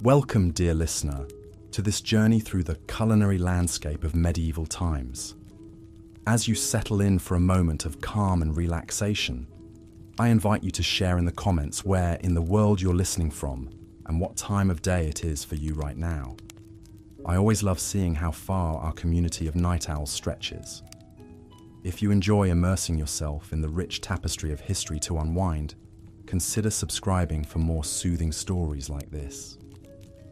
Welcome, dear listener, to this journey through the culinary landscape of medieval times. As you settle in for a moment of calm and relaxation, I invite you to share in the comments where in the world you're listening from and what time of day it is for you right now. I always love seeing how far our community of night owls stretches. If you enjoy immersing yourself in the rich tapestry of history to unwind, consider subscribing for more soothing stories like this.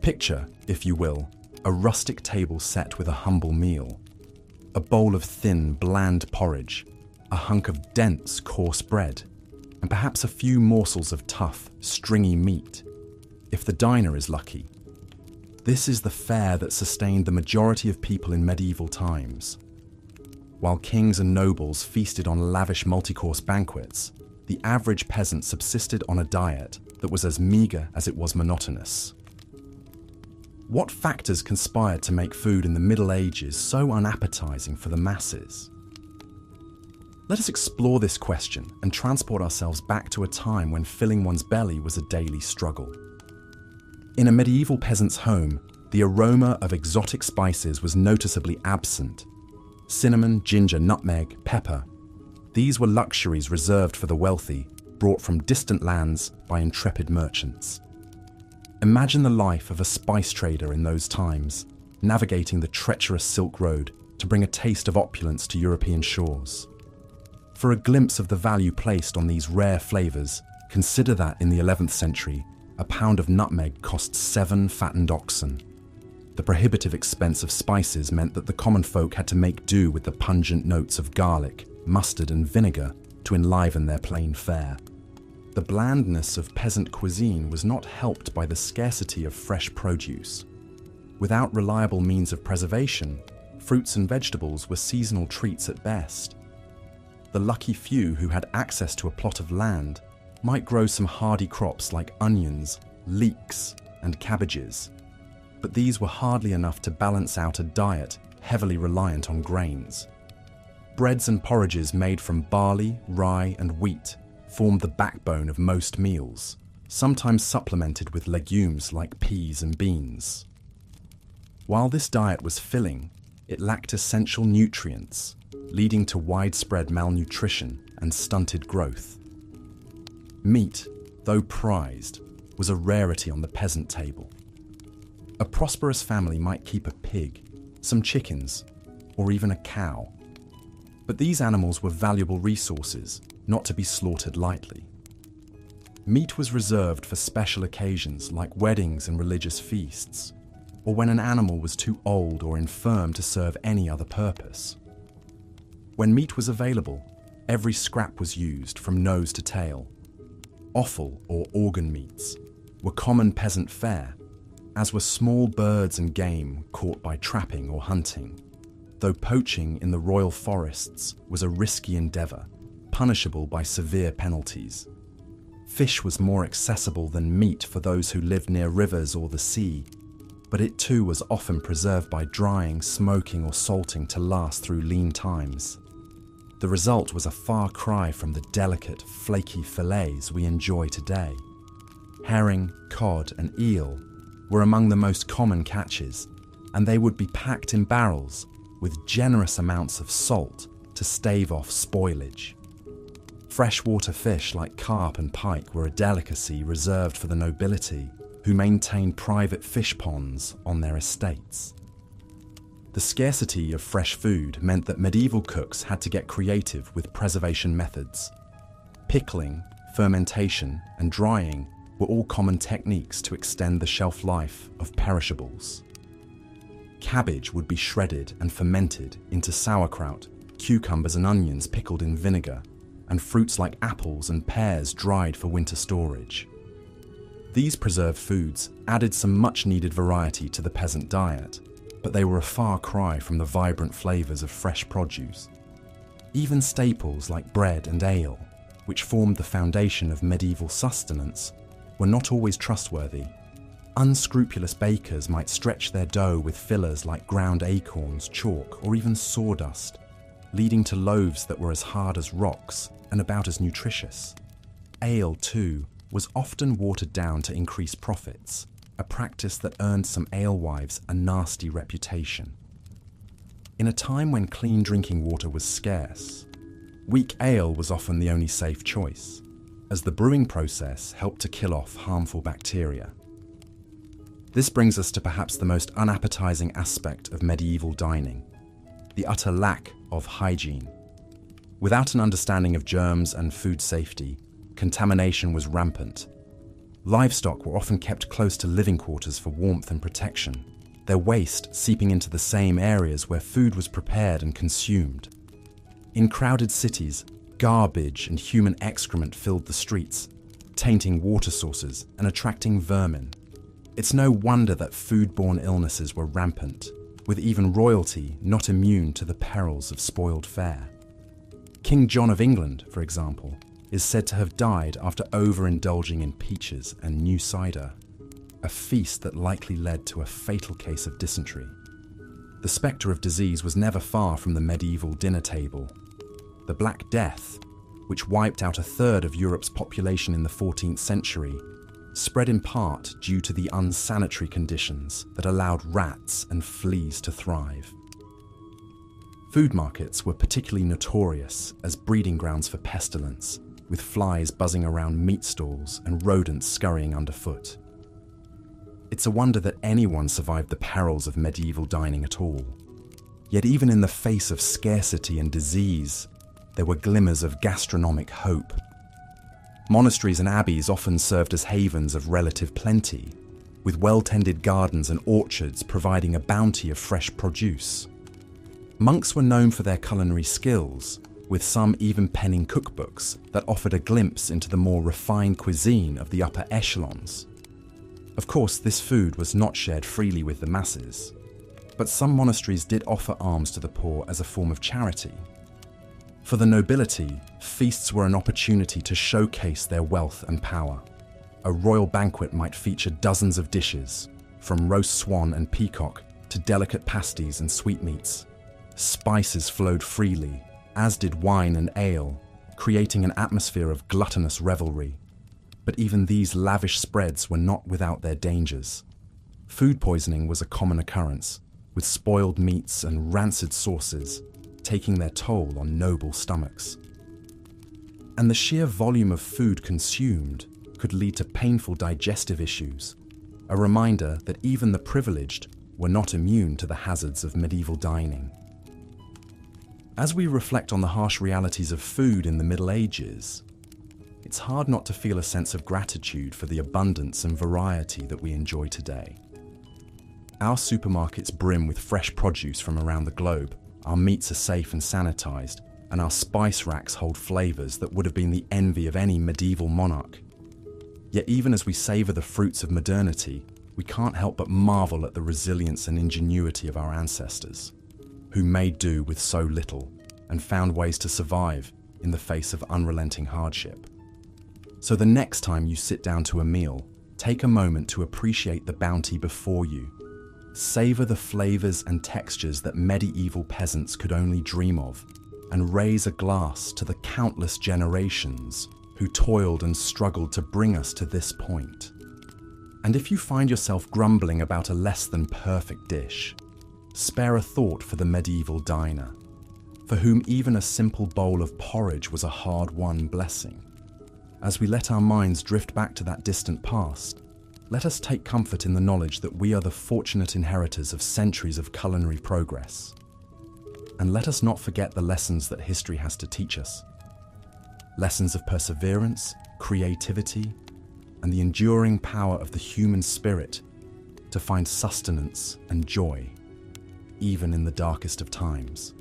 Picture, if you will, a rustic table set with a humble meal. A bowl of thin, bland porridge, a hunk of dense, coarse bread, and perhaps a few morsels of tough, stringy meat, if the diner is lucky. This is the fare that sustained the majority of people in medieval times. While kings and nobles feasted on lavish multi-course banquets, the average peasant subsisted on a diet that was as meagre as it was monotonous. What factors conspired to make food in the Middle Ages so unappetizing for the masses? Let us explore this question and transport ourselves back to a time when filling one's belly was a daily struggle. In a medieval peasant's home, the aroma of exotic spices was noticeably absent. Cinnamon, ginger, nutmeg, pepper. These were luxuries reserved for the wealthy, brought from distant lands by intrepid merchants. Imagine the life of a spice trader in those times, navigating the treacherous Silk Road to bring a taste of opulence to European shores. For a glimpse of the value placed on these rare flavors, consider that in the 11th century, a pound of nutmeg cost 7 fattened oxen. The prohibitive expense of spices meant that the common folk had to make do with the pungent notes of garlic, mustard, and vinegar to enliven their plain fare. The blandness of peasant cuisine was not helped by the scarcity of fresh produce. Without reliable means of preservation, fruits and vegetables were seasonal treats at best. The lucky few who had access to a plot of land might grow some hardy crops like onions, leeks, and cabbages, but these were hardly enough to balance out a diet heavily reliant on grains. Breads and porridges made from barley, rye, and wheat formed the backbone of most meals, sometimes supplemented with legumes like peas and beans. While this diet was filling, it lacked essential nutrients, leading to widespread malnutrition and stunted growth. Meat, though prized, was a rarity on the peasant table. A prosperous family might keep a pig, some chickens, or even a cow. But these animals were valuable resources, not to be slaughtered lightly. Meat was reserved for special occasions like weddings and religious feasts, or when an animal was too old or infirm to serve any other purpose. When meat was available, every scrap was used from nose to tail. Offal, or organ meats, were common peasant fare, as were small birds and game caught by trapping or hunting, though poaching in the royal forests was a risky endeavour, punishable by severe penalties. Fish was more accessible than meat for those who lived near rivers or the sea, but it too was often preserved by drying, smoking, or salting to last through lean times. The result was a far cry from the delicate, flaky fillets we enjoy today. Herring, cod, and eel were among the most common catches, and they would be packed in barrels with generous amounts of salt to stave off spoilage. Freshwater fish like carp and pike were a delicacy reserved for the nobility, who maintained private fish ponds on their estates. The scarcity of fresh food meant that medieval cooks had to get creative with preservation methods. Pickling, fermentation, and drying were all common techniques to extend the shelf life of perishables. Cabbage would be shredded and fermented into sauerkraut, cucumbers and onions pickled in vinegar, and fruits like apples and pears dried for winter storage. These preserved foods added some much-needed variety to the peasant diet, but they were a far cry from the vibrant flavours of fresh produce. Even staples like bread and ale, which formed the foundation of medieval sustenance, were not always trustworthy. Unscrupulous bakers might stretch their dough with fillers like ground acorns, chalk, or even sawdust, leading to loaves that were as hard as rocks and about as nutritious. Ale, too, was often watered down to increase profits, a practice that earned some alewives a nasty reputation. In a time when clean drinking water was scarce, weak ale was often the only safe choice, as the brewing process helped to kill off harmful bacteria. This brings us to perhaps the most unappetizing aspect of medieval dining, the utter lack of hygiene. Without an understanding of germs and food safety, contamination was rampant. Livestock were often kept close to living quarters for warmth and protection, their waste seeping into the same areas where food was prepared and consumed. In crowded cities, garbage and human excrement filled the streets, tainting water sources and attracting vermin. It's no wonder that foodborne illnesses were rampant, with even royalty not immune to the perils of spoiled fare. King John of England, for example, is said to have died after overindulging in peaches and new cider, a feast that likely led to a fatal case of dysentery. The spectre of disease was never far from the medieval dinner table. The Black Death, which wiped out a third of Europe's population in the 14th century, spread in part due to the unsanitary conditions that allowed rats and fleas to thrive. Food markets were particularly notorious as breeding grounds for pestilence, with flies buzzing around meat stalls and rodents scurrying underfoot. It's a wonder that anyone survived the perils of medieval dining at all. Yet even in the face of scarcity and disease, there were glimmers of gastronomic hope. Monasteries and abbeys often served as havens of relative plenty, with well-tended gardens and orchards providing a bounty of fresh produce. Monks were known for their culinary skills, with some even penning cookbooks that offered a glimpse into the more refined cuisine of the upper echelons. Of course, this food was not shared freely with the masses, but some monasteries did offer alms to the poor as a form of charity. For the nobility, feasts were an opportunity to showcase their wealth and power. A royal banquet might feature dozens of dishes, from roast swan and peacock to delicate pasties and sweetmeats. Spices flowed freely, as did wine and ale, creating an atmosphere of gluttonous revelry. But even these lavish spreads were not without their dangers. Food poisoning was a common occurrence, with spoiled meats and rancid sauces taking their toll on noble stomachs. And the sheer volume of food consumed could lead to painful digestive issues, a reminder that even the privileged were not immune to the hazards of medieval dining. As we reflect on the harsh realities of food in the Middle Ages, it's hard not to feel a sense of gratitude for the abundance and variety that we enjoy today. Our supermarkets brim with fresh produce from around the globe, our meats are safe and sanitized, and our spice racks hold flavors that would have been the envy of any medieval monarch. Yet even as we savor the fruits of modernity, we can't help but marvel at the resilience and ingenuity of our ancestors, who made do with so little and found ways to survive in the face of unrelenting hardship. So the next time you sit down to a meal, take a moment to appreciate the bounty before you. Savor the flavors and textures that medieval peasants could only dream of, and raise a glass to the countless generations who toiled and struggled to bring us to this point. And if you find yourself grumbling about a less than perfect dish, spare a thought for the medieval diner, for whom even a simple bowl of porridge was a hard-won blessing. As we let our minds drift back to that distant past, let us take comfort in the knowledge that we are the fortunate inheritors of centuries of culinary progress. And let us not forget the lessons that history has to teach us. Lessons of perseverance, creativity, and the enduring power of the human spirit to find sustenance and joy, even in the darkest of times.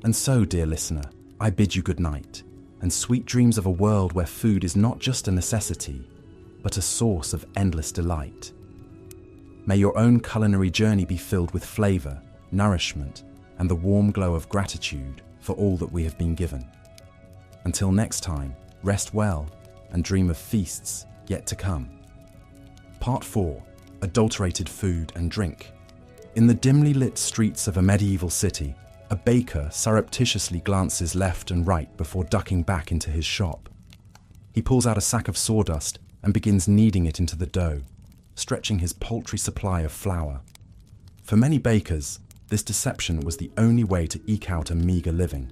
And so, dear listener, I bid you good night, and sweet dreams of a world where food is not just a necessity, but a source of endless delight. May your own culinary journey be filled with flavor, nourishment, and the warm glow of gratitude for all that we have been given. Until next time, rest well and dream of feasts yet to come. Part 4. Adulterated food and drink. In the dimly lit streets of a medieval city, a baker surreptitiously glances left and right before ducking back into his shop. He pulls out a sack of sawdust and begins kneading it into the dough, stretching his paltry supply of flour. For many bakers, this deception was the only way to eke out a meagre living.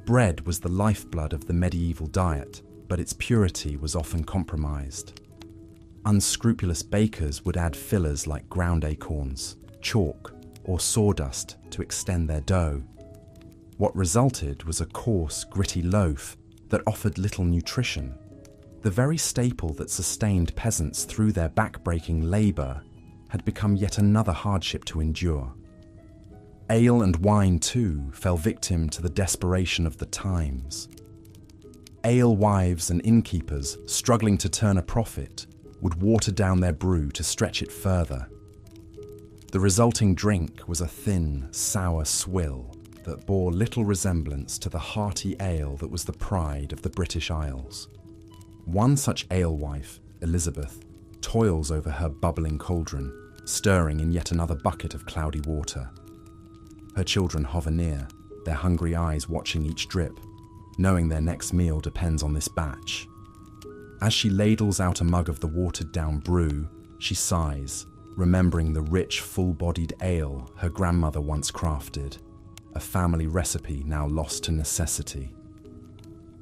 Bread was the lifeblood of the medieval diet, but its purity was often compromised. Unscrupulous bakers would add fillers like ground acorns, chalk, or sawdust to extend their dough. What resulted was a coarse, gritty loaf that offered little nutrition. The very staple that sustained peasants through their back-breaking labour had become yet another hardship to endure. Ale and wine, too, fell victim to the desperation of the times. Alewives and innkeepers, struggling to turn a profit, would water down their brew to stretch it further. The resulting drink was a thin, sour swill that bore little resemblance to the hearty ale that was the pride of the British Isles. One such alewife, Elizabeth, toils over her bubbling cauldron, stirring in yet another bucket of cloudy water. Her children hover near, their hungry eyes watching each drip, knowing their next meal depends on this batch. As she ladles out a mug of the watered-down brew, she sighs, remembering the rich, full-bodied ale her grandmother once crafted, a family recipe now lost to necessity.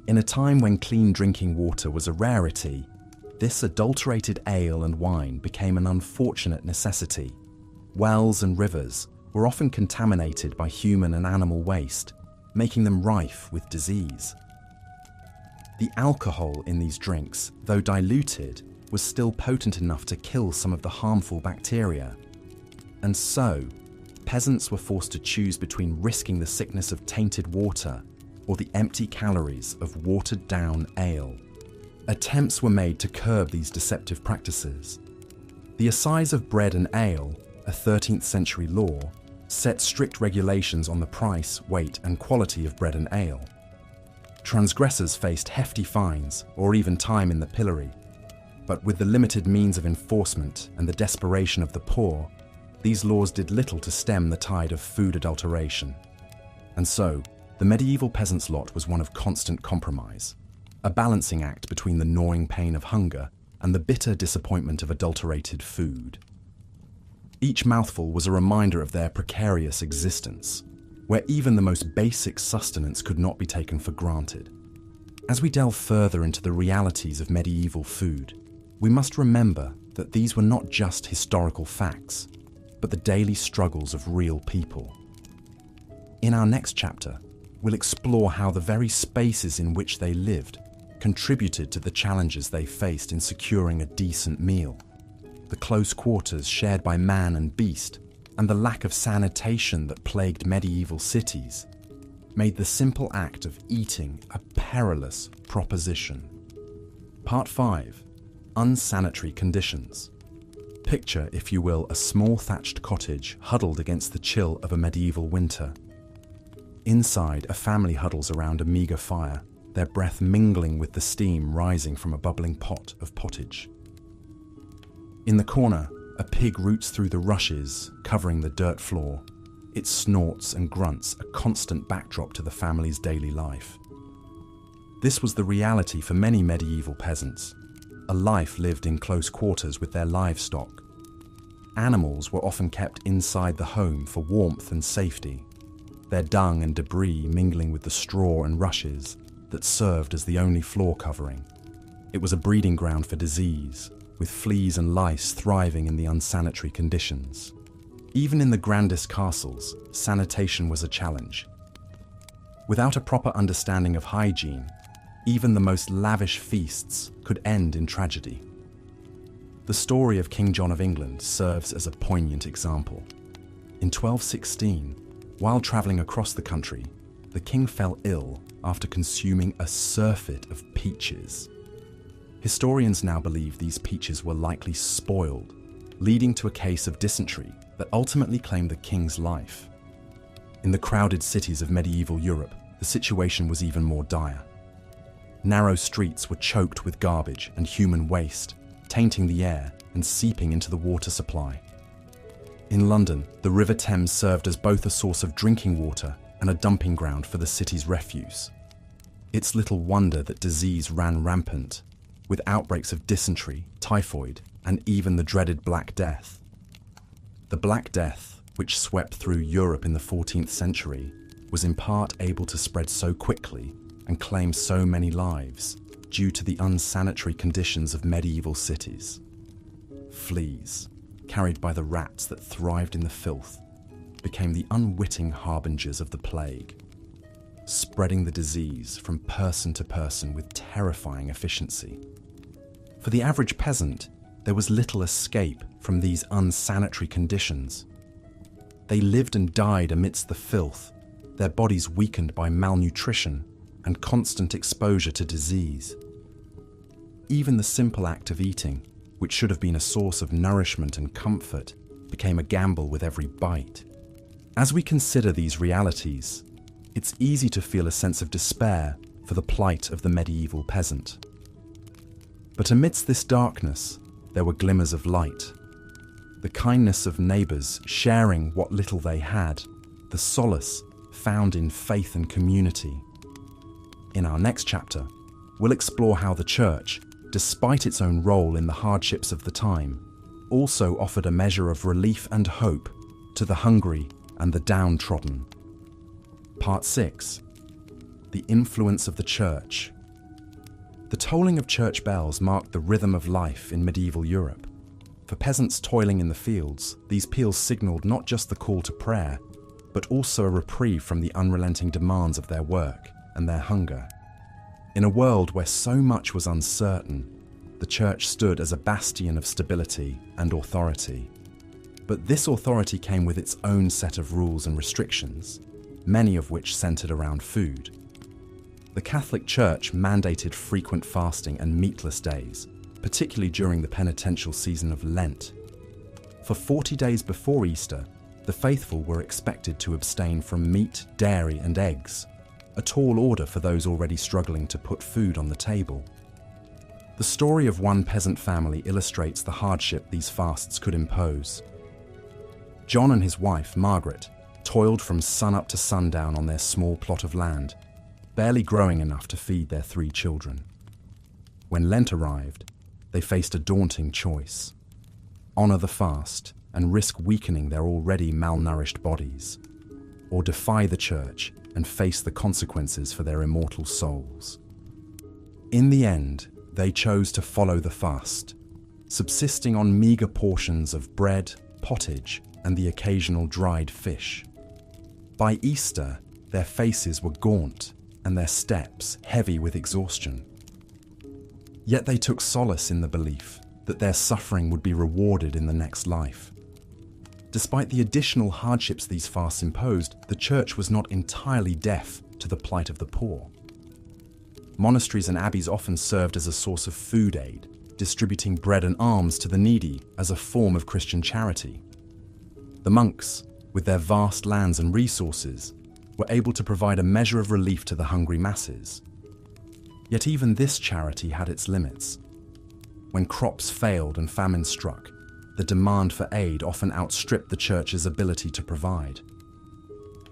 In a time when clean drinking water was a rarity, this adulterated ale and wine became an unfortunate necessity. Wells and rivers were often contaminated by human and animal waste, making them rife with disease. The alcohol in these drinks, though diluted, was still potent enough to kill some of the harmful bacteria. And so, peasants were forced to choose between risking the sickness of tainted water or the empty calories of watered-down ale. Attempts were made to curb these deceptive practices. The Assize of Bread and Ale, a 13th century law, set strict regulations on the price, weight, and quality of bread and ale. Transgressors faced hefty fines or even time in the pillory. But with the limited means of enforcement and the desperation of the poor, these laws did little to stem the tide of food adulteration. And so, the medieval peasant's lot was one of constant compromise, a balancing act between the gnawing pain of hunger and the bitter disappointment of adulterated food. Each mouthful was a reminder of their precarious existence, where even the most basic sustenance could not be taken for granted. As we delve further into the realities of medieval food, we must remember that these were not just historical facts, but the daily struggles of real people. In our next chapter, we'll explore how the very spaces in which they lived contributed to the challenges they faced in securing a decent meal, the close quarters shared by man and beast, and the lack of sanitation that plagued medieval cities, made the simple act of eating a perilous proposition. Part 5. Unsanitary conditions. Picture, if you will, a small thatched cottage huddled against the chill of a medieval winter. Inside, a family huddles around a meagre fire, their breath mingling with the steam rising from a bubbling pot of pottage. In the corner, a pig roots through the rushes, covering the dirt floor. It snorts and grunts, a constant backdrop to the family's daily life. This was the reality for many medieval peasants, a life lived in close quarters with their livestock. Animals were often kept inside the home for warmth and safety, their dung and debris mingling with the straw and rushes that served as the only floor covering. It was a breeding ground for disease, with fleas and lice thriving in the unsanitary conditions. Even in the grandest castles, sanitation was a challenge. Without a proper understanding of hygiene, even the most lavish feasts could end in tragedy. The story of King John of England serves as a poignant example. In 1216, while travelling across the country, the king fell ill after consuming a surfeit of peaches. Historians now believe these peaches were likely spoiled, leading to a case of dysentery that ultimately claimed the king's life. In the crowded cities of medieval Europe, the situation was even more dire. Narrow streets were choked with garbage and human waste, tainting the air and seeping into the water supply. In London, the River Thames served as both a source of drinking water and a dumping ground for the city's refuse. It's little wonder that disease ran rampant, with outbreaks of dysentery, typhoid, and even the dreaded Black Death. The Black Death, which swept through Europe in the 14th century, was in part able to spread so quickly and claim so many lives due to the unsanitary conditions of medieval cities. Fleas, carried by the rats that thrived in the filth, became the unwitting harbingers of the plague, spreading the disease from person to person with terrifying efficiency. For the average peasant, there was little escape from these unsanitary conditions. They lived and died amidst the filth, their bodies weakened by malnutrition and constant exposure to disease. Even the simple act of eating, which should have been a source of nourishment and comfort, became a gamble with every bite. As we consider these realities, it's easy to feel a sense of despair for the plight of the medieval peasant. But amidst this darkness, there were glimmers of light. The kindness of neighbours sharing what little they had, the solace found in faith and community. In our next chapter, we'll explore how the Church, despite its own role in the hardships of the time, also offered a measure of relief and hope to the hungry and the downtrodden. Part 6. The influence of the Church. The tolling of church bells marked the rhythm of life in medieval Europe. For peasants toiling in the fields, these peals signalled not just the call to prayer, but also a reprieve from the unrelenting demands of their work and their hunger. In a world where so much was uncertain, the Church stood as a bastion of stability and authority. But this authority came with its own set of rules and restrictions, many of which centered around food. The Catholic Church mandated frequent fasting and meatless days, particularly during the penitential season of Lent. For 40 days before Easter, the faithful were expected to abstain from meat, dairy, and eggs, a tall order for those already struggling to put food on the table. The story of one peasant family illustrates the hardship these fasts could impose. John and his wife, Margaret, toiled from sunup to sundown on their small plot of land, barely growing enough to feed their 3 children. When Lent arrived, they faced a daunting choice: honour the fast and risk weakening their already malnourished bodies, or defy the Church and face the consequences for their immortal souls. In the end, they chose to follow the fast, subsisting on meagre portions of bread, pottage, and the occasional dried fish. By Easter, their faces were gaunt and their steps heavy with exhaustion. Yet they took solace in the belief that their suffering would be rewarded in the next life. Despite the additional hardships these fasts imposed, the Church was not entirely deaf to the plight of the poor. Monasteries and abbeys often served as a source of food aid, distributing bread and alms to the needy as a form of Christian charity. The monks, with their vast lands and resources, were able to provide a measure of relief to the hungry masses. Yet even this charity had its limits. When crops failed and famine struck, the demand for aid often outstripped the Church's ability to provide.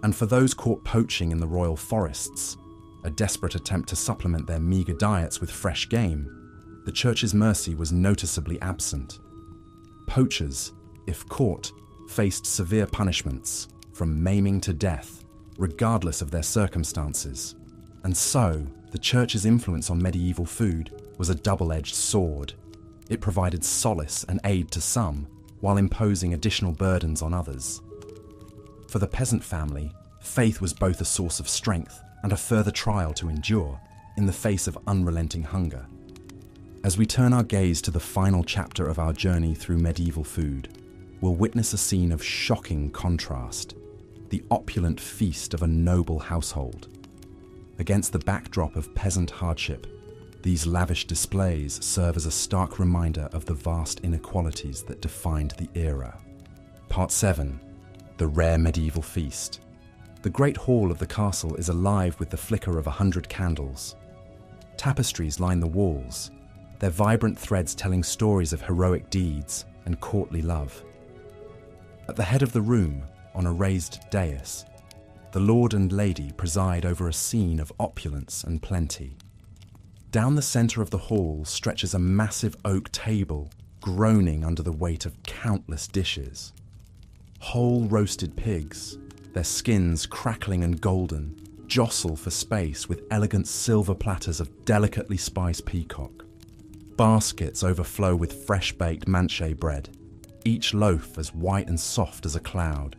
And for those caught poaching in the royal forests, a desperate attempt to supplement their meagre diets with fresh game, the Church's mercy was noticeably absent. Poachers, if caught, faced severe punishments, from maiming to death, regardless of their circumstances. And so, the Church's influence on medieval food was a double-edged sword. It provided solace and aid to some, while imposing additional burdens on others. For the peasant family, faith was both a source of strength and a further trial to endure in the face of unrelenting hunger. As we turn our gaze to the final chapter of our journey through medieval food, we'll witness a scene of shocking contrast: the opulent feast of a noble household. Against the backdrop of peasant hardship, these lavish displays serve as a stark reminder of the vast inequalities that defined the era. Part 7. The rare medieval feast. The great hall of the castle is alive with the flicker of 100 candles. Tapestries line the walls, their vibrant threads telling stories of heroic deeds and courtly love. At the head of the room, on a raised dais, the lord and lady preside over a scene of opulence and plenty. Down the centre of the hall stretches a massive oak table groaning under the weight of countless dishes. Whole roasted pigs, their skins crackling and golden, jostle for space with elegant silver platters of delicately spiced peacock. Baskets overflow with fresh-baked manche bread, each loaf as white and soft as a cloud.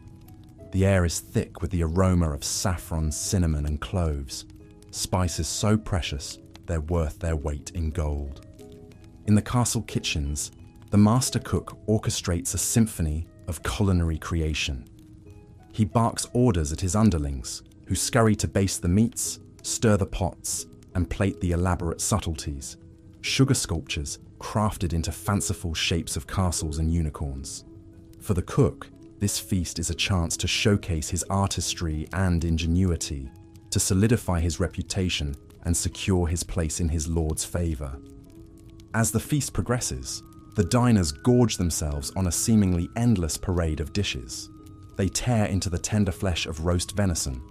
The air is thick with the aroma of saffron, cinnamon and cloves, spices so precious they're worth their weight in gold. In the castle kitchens, the master cook orchestrates a symphony of culinary creation. He barks orders at his underlings, who scurry to baste the meats, stir the pots, and plate the elaborate subtleties, sugar sculptures crafted into fanciful shapes of castles and unicorns. For the cook, this feast is a chance to showcase his artistry and ingenuity, to solidify his reputation and secure his place in his lord's favour. As the feast progresses, the diners gorge themselves on a seemingly endless parade of dishes. They tear into the tender flesh of roast venison,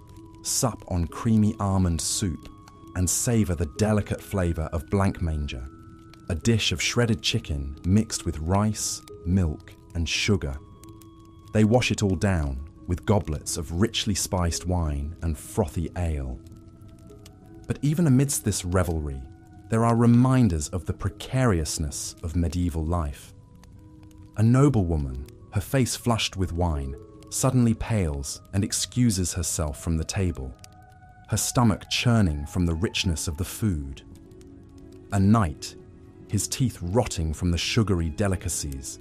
sup on creamy almond soup, and savour the delicate flavour of blanc manger, a dish of shredded chicken mixed with rice, milk, and sugar. They wash it all down with goblets of richly spiced wine and frothy ale. But even amidst this revelry, there are reminders of the precariousness of medieval life. A noblewoman, her face flushed with wine, suddenly pales and excuses herself from the table, her stomach churning from the richness of the food. A knight, his teeth rotting from the sugary delicacies,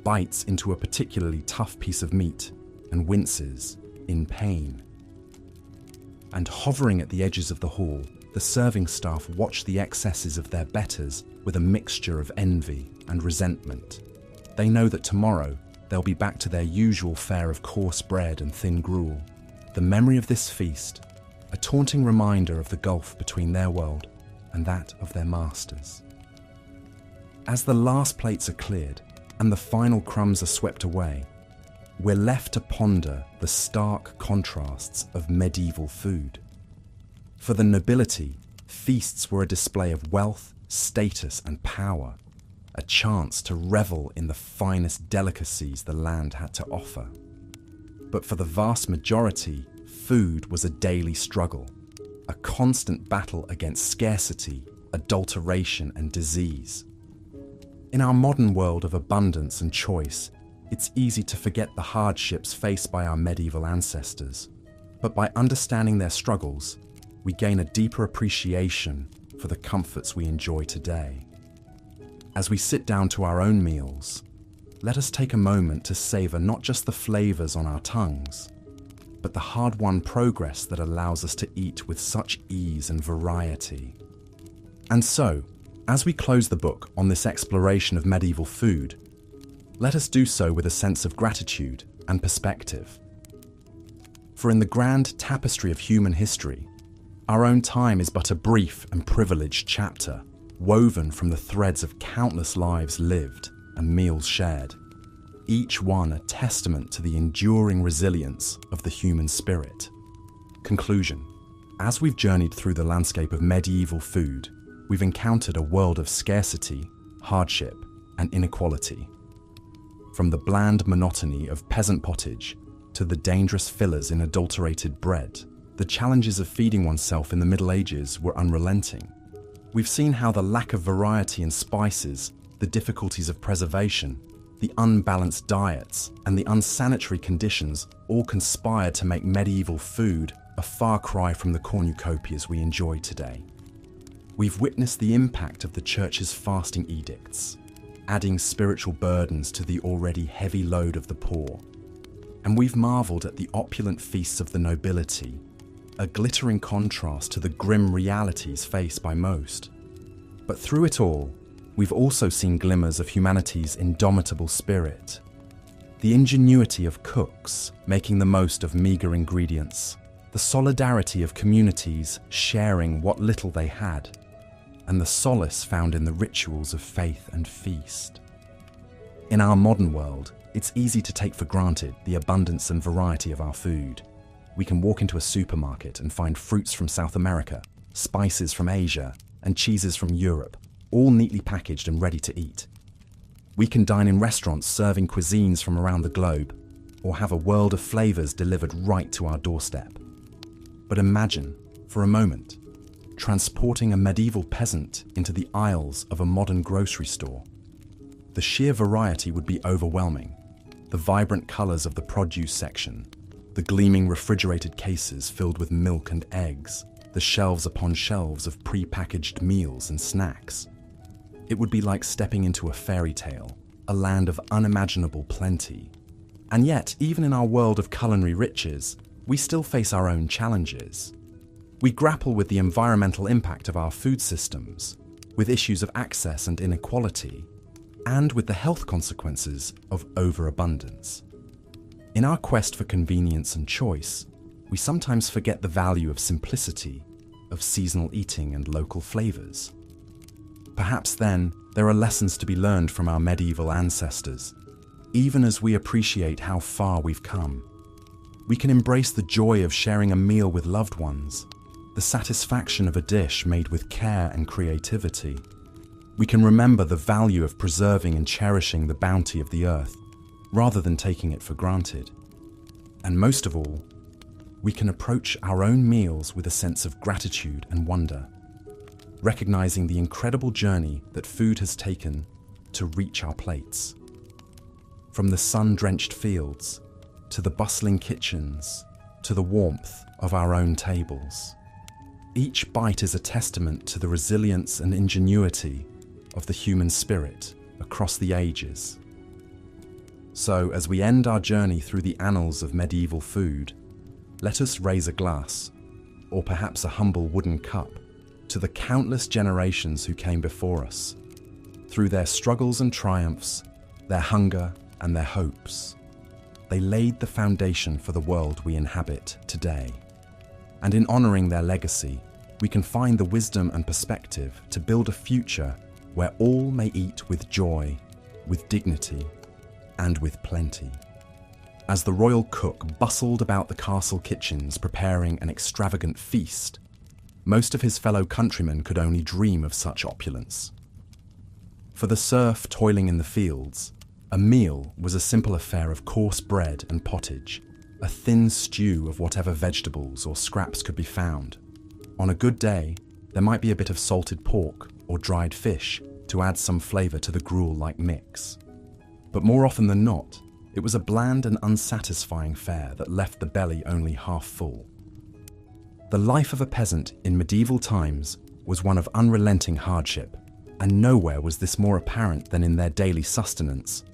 bites into a particularly tough piece of meat and winces in pain. And hovering at the edges of the hall, the serving staff watch the excesses of their betters with a mixture of envy and resentment. They know that tomorrow they'll be back to their usual fare of coarse bread and thin gruel. The memory of this feast, a taunting reminder of the gulf between their world and that of their masters. As the last plates are cleared and the final crumbs are swept away, we're left to ponder the stark contrasts of medieval food. For the nobility, feasts were a display of wealth, status, and power, a chance to revel in the finest delicacies the land had to offer. But for the vast majority, food was a daily struggle, a constant battle against scarcity, adulteration, and disease. In our modern world of abundance and choice, it's easy to forget the hardships faced by our medieval ancestors, but by understanding their struggles, we gain a deeper appreciation for the comforts we enjoy today. As we sit down to our own meals, let us take a moment to savor not just the flavors on our tongues, but the hard-won progress that allows us to eat with such ease and variety. And so, as we close the book on this exploration of medieval food, let us do so with a sense of gratitude and perspective. For in the grand tapestry of human history, our own time is but a brief and privileged chapter, woven from the threads of countless lives lived and meals shared, each one a testament to the enduring resilience of the human spirit. Conclusion: as we've journeyed through the landscape of medieval food, we've encountered a world of scarcity, hardship, and inequality. From the bland monotony of peasant pottage to the dangerous fillers in adulterated bread, the challenges of feeding oneself in the Middle Ages were unrelenting. We've seen how the lack of variety in spices, the difficulties of preservation, the unbalanced diets, and the unsanitary conditions all conspired to make medieval food a far cry from the cornucopias we enjoy today. We've witnessed the impact of the Church's fasting edicts, adding spiritual burdens to the already heavy load of the poor. And we've marveled at the opulent feasts of the nobility, a glittering contrast to the grim realities faced by most. But through it all, we've also seen glimmers of humanity's indomitable spirit. The ingenuity of cooks making the most of meagre ingredients, the solidarity of communities sharing what little they had, and the solace found in the rituals of faith and feast. In our modern world, it's easy to take for granted the abundance and variety of our food. We can walk into a supermarket and find fruits from South America, spices from Asia, and cheeses from Europe, all neatly packaged and ready to eat. We can dine in restaurants serving cuisines from around the globe, or have a world of flavors delivered right to our doorstep. But imagine, for a moment, transporting a medieval peasant into the aisles of a modern grocery store. The sheer variety would be overwhelming. The vibrant colors of the produce section, the gleaming refrigerated cases filled with milk and eggs, the shelves upon shelves of pre-packaged meals and snacks. It would be like stepping into a fairy tale, a land of unimaginable plenty. And yet, even in our world of culinary riches, we still face our own challenges. We grapple with the environmental impact of our food systems, with issues of access and inequality, and with the health consequences of overabundance. In our quest for convenience and choice, we sometimes forget the value of simplicity, of seasonal eating and local flavors. Perhaps then, there are lessons to be learned from our medieval ancestors, even as we appreciate how far we've come. We can embrace the joy of sharing a meal with loved ones, the satisfaction of a dish made with care and creativity. We can remember the value of preserving and cherishing the bounty of the earth, rather than taking it for granted. And most of all, we can approach our own meals with a sense of gratitude and wonder, recognizing the incredible journey that food has taken to reach our plates. From the sun-drenched fields, to the bustling kitchens, to the warmth of our own tables. Each bite is a testament to the resilience and ingenuity of the human spirit across the ages. So, as we end our journey through the annals of medieval food, let us raise a glass, or perhaps a humble wooden cup, to the countless generations who came before us, through their struggles and triumphs, their hunger and their hopes. They laid the foundation for the world we inhabit today. And in honoring their legacy, we can find the wisdom and perspective to build a future where all may eat with joy, with dignity, and with plenty. As the royal cook bustled about the castle kitchens preparing an extravagant feast, most of his fellow countrymen could only dream of such opulence. For the serf toiling in the fields, a meal was a simple affair of coarse bread and pottage, a thin stew of whatever vegetables or scraps could be found. On a good day, there might be a bit of salted pork or dried fish to add some flavour to the gruel-like mix. But more often than not, it was a bland and unsatisfying fare that left the belly only half full. The life of a peasant in medieval times was one of unrelenting hardship, and nowhere was this more apparent than in their daily sustenance.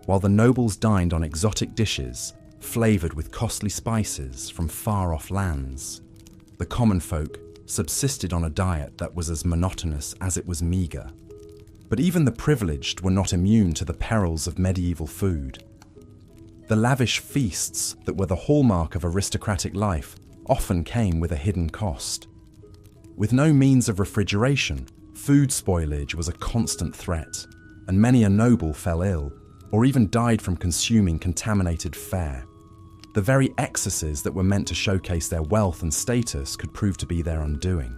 While the nobles dined on exotic dishes, flavoured with costly spices from far-off lands, the common folk subsisted on a diet that was as monotonous as it was meagre. But even the privileged were not immune to the perils of medieval food. The lavish feasts that were the hallmark of aristocratic life often came with a hidden cost. With no means of refrigeration, food spoilage was a constant threat, and many a noble fell ill, or even died from consuming contaminated fare. The very excesses that were meant to showcase their wealth and status could prove to be their undoing.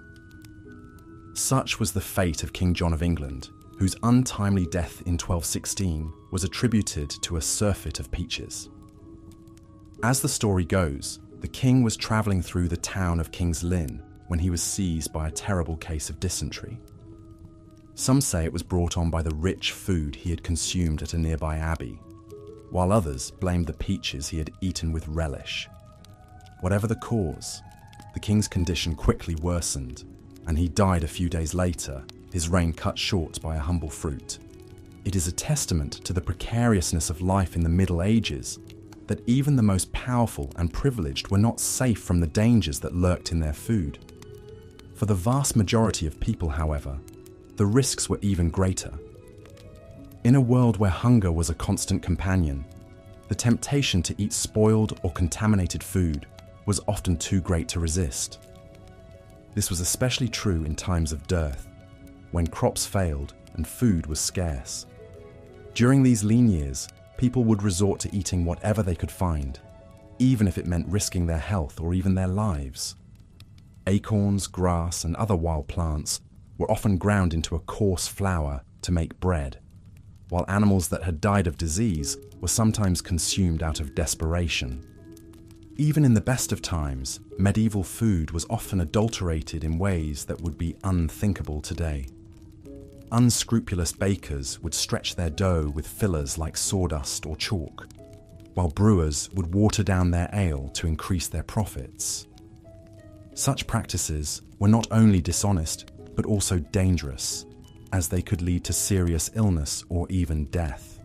Such was the fate of King John of England, whose untimely death in 1216 was attributed to a surfeit of peaches. As the story goes, the king was travelling through the town of King's Lynn when he was seized by a terrible case of dysentery. Some say it was brought on by the rich food he had consumed at a nearby abbey, while others blamed the peaches he had eaten with relish. Whatever the cause, the king's condition quickly worsened, and he died a few days later, his reign cut short by a humble fruit. It is a testament to the precariousness of life in the Middle Ages that even the most powerful and privileged were not safe from the dangers that lurked in their food. For the vast majority of people, however, the risks were even greater. In a world where hunger was a constant companion, the temptation to eat spoiled or contaminated food was often too great to resist. This was especially true in times of dearth, when crops failed and food was scarce. During these lean years, people would resort to eating whatever they could find, even if it meant risking their health or even their lives. Acorns, grass, and other wild plants were often ground into a coarse flour to make bread. while animals that had died of disease were sometimes consumed out of desperation. Even in the best of times, medieval food was often adulterated in ways that would be unthinkable today. Unscrupulous bakers would stretch their dough with fillers like sawdust or chalk, while brewers would water down their ale to increase their profits. Such practices were not only dishonest, but also dangerous, as they could lead to serious illness or even death.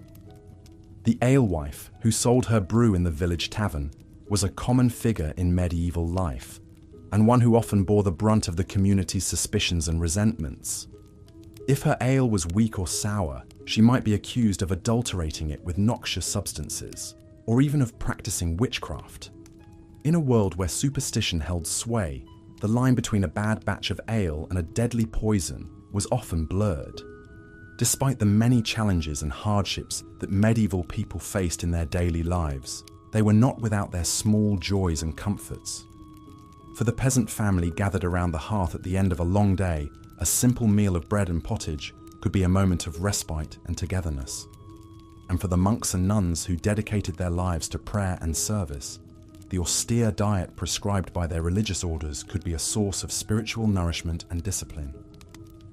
The alewife who sold her brew in the village tavern was a common figure in medieval life, and one who often bore the brunt of the community's suspicions and resentments. If her ale was weak or sour, she might be accused of adulterating it with noxious substances, or even of practicing witchcraft. In a world where superstition held sway, the line between a bad batch of ale and a deadly poison was often blurred. Despite the many challenges and hardships that medieval people faced in their daily lives, they were not without their small joys and comforts. For the peasant family gathered around the hearth at the end of a long day, a simple meal of bread and pottage could be a moment of respite and togetherness. And for the monks and nuns who dedicated their lives to prayer and service, the austere diet prescribed by their religious orders could be a source of spiritual nourishment and discipline.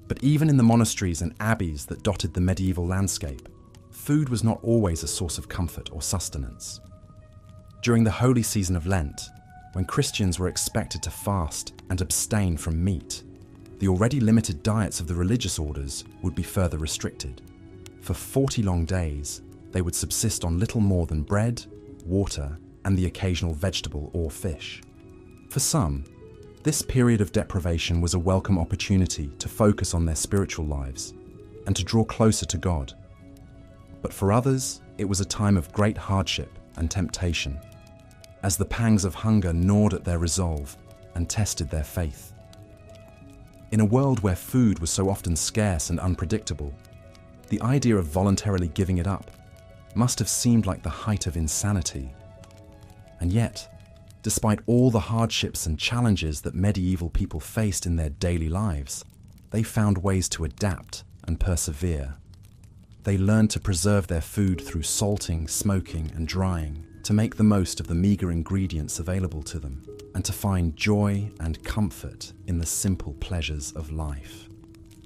But even in the monasteries and abbeys that dotted the medieval landscape, food was not always a source of comfort or sustenance. During the holy season of Lent, when Christians were expected to fast and abstain from meat, the already limited diets of the religious orders would be further restricted. For 40 long days, they would subsist on little more than bread, water, and the occasional vegetable or fish. For some, this period of deprivation was a welcome opportunity to focus on their spiritual lives and to draw closer to God. But for others, it was a time of great hardship and temptation, as the pangs of hunger gnawed at their resolve and tested their faith. In a world where food was so often scarce and unpredictable, the idea of voluntarily giving it up must have seemed like the height of insanity. And yet, despite all the hardships and challenges that medieval people faced in their daily lives, they found ways to adapt and persevere. They learned to preserve their food through salting, smoking, and drying, to make the most of the meager ingredients available to them, and to find joy and comfort in the simple pleasures of life.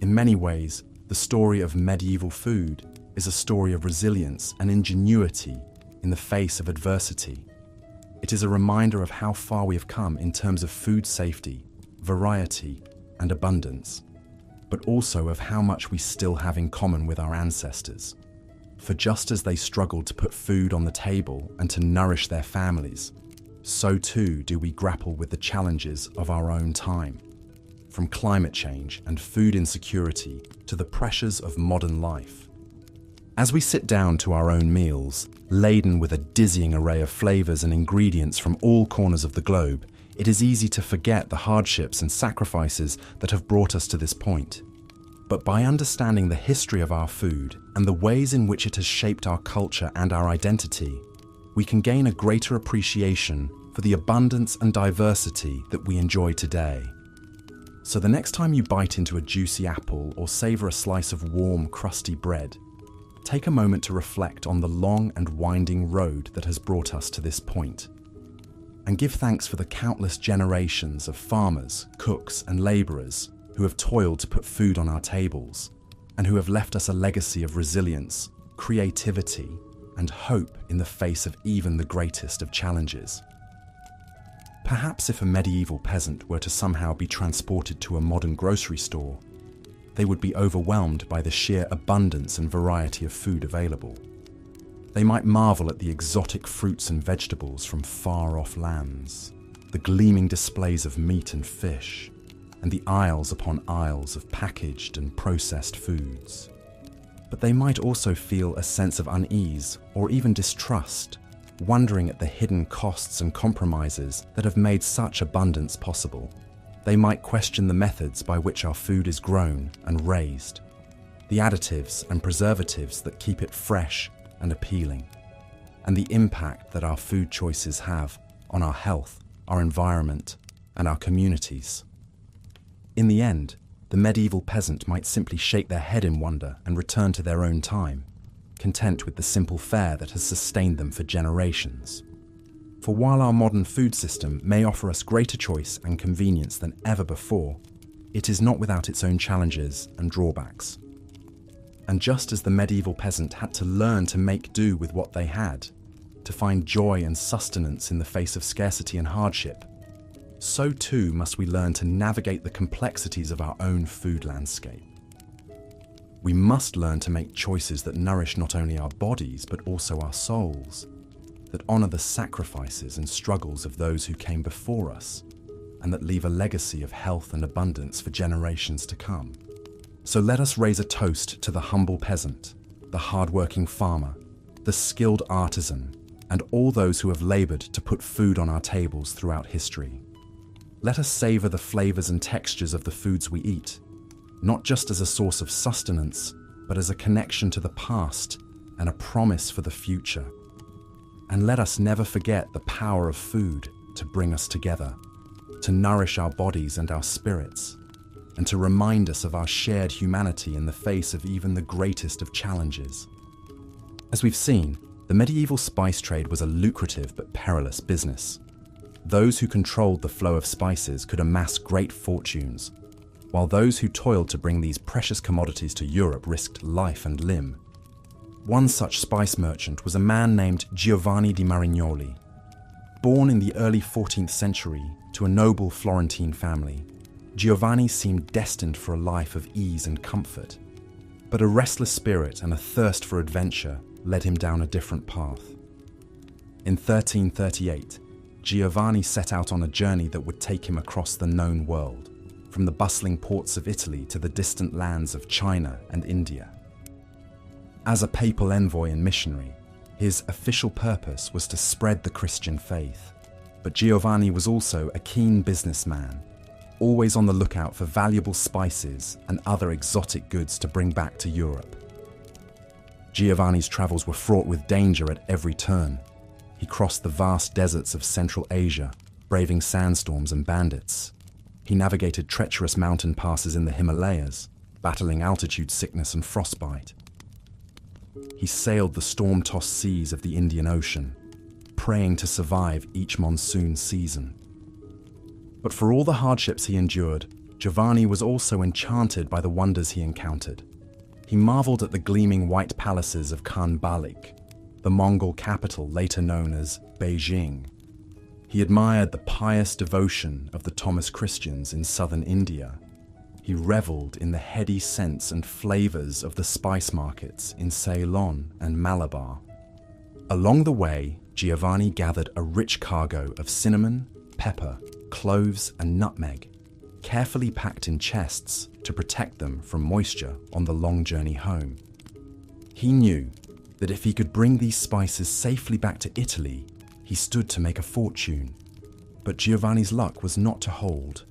In many ways, the story of medieval food is a story of resilience and ingenuity in the face of adversity. It is a reminder of how far we have come in terms of food safety, variety, and abundance, but also of how much we still have in common with our ancestors. For just as they struggled to put food on the table and to nourish their families, so too do we grapple with the challenges of our own time, from climate change and food insecurity to the pressures of modern life. As we sit down to our own meals, laden with a dizzying array of flavors and ingredients from all corners of the globe, it is easy to forget the hardships and sacrifices that have brought us to this point. But by understanding the history of our food and the ways in which it has shaped our culture and our identity, we can gain a greater appreciation for the abundance and diversity that we enjoy today. So the next time you bite into a juicy apple or savor a slice of warm, crusty bread, take a moment to reflect on the long and winding road that has brought us to this point, and give thanks for the countless generations of farmers, cooks, and laborers who have toiled to put food on our tables, and who have left us a legacy of resilience, creativity, and hope in the face of even the greatest of challenges. Perhaps if a medieval peasant were to somehow be transported to a modern grocery store, they would be overwhelmed by the sheer abundance and variety of food available. They might marvel at the exotic fruits and vegetables from far-off lands, the gleaming displays of meat and fish, and the aisles upon aisles of packaged and processed foods. But they might also feel a sense of unease or even distrust, wondering at the hidden costs and compromises that have made such abundance possible. They might question the methods by which our food is grown and raised, the additives and preservatives that keep it fresh and appealing, and the impact that our food choices have on our health, our environment, and our communities. In the end, the medieval peasant might simply shake their head in wonder and return to their own time, content with the simple fare that has sustained them for generations. For while our modern food system may offer us greater choice and convenience than ever before, it is not without its own challenges and drawbacks. And just as the medieval peasant had to learn to make do with what they had, to find joy and sustenance in the face of scarcity and hardship, so too must we learn to navigate the complexities of our own food landscape. We must learn to make choices that nourish not only our bodies but also our souls, that honour the sacrifices and struggles of those who came before us, and that leave a legacy of health and abundance for generations to come. So let us raise a toast to the humble peasant, the hard-working farmer, the skilled artisan, and all those who have laboured to put food on our tables throughout history. Let us savour the flavours and textures of the foods we eat, not just as a source of sustenance, but as a connection to the past and a promise for the future. And let us never forget the power of food to bring us together, to nourish our bodies and our spirits, and to remind us of our shared humanity in the face of even the greatest of challenges. As we've seen, the medieval spice trade was a lucrative but perilous business. Those who controlled the flow of spices could amass great fortunes, while those who toiled to bring these precious commodities to Europe risked life and limb. One such spice merchant was a man named Giovanni di Marignoli. Born in the early 14th century to a noble Florentine family, Giovanni seemed destined for a life of ease and comfort. But a restless spirit and a thirst for adventure led him down a different path. In 1338, Giovanni set out on a journey that would take him across the known world, from the bustling ports of Italy to the distant lands of China and India. As a papal envoy and missionary, his official purpose was to spread the Christian faith. But Giovanni was also a keen businessman, always on the lookout for valuable spices and other exotic goods to bring back to Europe. Giovanni's travels were fraught with danger at every turn. He crossed the vast deserts of Central Asia, braving sandstorms and bandits. He navigated treacherous mountain passes in the Himalayas, battling altitude sickness and frostbite. He sailed the storm-tossed seas of the Indian Ocean, praying to survive each monsoon season. But for all the hardships he endured, Giovanni was also enchanted by the wonders he encountered. He marveled at the gleaming white palaces of Khan Balik, the Mongol capital later known as Beijing. He admired the pious devotion of the Thomas Christians in southern India. He reveled in the heady scents and flavors of the spice markets in Ceylon and Malabar. Along the way, Giovanni gathered a rich cargo of cinnamon, pepper, cloves, and nutmeg, carefully packed in chests to protect them from moisture on the long journey home. He knew that if he could bring these spices safely back to Italy, he stood to make a fortune. But Giovanni's luck was not to hold.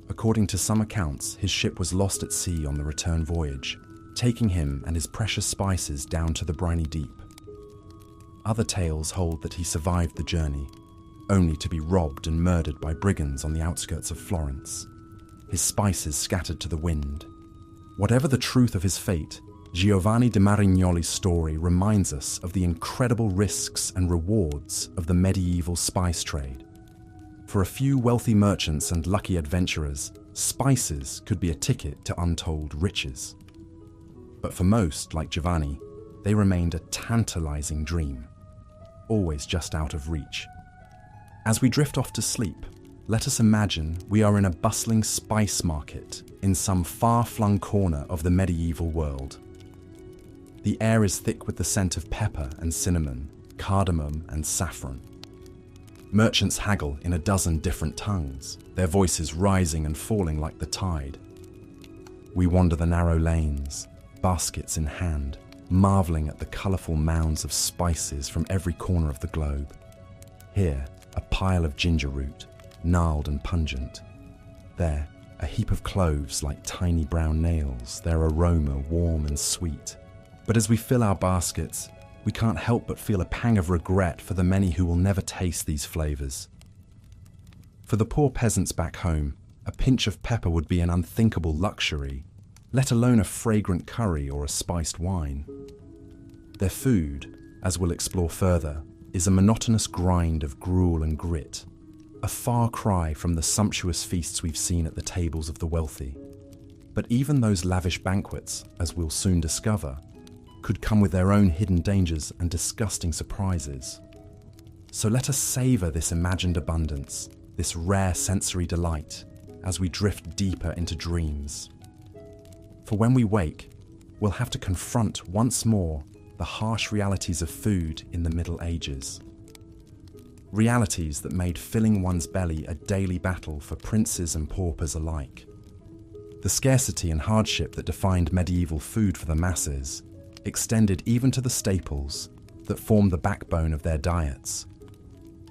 According to some accounts, his ship was lost at sea on the return voyage, taking him and his precious spices down to the briny deep. Other tales hold that he survived the journey, only to be robbed and murdered by brigands on the outskirts of Florence, his spices scattered to the wind. Whatever the truth of his fate, Giovanni di Marignoli's story reminds us of the incredible risks and rewards of the medieval spice trade. For a few wealthy merchants and lucky adventurers, spices could be a ticket to untold riches. But for most, like Giovanni, they remained a tantalizing dream, always just out of reach. As we drift off to sleep, let us imagine we are in a bustling spice market in some far-flung corner of the medieval world. The air is thick with the scent of pepper and cinnamon, cardamom and saffron. Merchants haggle in a dozen different tongues, their voices rising and falling like the tide. We wander the narrow lanes, baskets in hand, marveling at the colourful mounds of spices from every corner of the globe. Here, a pile of ginger root, gnarled and pungent. There, a heap of cloves like tiny brown nails, their aroma warm and sweet. But as we fill our baskets, we can't help but feel a pang of regret for the many who will never taste these flavours. For the poor peasants back home, a pinch of pepper would be an unthinkable luxury, let alone a fragrant curry or a spiced wine. Their food, as we'll explore further, is a monotonous grind of gruel and grit, a far cry from the sumptuous feasts we've seen at the tables of the wealthy. But even those lavish banquets, as we'll soon discover, could come with their own hidden dangers and disgusting surprises. So let us savor this imagined abundance, this rare sensory delight, as we drift deeper into dreams. For when we wake, we'll have to confront once more the harsh realities of food in the Middle Ages. Realities that made filling one's belly a daily battle for princes and paupers alike. The scarcity and hardship that defined medieval food for the masses extended even to the staples that formed the backbone of their diets.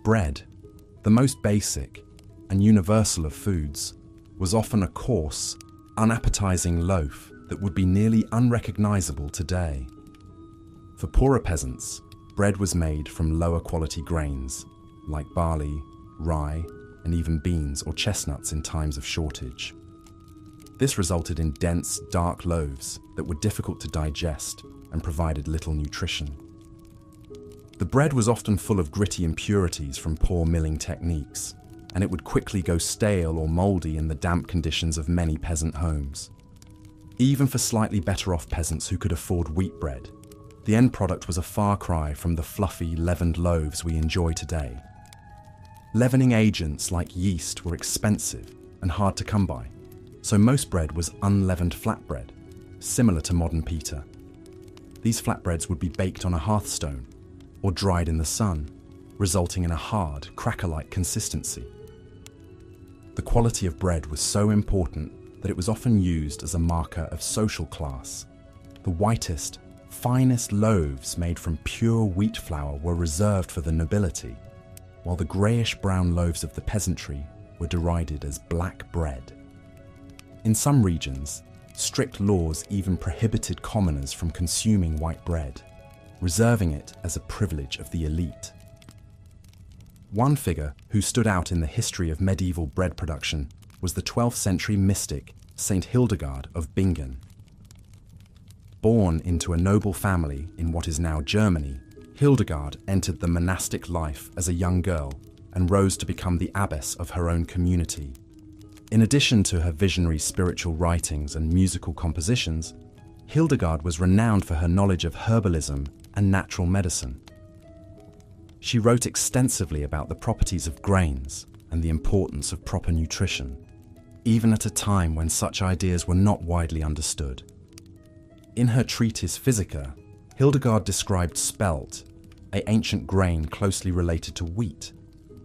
Bread, the most basic and universal of foods, was often a coarse, unappetizing loaf that would be nearly unrecognizable today. For poorer peasants, bread was made from lower quality grains, like barley, rye, and even beans or chestnuts in times of shortage. This resulted in dense, dark loaves that were difficult to digest and provided little nutrition. The bread was often full of gritty impurities from poor milling techniques, and it would quickly go stale or mouldy in the damp conditions of many peasant homes. Even for slightly better off peasants who could afford wheat bread, the end product was a far cry from the fluffy, leavened loaves we enjoy today. Leavening agents like yeast were expensive and hard to come by, so most bread was unleavened flatbread, similar to modern pita. These flatbreads would be baked on a hearthstone or dried in the sun, resulting in a hard, cracker-like consistency. The quality of bread was so important that it was often used as a marker of social class. The whitest, finest loaves made from pure wheat flour were reserved for the nobility, while the greyish-brown loaves of the peasantry were derided as black bread. In some regions, strict laws even prohibited commoners from consuming white bread, reserving it as a privilege of the elite. One figure who stood out in the history of medieval bread production was the 12th century mystic Saint Hildegard of Bingen. Born into a noble family in what is now Germany, Hildegard entered the monastic life as a young girl and rose to become the abbess of her own community. In addition to her visionary spiritual writings and musical compositions, Hildegard was renowned for her knowledge of herbalism and natural medicine. She wrote extensively about the properties of grains and the importance of proper nutrition, even at a time when such ideas were not widely understood. In her treatise Physica, Hildegard described spelt, an ancient grain closely related to wheat,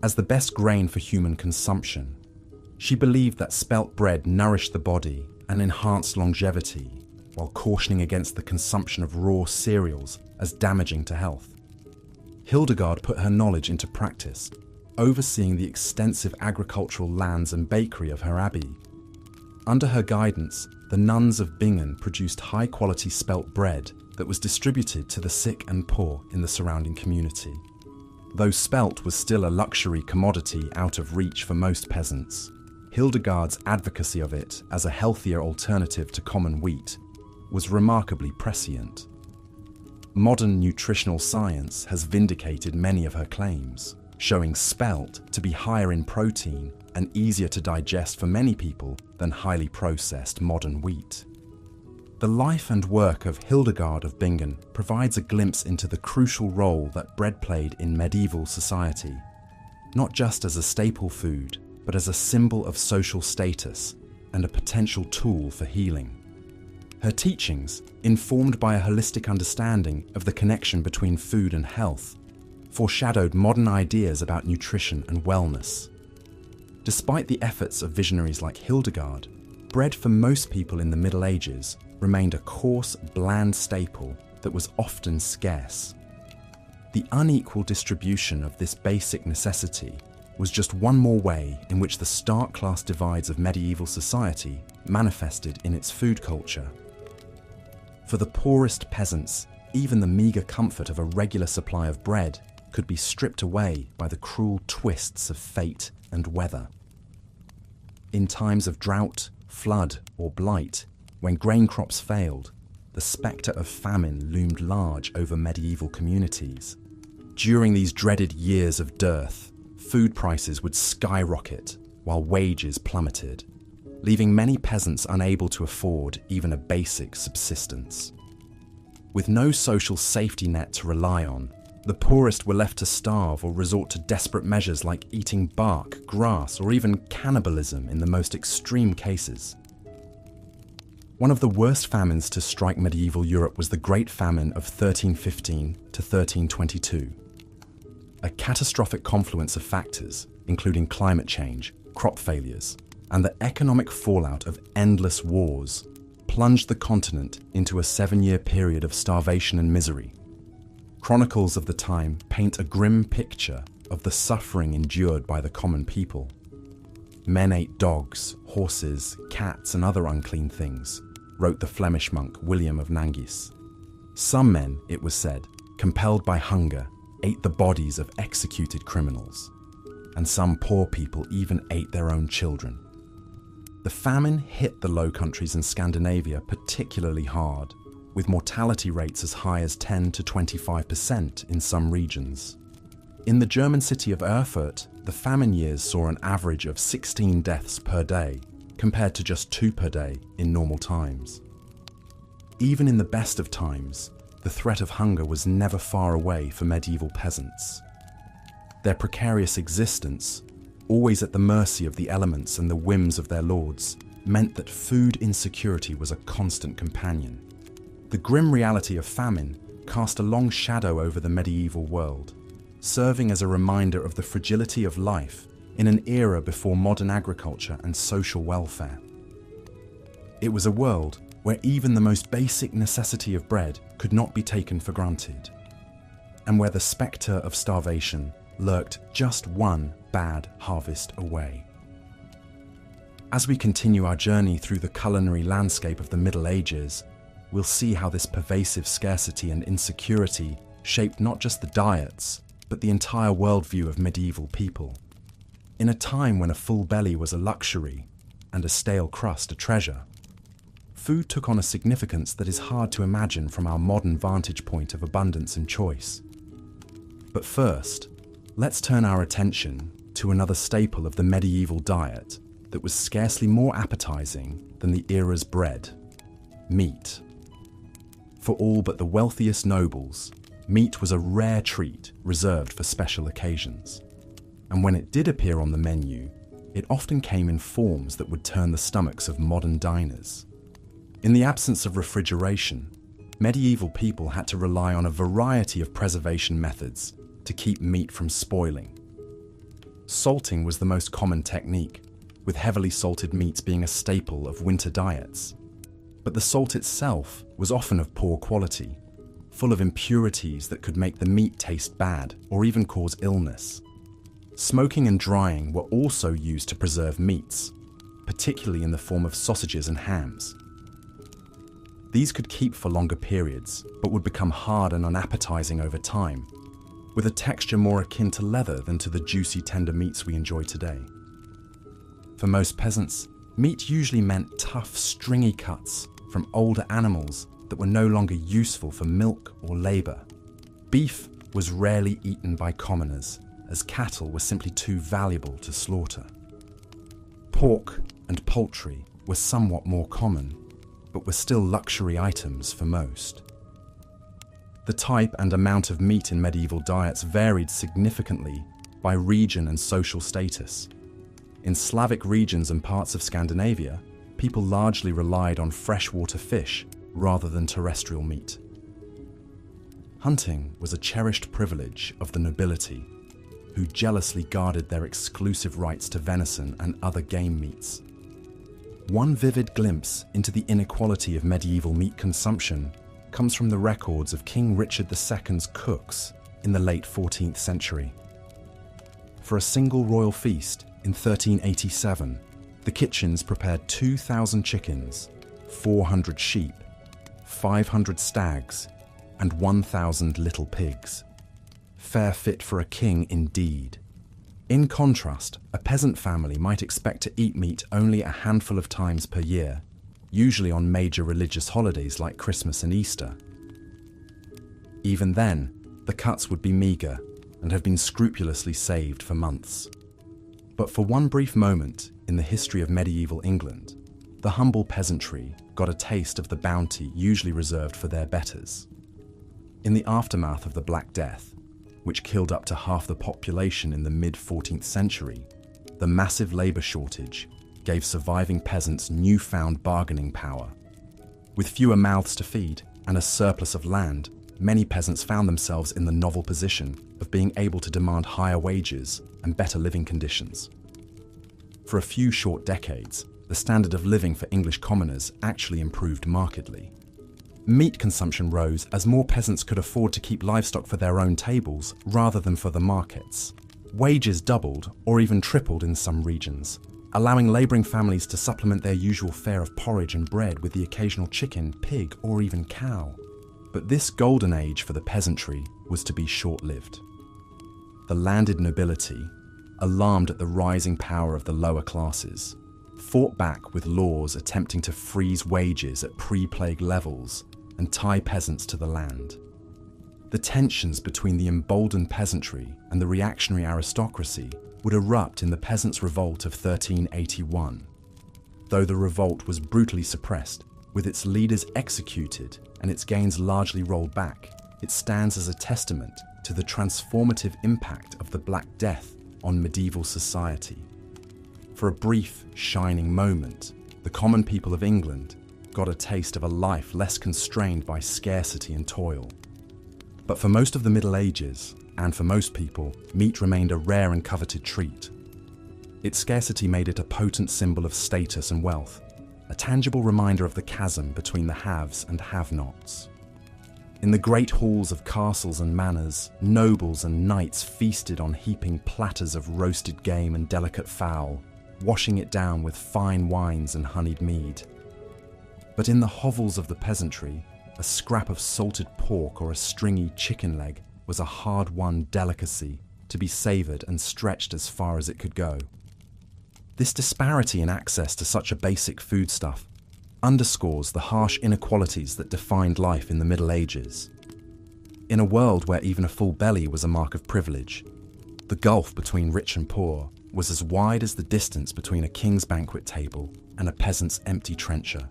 as the best grain for human consumption. She believed that spelt bread nourished the body and enhanced longevity, while cautioning against the consumption of raw cereals as damaging to health. Hildegard put her knowledge into practice, overseeing the extensive agricultural lands and bakery of her abbey. Under her guidance, the nuns of Bingen produced high-quality spelt bread that was distributed to the sick and poor in the surrounding community. Though spelt was still a luxury commodity out of reach for most peasants, Hildegard's advocacy of it as a healthier alternative to common wheat was remarkably prescient. Modern nutritional science has vindicated many of her claims, showing spelt to be higher in protein and easier to digest for many people than highly processed modern wheat. The life and work of Hildegard of Bingen provides a glimpse into the crucial role that bread played in medieval society, not just as a staple food, but as a symbol of social status and a potential tool for healing. Her teachings, informed by a holistic understanding of the connection between food and health, foreshadowed modern ideas about nutrition and wellness. Despite the efforts of visionaries like Hildegard, bread for most people in the Middle Ages remained a coarse, bland staple that was often scarce. The unequal distribution of this basic necessity was just one more way in which the stark class divides of medieval society manifested in its food culture. For the poorest peasants, even the meagre comfort of a regular supply of bread could be stripped away by the cruel twists of fate and weather. In times of drought, flood, or blight, when grain crops failed, the spectre of famine loomed large over medieval communities. During these dreaded years of dearth, food prices would skyrocket while wages plummeted, leaving many peasants unable to afford even a basic subsistence. With no social safety net to rely on, the poorest were left to starve or resort to desperate measures like eating bark, grass, or even cannibalism in the most extreme cases. One of the worst famines to strike medieval Europe was the Great Famine of 1315 to 1322. A catastrophic confluence of factors, including climate change, crop failures, and the economic fallout of endless wars, plunged the continent into a 7-year period of starvation and misery. Chronicles of the time paint a grim picture of the suffering endured by the common people. Men ate dogs, horses, cats, and other unclean things, wrote the Flemish monk William of Nangis. Some men, it was said, compelled by hunger, ate the bodies of executed criminals, and some poor people even ate their own children. The famine hit the Low Countries and Scandinavia particularly hard, with mortality rates as high as 10 to 25% in some regions. In the German city of Erfurt, the famine years saw an average of 16 deaths per day, compared to just 2 per day in normal times. Even in the best of times, the threat of hunger was never far away for medieval peasants. Their precarious existence, always at the mercy of the elements and the whims of their lords, meant that food insecurity was a constant companion. The grim reality of famine cast a long shadow over the medieval world, serving as a reminder of the fragility of life in an era before modern agriculture and social welfare. It was a world where even the most basic necessity of bread could not be taken for granted, and where the spectre of starvation lurked just one bad harvest away. As we continue our journey through the culinary landscape of the Middle Ages, we'll see how this pervasive scarcity and insecurity shaped not just the diets, but the entire worldview of medieval people. In a time when a full belly was a luxury and a stale crust a treasure, food took on a significance that is hard to imagine from our modern vantage point of abundance and choice. But first, let's turn our attention to another staple of the medieval diet that was scarcely more appetizing than the era's bread: meat. For all but the wealthiest nobles, meat was a rare treat reserved for special occasions. And when it did appear on the menu, it often came in forms that would turn the stomachs of modern diners. In the absence of refrigeration, medieval people had to rely on a variety of preservation methods to keep meat from spoiling. Salting was the most common technique, with heavily salted meats being a staple of winter diets. But the salt itself was often of poor quality, full of impurities that could make the meat taste bad or even cause illness. Smoking and drying were also used to preserve meats, particularly in the form of sausages and hams. These could keep for longer periods, but would become hard and unappetizing over time, with a texture more akin to leather than to the juicy, tender meats we enjoy today. For most peasants, meat usually meant tough, stringy cuts from older animals that were no longer useful for milk or labor. Beef was rarely eaten by commoners, as cattle were simply too valuable to slaughter. Pork and poultry were somewhat more common, but were still luxury items for most. The type and amount of meat in medieval diets varied significantly by region and social status. In Slavic regions and parts of Scandinavia, people largely relied on freshwater fish rather than terrestrial meat. Hunting was a cherished privilege of the nobility, who jealously guarded their exclusive rights to venison and other game meats. One vivid glimpse into the inequality of medieval meat consumption comes from the records of King Richard II's cooks in the late 14th century. For a single royal feast in 1387, the kitchens prepared 2,000 chickens, 400 sheep, 500 stags, and 1,000 little pigs. Fare fit for a king indeed. In contrast, a peasant family might expect to eat meat only a handful of times per year, usually on major religious holidays like Christmas and Easter. Even then, the cuts would be meagre and have been scrupulously saved for months. But for one brief moment in the history of medieval England, the humble peasantry got a taste of the bounty usually reserved for their betters. In the aftermath of the Black Death, which killed up to half the population in the mid-14th century, the massive labour shortage gave surviving peasants newfound bargaining power. With fewer mouths to feed and a surplus of land, many peasants found themselves in the novel position of being able to demand higher wages and better living conditions. For a few short decades, the standard of living for English commoners actually improved markedly. Meat consumption rose as more peasants could afford to keep livestock for their own tables rather than for the markets. Wages doubled or even tripled in some regions, allowing labouring families to supplement their usual fare of porridge and bread with the occasional chicken, pig, or even cow. But this golden age for the peasantry was to be short-lived. The landed nobility, alarmed at the rising power of the lower classes, fought back with laws attempting to freeze wages at pre-plague levels and tie peasants to the land. The tensions between the emboldened peasantry and the reactionary aristocracy would erupt in the Peasants' Revolt of 1381. Though the revolt was brutally suppressed, with its leaders executed and its gains largely rolled back, it stands as a testament to the transformative impact of the Black Death on medieval society. For a brief, shining moment, the common people of England got a taste of a life less constrained by scarcity and toil. But for most of the Middle Ages, and for most people, meat remained a rare and coveted treat. Its scarcity made it a potent symbol of status and wealth, a tangible reminder of the chasm between the haves and have-nots. In the great halls of castles and manors, nobles and knights feasted on heaping platters of roasted game and delicate fowl, washing it down with fine wines and honeyed mead. But in the hovels of the peasantry, a scrap of salted pork or a stringy chicken leg was a hard-won delicacy to be savoured and stretched as far as it could go. This disparity in access to such a basic foodstuff underscores the harsh inequalities that defined life in the Middle Ages. In a world where even a full belly was a mark of privilege, the gulf between rich and poor was as wide as the distance between a king's banquet table and a peasant's empty trencher.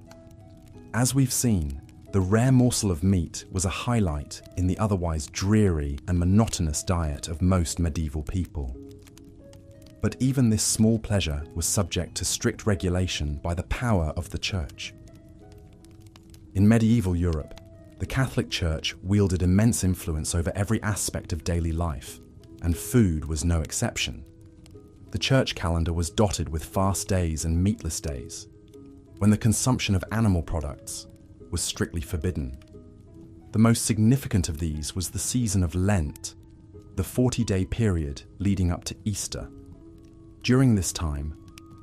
As we've seen, the rare morsel of meat was a highlight in the otherwise dreary and monotonous diet of most medieval people. But even this small pleasure was subject to strict regulation by the power of the Church. In medieval Europe, the Catholic Church wielded immense influence over every aspect of daily life, and food was no exception. The church calendar was dotted with fast days and meatless days, when the consumption of animal products was strictly forbidden. The most significant of these was the season of Lent, the 40-day period leading up to Easter. During this time,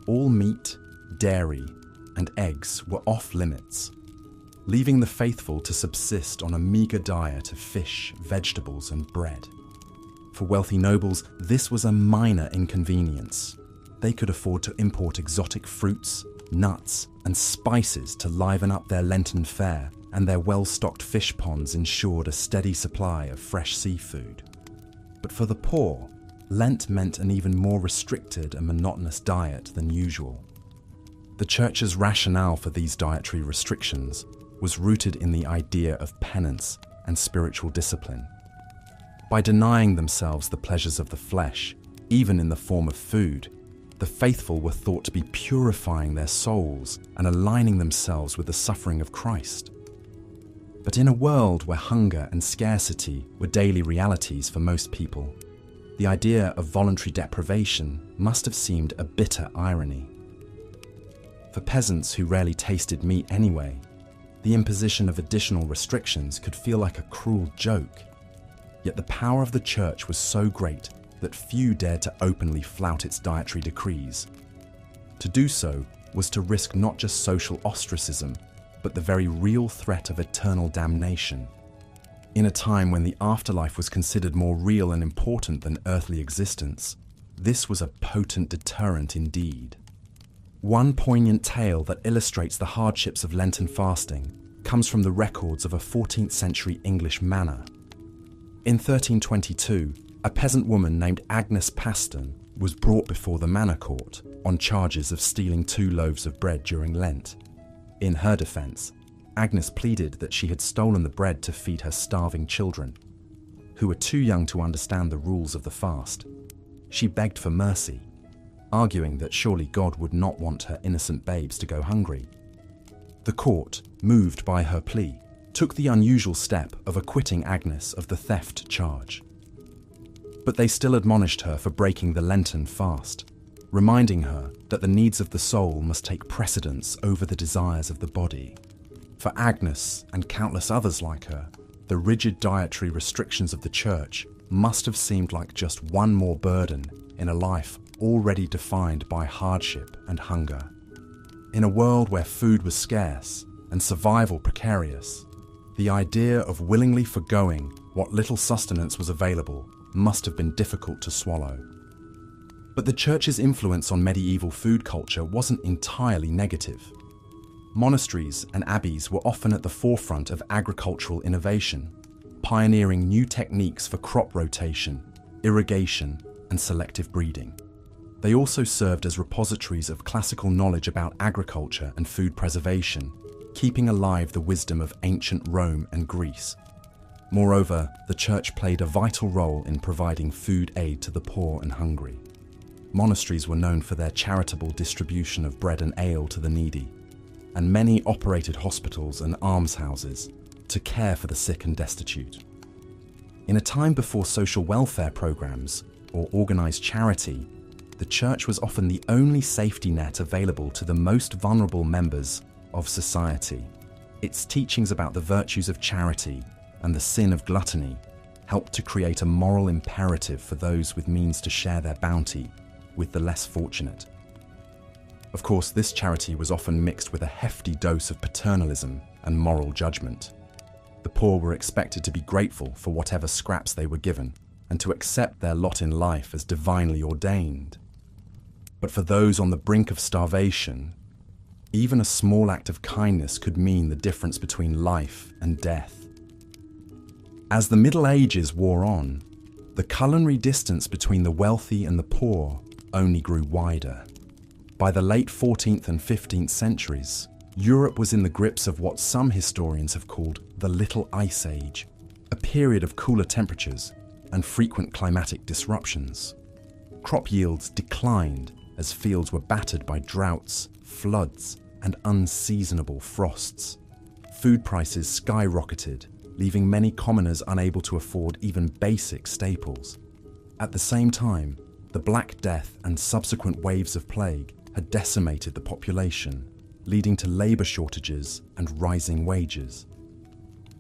all meat, dairy, and eggs were off limits, leaving the faithful to subsist on a meagre diet of fish, vegetables, and bread. For wealthy nobles, this was a minor inconvenience. They could afford to import exotic fruits, nuts, and spices to liven up their Lenten fare, and their well-stocked fish ponds ensured a steady supply of fresh seafood. But for the poor, Lent meant an even more restricted and monotonous diet than usual. The Church's rationale for these dietary restrictions was rooted in the idea of penance and spiritual discipline. By denying themselves the pleasures of the flesh, even in the form of food, the faithful were thought to be purifying their souls and aligning themselves with the suffering of Christ. But in a world where hunger and scarcity were daily realities for most people, the idea of voluntary deprivation must have seemed a bitter irony. For peasants who rarely tasted meat anyway, the imposition of additional restrictions could feel like a cruel joke. Yet the power of the Church was so great that few dared to openly flout its dietary decrees. To do so was to risk not just social ostracism, but the very real threat of eternal damnation. In a time when the afterlife was considered more real and important than earthly existence, this was a potent deterrent indeed. One poignant tale that illustrates the hardships of Lenten fasting comes from the records of a 14th century English manor. In 1322, a peasant woman named Agnes Paston was brought before the manor court on charges of stealing 2 loaves of bread during Lent. In her defence, Agnes pleaded that she had stolen the bread to feed her starving children, who were too young to understand the rules of the fast. She begged for mercy, arguing that surely God would not want her innocent babes to go hungry. The court, moved by her plea, took the unusual step of acquitting Agnes of the theft charge. But they still admonished her for breaking the Lenten fast, reminding her that the needs of the soul must take precedence over the desires of the body. For Agnes and countless others like her, the rigid dietary restrictions of the church must have seemed like just one more burden in a life already defined by hardship and hunger. In a world where food was scarce and survival precarious, the idea of willingly forgoing what little sustenance was available must have been difficult to swallow. But the church's influence on medieval food culture wasn't entirely negative. Monasteries and abbeys were often at the forefront of agricultural innovation, pioneering new techniques for crop rotation, irrigation, and selective breeding. They also served as repositories of classical knowledge about agriculture and food preservation, keeping alive the wisdom of ancient Rome and Greece. Moreover, the church played a vital role in providing food aid to the poor and hungry. Monasteries were known for their charitable distribution of bread and ale to the needy, and many operated hospitals and almshouses to care for the sick and destitute. In a time before social welfare programs or organized charity, the church was often the only safety net available to the most vulnerable members of society. Its teachings about the virtues of charity and the sin of gluttony helped to create a moral imperative for those with means to share their bounty with the less fortunate. Of course, this charity was often mixed with a hefty dose of paternalism and moral judgment. The poor were expected to be grateful for whatever scraps they were given and to accept their lot in life as divinely ordained. But for those on the brink of starvation, even a small act of kindness could mean the difference between life and death. As the Middle Ages wore on, the culinary distance between the wealthy and the poor only grew wider. By the late 14th and 15th centuries, Europe was in the grips of what some historians have called the Little Ice Age, a period of cooler temperatures and frequent climatic disruptions. Crop yields declined as fields were battered by droughts, floods, and unseasonable frosts. Food prices skyrocketed, leaving many commoners unable to afford even basic staples. At the same time, the Black Death and subsequent waves of plague had decimated the population, leading to labor shortages and rising wages.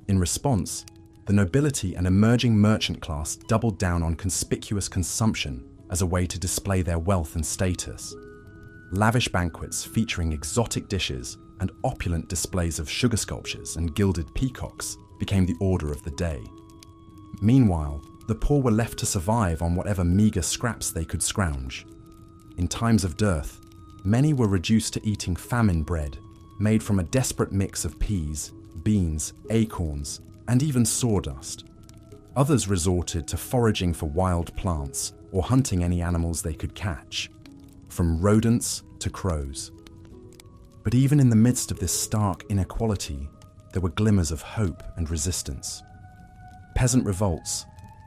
In response, the nobility and emerging merchant class doubled down on conspicuous consumption as a way to display their wealth and status. Lavish banquets featuring exotic dishes and opulent displays of sugar sculptures and gilded peacocks became the order of the day. Meanwhile, the poor were left to survive on whatever meager scraps they could scrounge. In times of dearth, many were reduced to eating famine bread, made from a desperate mix of peas, beans, acorns, and even sawdust. Others resorted to foraging for wild plants or hunting any animals they could catch, from rodents to crows. But even in the midst of this stark inequality, there were glimmers of hope and resistance. Peasant revolts,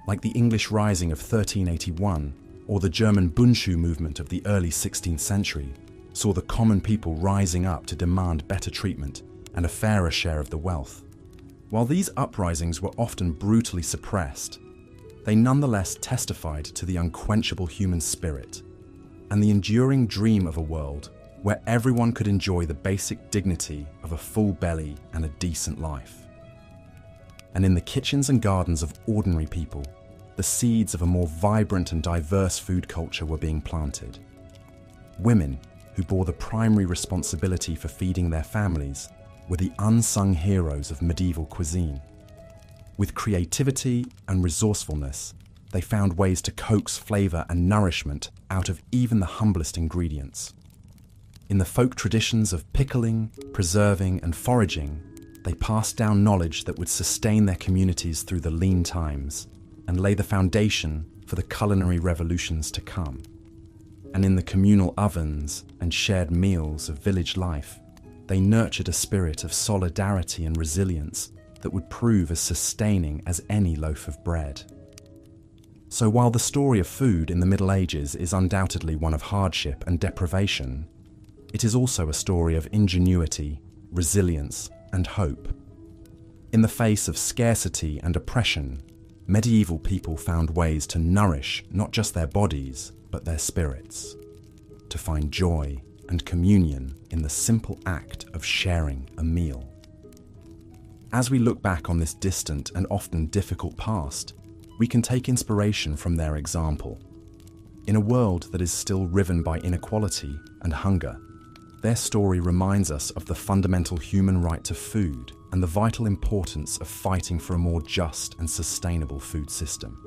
like the English Rising of 1381 or the German Bundschuh movement of the early 16th century, saw the common people rising up to demand better treatment and a fairer share of the wealth. While these uprisings were often brutally suppressed, they nonetheless testified to the unquenchable human spirit and the enduring dream of a world where everyone could enjoy the basic dignity of a full belly and a decent life. And in the kitchens and gardens of ordinary people, the seeds of a more vibrant and diverse food culture were being planted. Women, who bore the primary responsibility for feeding their families, were the unsung heroes of medieval cuisine. With creativity and resourcefulness, they found ways to coax flavor and nourishment out of even the humblest ingredients. In the folk traditions of pickling, preserving, and foraging, they passed down knowledge that would sustain their communities through the lean times and lay the foundation for the culinary revolutions to come. And in the communal ovens and shared meals of village life, they nurtured a spirit of solidarity and resilience that would prove as sustaining as any loaf of bread. So while the story of food in the Middle Ages is undoubtedly one of hardship and deprivation, it is also a story of ingenuity, resilience, and hope. In the face of scarcity and oppression, medieval people found ways to nourish not just their bodies, but their spirits, to find joy and communion in the simple act of sharing a meal. As we look back on this distant and often difficult past, we can take inspiration from their example. In a world that is still riven by inequality and hunger, their story reminds us of the fundamental human right to food and the vital importance of fighting for a more just and sustainable food system.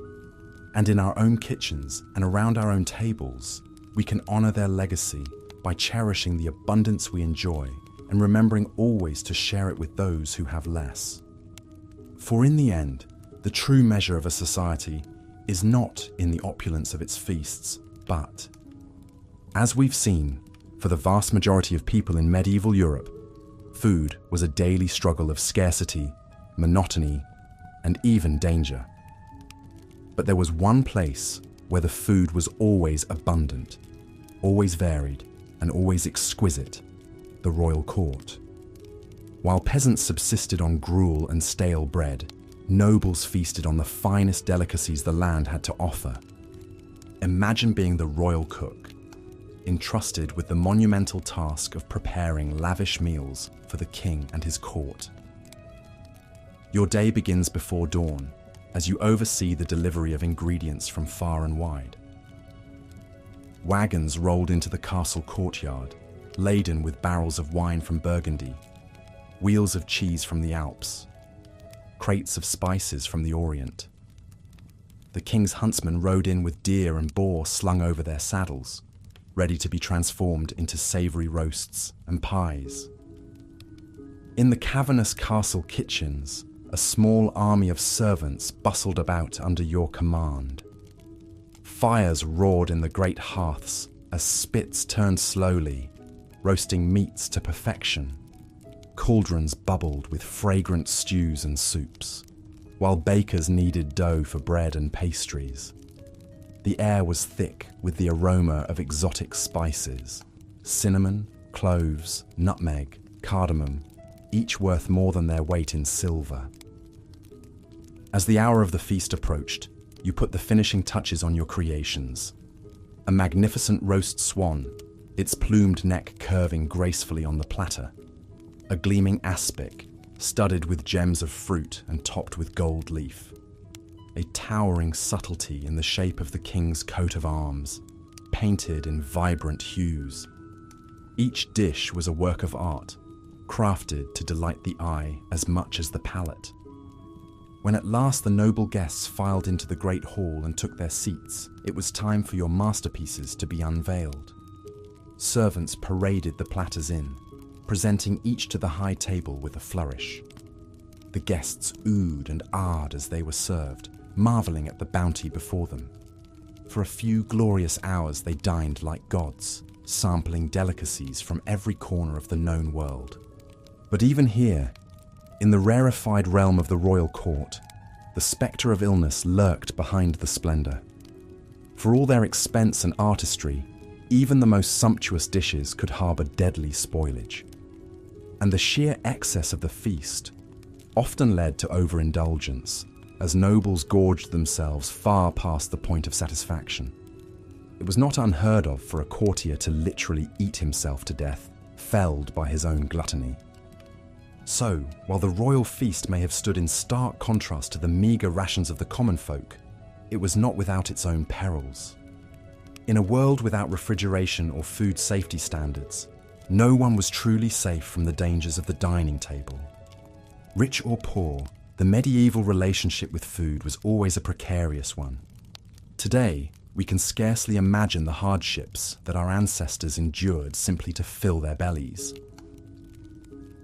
And in our own kitchens and around our own tables, we can honor their legacy by cherishing the abundance we enjoy and remembering always to share it with those who have less. For in the end, the true measure of a society is not in the opulence of its feasts, but, as we've seen, for the vast majority of people in medieval Europe, food was a daily struggle of scarcity, monotony, and even danger. But there was one place where the food was always abundant, always varied, and always exquisite: the royal court. While peasants subsisted on gruel and stale bread, nobles feasted on the finest delicacies the land had to offer. Imagine being the royal cook, entrusted with the monumental task of preparing lavish meals for the king and his court. Your day begins before dawn as you oversee the delivery of ingredients from far and wide. Wagons rolled into the castle courtyard, laden with barrels of wine from Burgundy, wheels of cheese from the Alps, crates of spices from the Orient. The king's huntsmen rode in with deer and boar slung over their saddles, ready to be transformed into savory roasts and pies. In the cavernous castle kitchens, a small army of servants bustled about under your command. Fires roared in the great hearths as spits turned slowly, roasting meats to perfection. Cauldrons bubbled with fragrant stews and soups, while bakers kneaded dough for bread and pastries. The air was thick with the aroma of exotic spices: cinnamon, cloves, nutmeg, cardamom, each worth more than their weight in silver. As the hour of the feast approached, you put the finishing touches on your creations. A magnificent roast swan, its plumed neck curving gracefully on the platter. A gleaming aspic, studded with gems of fruit and topped with gold leaf. A towering subtlety in the shape of the king's coat of arms, painted in vibrant hues. Each dish was a work of art, crafted to delight the eye as much as the palate. When at last the noble guests filed into the great hall and took their seats, it was time for your masterpieces to be unveiled. Servants paraded the platters in, presenting each to the high table with a flourish. The guests oohed and ahed as they were served, marveling at the bounty before them. For a few glorious hours they dined like gods, sampling delicacies from every corner of the known world. But even here, in the rarefied realm of the royal court, the spectre of illness lurked behind the splendor. For all their expense and artistry, even the most sumptuous dishes could harbor deadly spoilage. And the sheer excess of the feast often led to overindulgence, as nobles gorged themselves far past the point of satisfaction. It was not unheard of for a courtier to literally eat himself to death, felled by his own gluttony. So, while the royal feast may have stood in stark contrast to the meagre rations of the common folk, it was not without its own perils. In a world without refrigeration or food safety standards, no one was truly safe from the dangers of the dining table. Rich or poor, the medieval relationship with food was always a precarious one. Today, we can scarcely imagine the hardships that our ancestors endured simply to fill their bellies.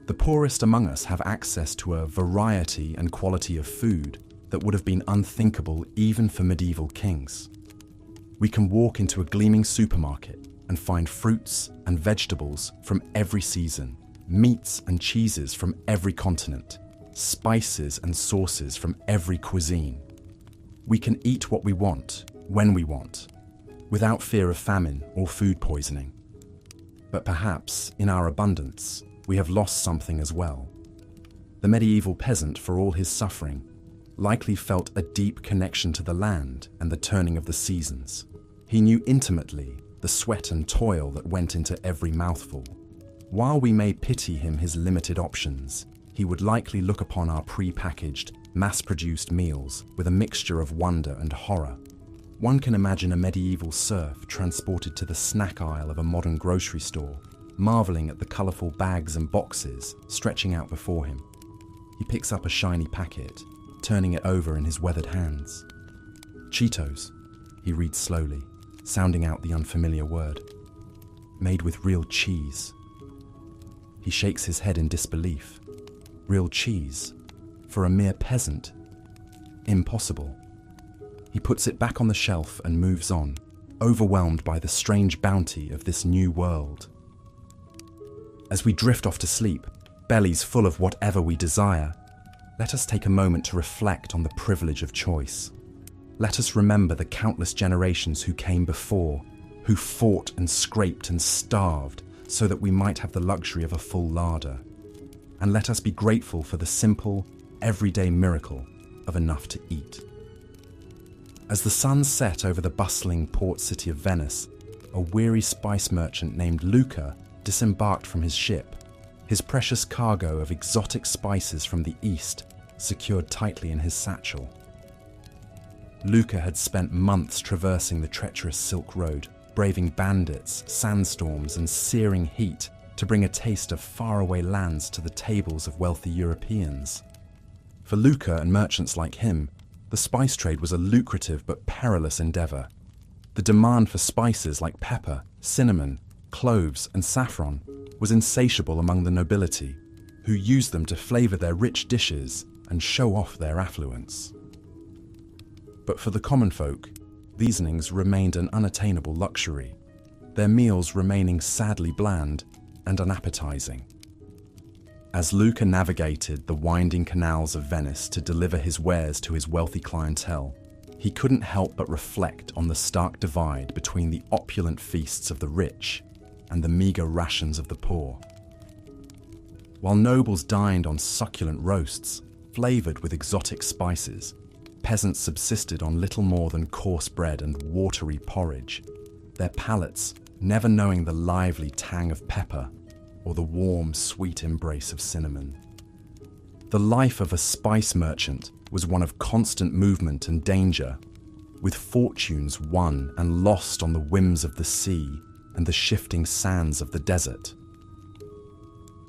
The poorest among us have access to a variety and quality of food that would have been unthinkable even for medieval kings. We can walk into a gleaming supermarket and find fruits and vegetables from every season, meats and cheeses from every continent, spices and sauces from every cuisine. We can eat what we want, when we want, without fear of famine or food poisoning. But perhaps, in our abundance, we have lost something as well. The medieval peasant, for all his suffering, likely felt a deep connection to the land and the turning of the seasons. He knew intimately the sweat and toil that went into every mouthful. While we may pity him his limited options, he would likely look upon our pre-packaged, mass-produced meals with a mixture of wonder and horror. One can imagine a medieval serf transported to the snack aisle of a modern grocery store, marveling at the colourful bags and boxes stretching out before him. He picks up a shiny packet, turning it over in his weathered hands. Cheetos, he reads slowly, sounding out the unfamiliar word. Made with real cheese. He shakes his head in disbelief. Real cheese? For a mere peasant? Impossible. He puts it back on the shelf and moves on, overwhelmed by the strange bounty of this new world. As we drift off to sleep, bellies full of whatever we desire, let us take a moment to reflect on the privilege of choice. Let us remember the countless generations who came before, who fought and scraped and starved so that we might have the luxury of a full larder. And let us be grateful for the simple, everyday miracle of enough to eat. As the sun set over the bustling port city of Venice, a weary spice merchant named Luca disembarked from his ship, his precious cargo of exotic spices from the east secured tightly in his satchel. Luca had spent months traversing the treacherous Silk Road, braving bandits, sandstorms, and searing heat to bring a taste of faraway lands to the tables of wealthy Europeans. For Luca and merchants like him, the spice trade was a lucrative but perilous endeavour. The demand for spices like pepper, cinnamon, cloves, and saffron was insatiable among the nobility, who used them to flavour their rich dishes and show off their affluence. But for the common folk, these things remained an unattainable luxury, their meals remaining sadly bland and unappetizing. As Luca navigated the winding canals of Venice to deliver his wares to his wealthy clientele, he couldn't help but reflect on the stark divide between the opulent feasts of the rich and the meagre rations of the poor. While nobles dined on succulent roasts, flavoured with exotic spices, peasants subsisted on little more than coarse bread and watery porridge, their palates never knowing the lively tang of pepper or the warm, sweet embrace of cinnamon. The life of a spice merchant was one of constant movement and danger, with fortunes won and lost on the whims of the sea and the shifting sands of the desert.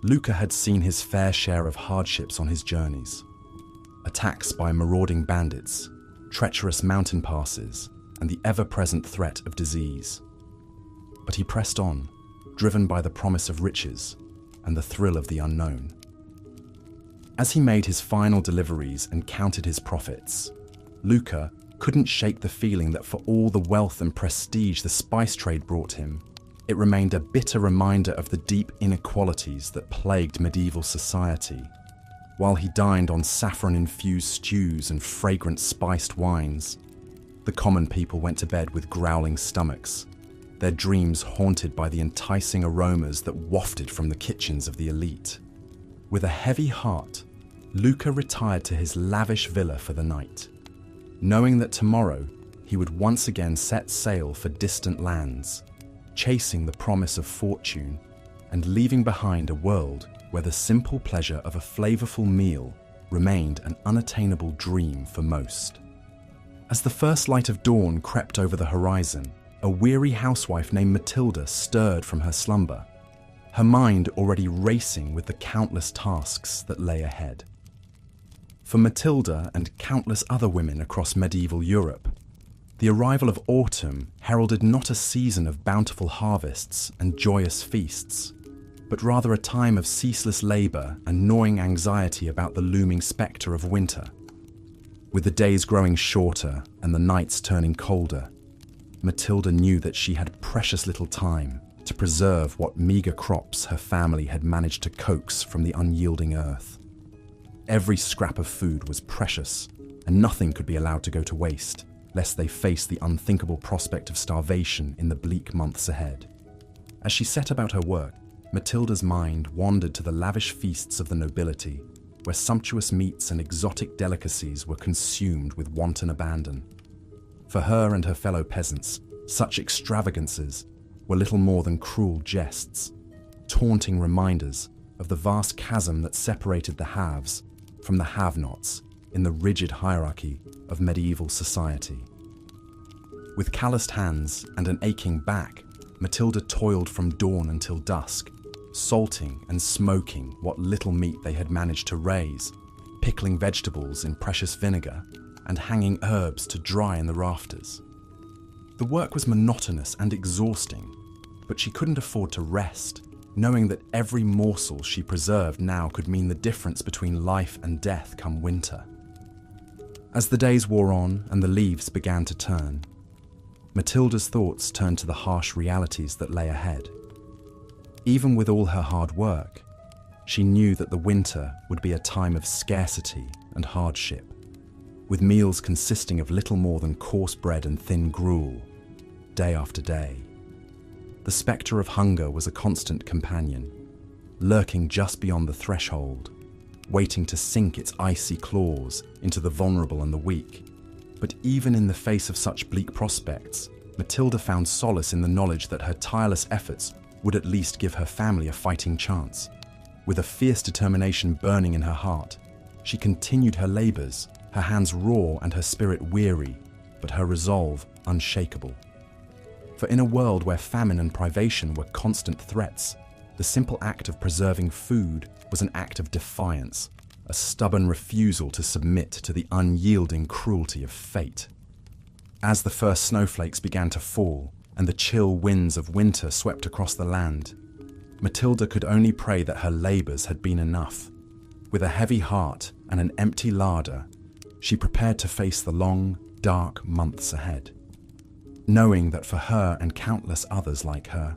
Luca had seen his fair share of hardships on his journeys. Attacks by marauding bandits, treacherous mountain passes, and the ever-present threat of disease. But he pressed on, driven by the promise of riches and the thrill of the unknown. As he made his final deliveries and counted his profits, Luca couldn't shake the feeling that for all the wealth and prestige the spice trade brought him, it remained a bitter reminder of the deep inequalities that plagued medieval society. While he dined on saffron-infused stews and fragrant spiced wines, the common people went to bed with growling stomachs, their dreams haunted by the enticing aromas that wafted from the kitchens of the elite. With a heavy heart, Luca retired to his lavish villa for the night, knowing that tomorrow he would once again set sail for distant lands, chasing the promise of fortune and leaving behind a world where the simple pleasure of a flavorful meal remained an unattainable dream for most. As the first light of dawn crept over the horizon, a weary housewife named Matilda stirred from her slumber, her mind already racing with the countless tasks that lay ahead. For Matilda and countless other women across medieval Europe, The arrival of autumn heralded not a season of bountiful harvests and joyous feasts, but rather a time of ceaseless labour and gnawing anxiety about the looming spectre of winter. With the days growing shorter and the nights turning colder, Matilda knew that she had precious little time to preserve what meagre crops her family had managed to coax from the unyielding earth. Every scrap of food was precious, and nothing could be allowed to go to waste, lest they face the unthinkable prospect of starvation in the bleak months ahead. As she set about her work, Matilda's mind wandered to the lavish feasts of the nobility, where sumptuous meats and exotic delicacies were consumed with wanton abandon. For her and her fellow peasants, such extravagances were little more than cruel jests, taunting reminders of the vast chasm that separated the haves from the have-nots in the rigid hierarchy of medieval society. With calloused hands and an aching back, Matilda toiled from dawn until dusk, salting and smoking what little meat they had managed to raise, pickling vegetables in precious vinegar, and hanging herbs to dry in the rafters. The work was monotonous and exhausting, but she couldn't afford to rest, knowing that every morsel she preserved now could mean the difference between life and death come winter. As the days wore on and the leaves began to turn, Matilda's thoughts turned to the harsh realities that lay ahead. Even with all her hard work, she knew that the winter would be a time of scarcity and hardship, with meals consisting of little more than coarse bread and thin gruel, day after day. The spectre of hunger was a constant companion, lurking just beyond the threshold, waiting to sink its icy claws into the vulnerable and the weak. But even in the face of such bleak prospects, Matilda found solace in the knowledge that her tireless efforts would at least give her family a fighting chance. With a fierce determination burning in her heart, she continued her labours, her hands raw and her spirit weary, but her resolve unshakable. For in a world where famine and privation were constant threats, the simple act of preserving food was an act of defiance, a stubborn refusal to submit to the unyielding cruelty of fate. As the first snowflakes began to fall and the chill winds of winter swept across the land, Matilda could only pray that her labours had been enough. With a heavy heart and an empty larder, she prepared to face the long, dark months ahead, knowing that for her and countless others like her,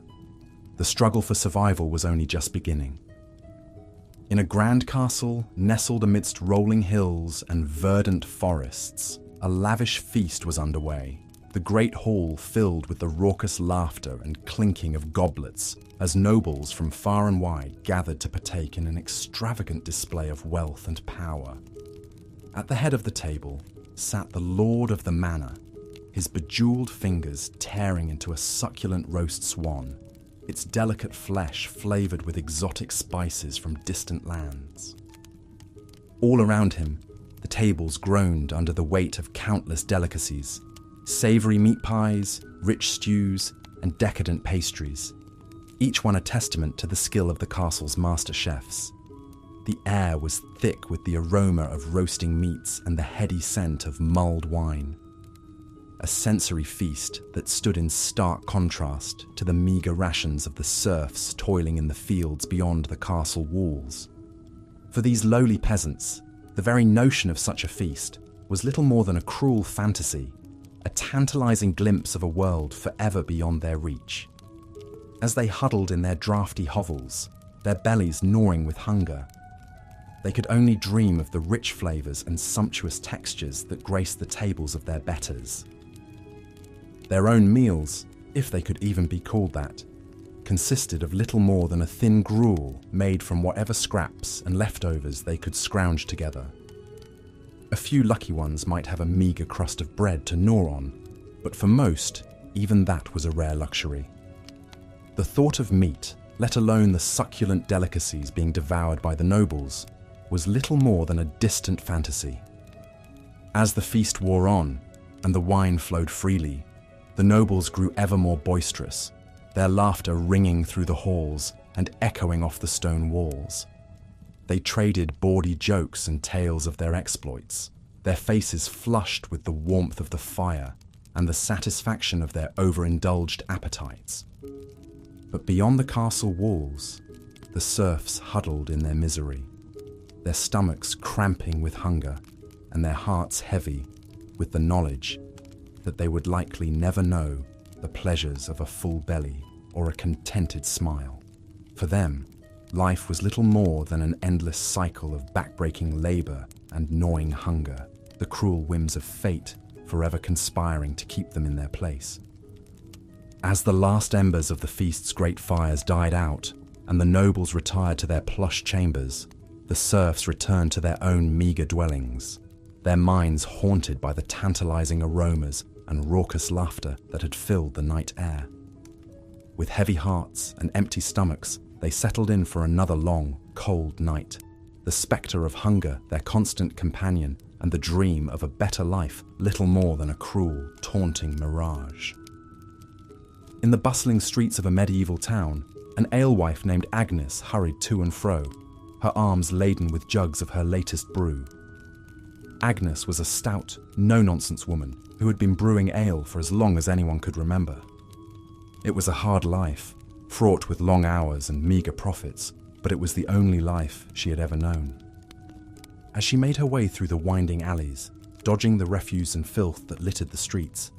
the struggle for survival was only just beginning. In a grand castle nestled amidst rolling hills and verdant forests, a lavish feast was underway, the great hall filled with the raucous laughter and clinking of goblets as nobles from far and wide gathered to partake in an extravagant display of wealth and power. At the head of the table sat the lord of the manor, his bejeweled fingers tearing into a succulent roast swan, its delicate flesh flavoured with exotic spices from distant lands. All around him, the tables groaned under the weight of countless delicacies, savoury meat pies, rich stews, and decadent pastries, each one a testament to the skill of the castle's master chefs. The air was thick with the aroma of roasting meats and the heady scent of mulled wine, a sensory feast that stood in stark contrast to the meagre rations of the serfs toiling in the fields beyond the castle walls. For these lowly peasants, the very notion of such a feast was little more than a cruel fantasy, a tantalizing glimpse of a world forever beyond their reach. As they huddled in their draughty hovels, their bellies gnawing with hunger, they could only dream of the rich flavors and sumptuous textures that graced the tables of their betters. Their own meals, if they could even be called that, consisted of little more than a thin gruel made from whatever scraps and leftovers they could scrounge together. A few lucky ones might have a meagre crust of bread to gnaw on, but for most, even that was a rare luxury. The thought of meat, let alone the succulent delicacies being devoured by the nobles, was little more than a distant fantasy. As the feast wore on, and the wine flowed freely, the nobles grew ever more boisterous, their laughter ringing through the halls and echoing off the stone walls. They traded bawdy jokes and tales of their exploits, their faces flushed with the warmth of the fire, and the satisfaction of their overindulged appetites. But beyond the castle walls, the serfs huddled in their misery, their stomachs cramping with hunger and their hearts heavy with the knowledge that they would likely never know the pleasures of a full belly or a contented smile. For them, life was little more than an endless cycle of backbreaking labor and gnawing hunger, the cruel whims of fate forever conspiring to keep them in their place. As the last embers of the feast's great fires died out and the nobles retired to their plush chambers, the serfs returned to their own meager dwellings, their minds haunted by the tantalizing aromas and raucous laughter that had filled the night air. With heavy hearts and empty stomachs, they settled in for another long, cold night, the spectre of hunger their constant companion and the dream of a better life little more than a cruel, taunting mirage. In the bustling streets of a medieval town, an alewife named Agnes hurried to and fro, her arms laden with jugs of her latest brew. Agnes was a stout, no-nonsense woman who had been brewing ale for as long as anyone could remember. It was a hard life, fraught with long hours and meager profits, but it was the only life she had ever known. As she made her way through the winding alleys, dodging the refuse and filth that littered the streets,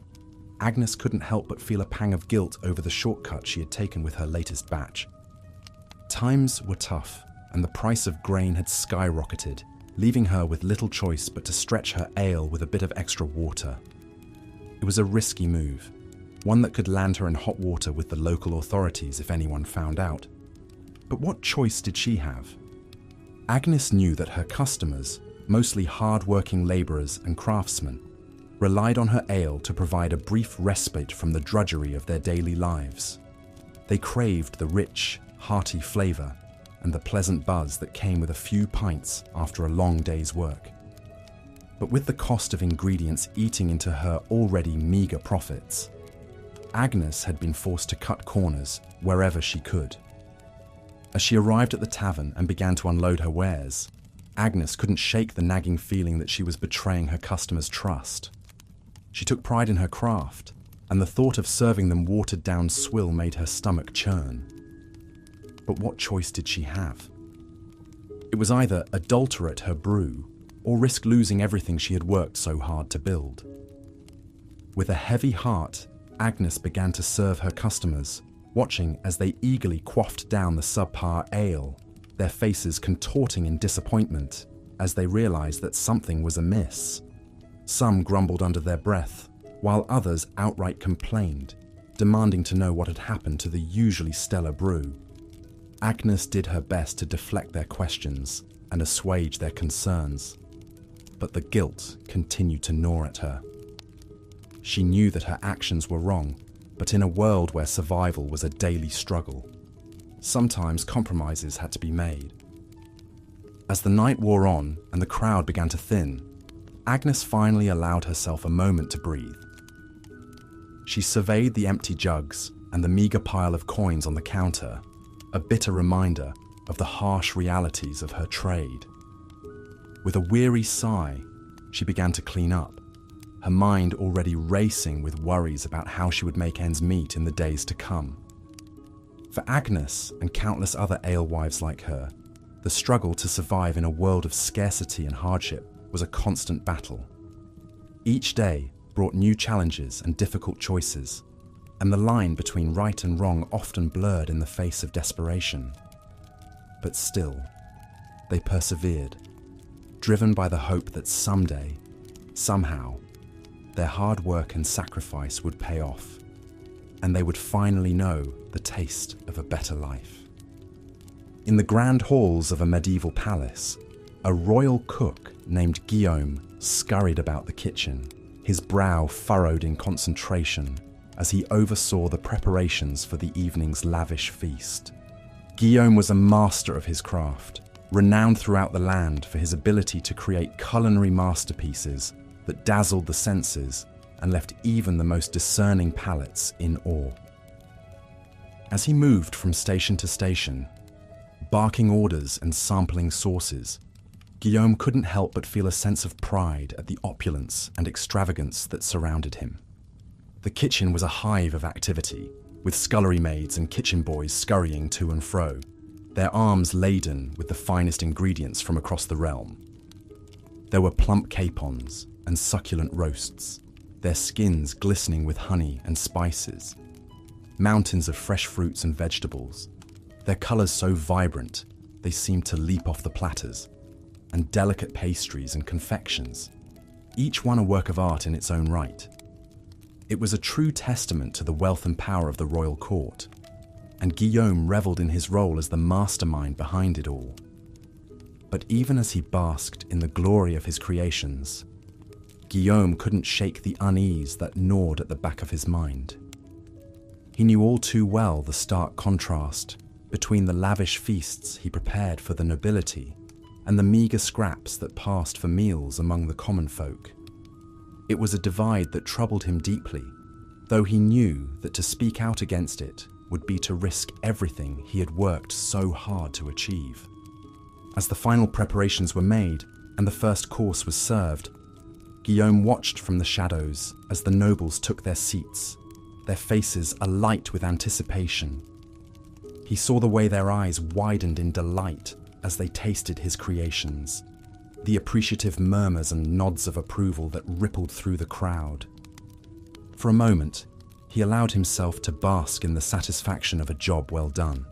Agnes couldn't help but feel a pang of guilt over the shortcut she had taken with her latest batch. Times were tough, and the price of grain had skyrocketed, leaving her with little choice but to stretch her ale with a bit of extra water. It was a risky move, one that could land her in hot water with the local authorities if anyone found out. But what choice did she have? Agnes knew that her customers, mostly hard-working labourers and craftsmen, relied on her ale to provide a brief respite from the drudgery of their daily lives. They craved the rich, hearty flavour and the pleasant buzz that came with a few pints after a long day's work. But with the cost of ingredients eating into her already meagre profits, Agnes had been forced to cut corners wherever she could. As she arrived at the tavern and began to unload her wares, Agnes couldn't shake the nagging feeling that she was betraying her customers' trust. She took pride in her craft, and the thought of serving them watered-down swill made her stomach churn. But what choice did she have? It was either adulterate her brew or risk losing everything she had worked so hard to build. With a heavy heart, Agnes began to serve her customers, watching as they eagerly quaffed down the subpar ale, their faces contorting in disappointment as they realized that something was amiss. Some grumbled under their breath, while others outright complained, demanding to know what had happened to the usually stellar brew. Agnes did her best to deflect their questions and assuage their concerns, but the guilt continued to gnaw at her. She knew that her actions were wrong, but in a world where survival was a daily struggle, sometimes compromises had to be made. As the night wore on and the crowd began to thin, Agnes finally allowed herself a moment to breathe. She surveyed the empty jugs and the meagre pile of coins on the counter, a bitter reminder of the harsh realities of her trade. With a weary sigh, she began to clean up, her mind already racing with worries about how she would make ends meet in the days to come. For Agnes and countless other alewives like her, the struggle to survive in a world of scarcity and hardship was a constant battle. Each day brought new challenges and difficult choices, and the line between right and wrong often blurred in the face of desperation. But still, they persevered, driven by the hope that someday, somehow, their hard work and sacrifice would pay off, and they would finally know the taste of a better life. In the grand halls of a medieval palace, a royal cook named Guillaume scurried about the kitchen, his brow furrowed in concentration as he oversaw the preparations for the evening's lavish feast. Guillaume was a master of his craft, renowned throughout the land for his ability to create culinary masterpieces that dazzled the senses and left even the most discerning palates in awe. As he moved from station to station, barking orders and sampling sauces, Guillaume couldn't help but feel a sense of pride at the opulence and extravagance that surrounded him. The kitchen was a hive of activity, with scullery maids and kitchen boys scurrying to and fro, their arms laden with the finest ingredients from across the realm. There were plump capons and succulent roasts, their skins glistening with honey and spices, mountains of fresh fruits and vegetables, their colours so vibrant they seemed to leap off the platters, and delicate pastries and confections, each one a work of art in its own right. It was a true testament to the wealth and power of the royal court, and Guillaume revelled in his role as the mastermind behind it all. But even as he basked in the glory of his creations, Guillaume couldn't shake the unease that gnawed at the back of his mind. He knew all too well the stark contrast between the lavish feasts he prepared for the nobility and the meagre scraps that passed for meals among the common folk. It was a divide that troubled him deeply, though he knew that to speak out against it would be to risk everything he had worked so hard to achieve. As the final preparations were made and the first course was served, Guillaume watched from the shadows as the nobles took their seats, their faces alight with anticipation. He saw the way their eyes widened in delight as they tasted his creations, the appreciative murmurs and nods of approval that rippled through the crowd. For a moment, he allowed himself to bask in the satisfaction of a job well done.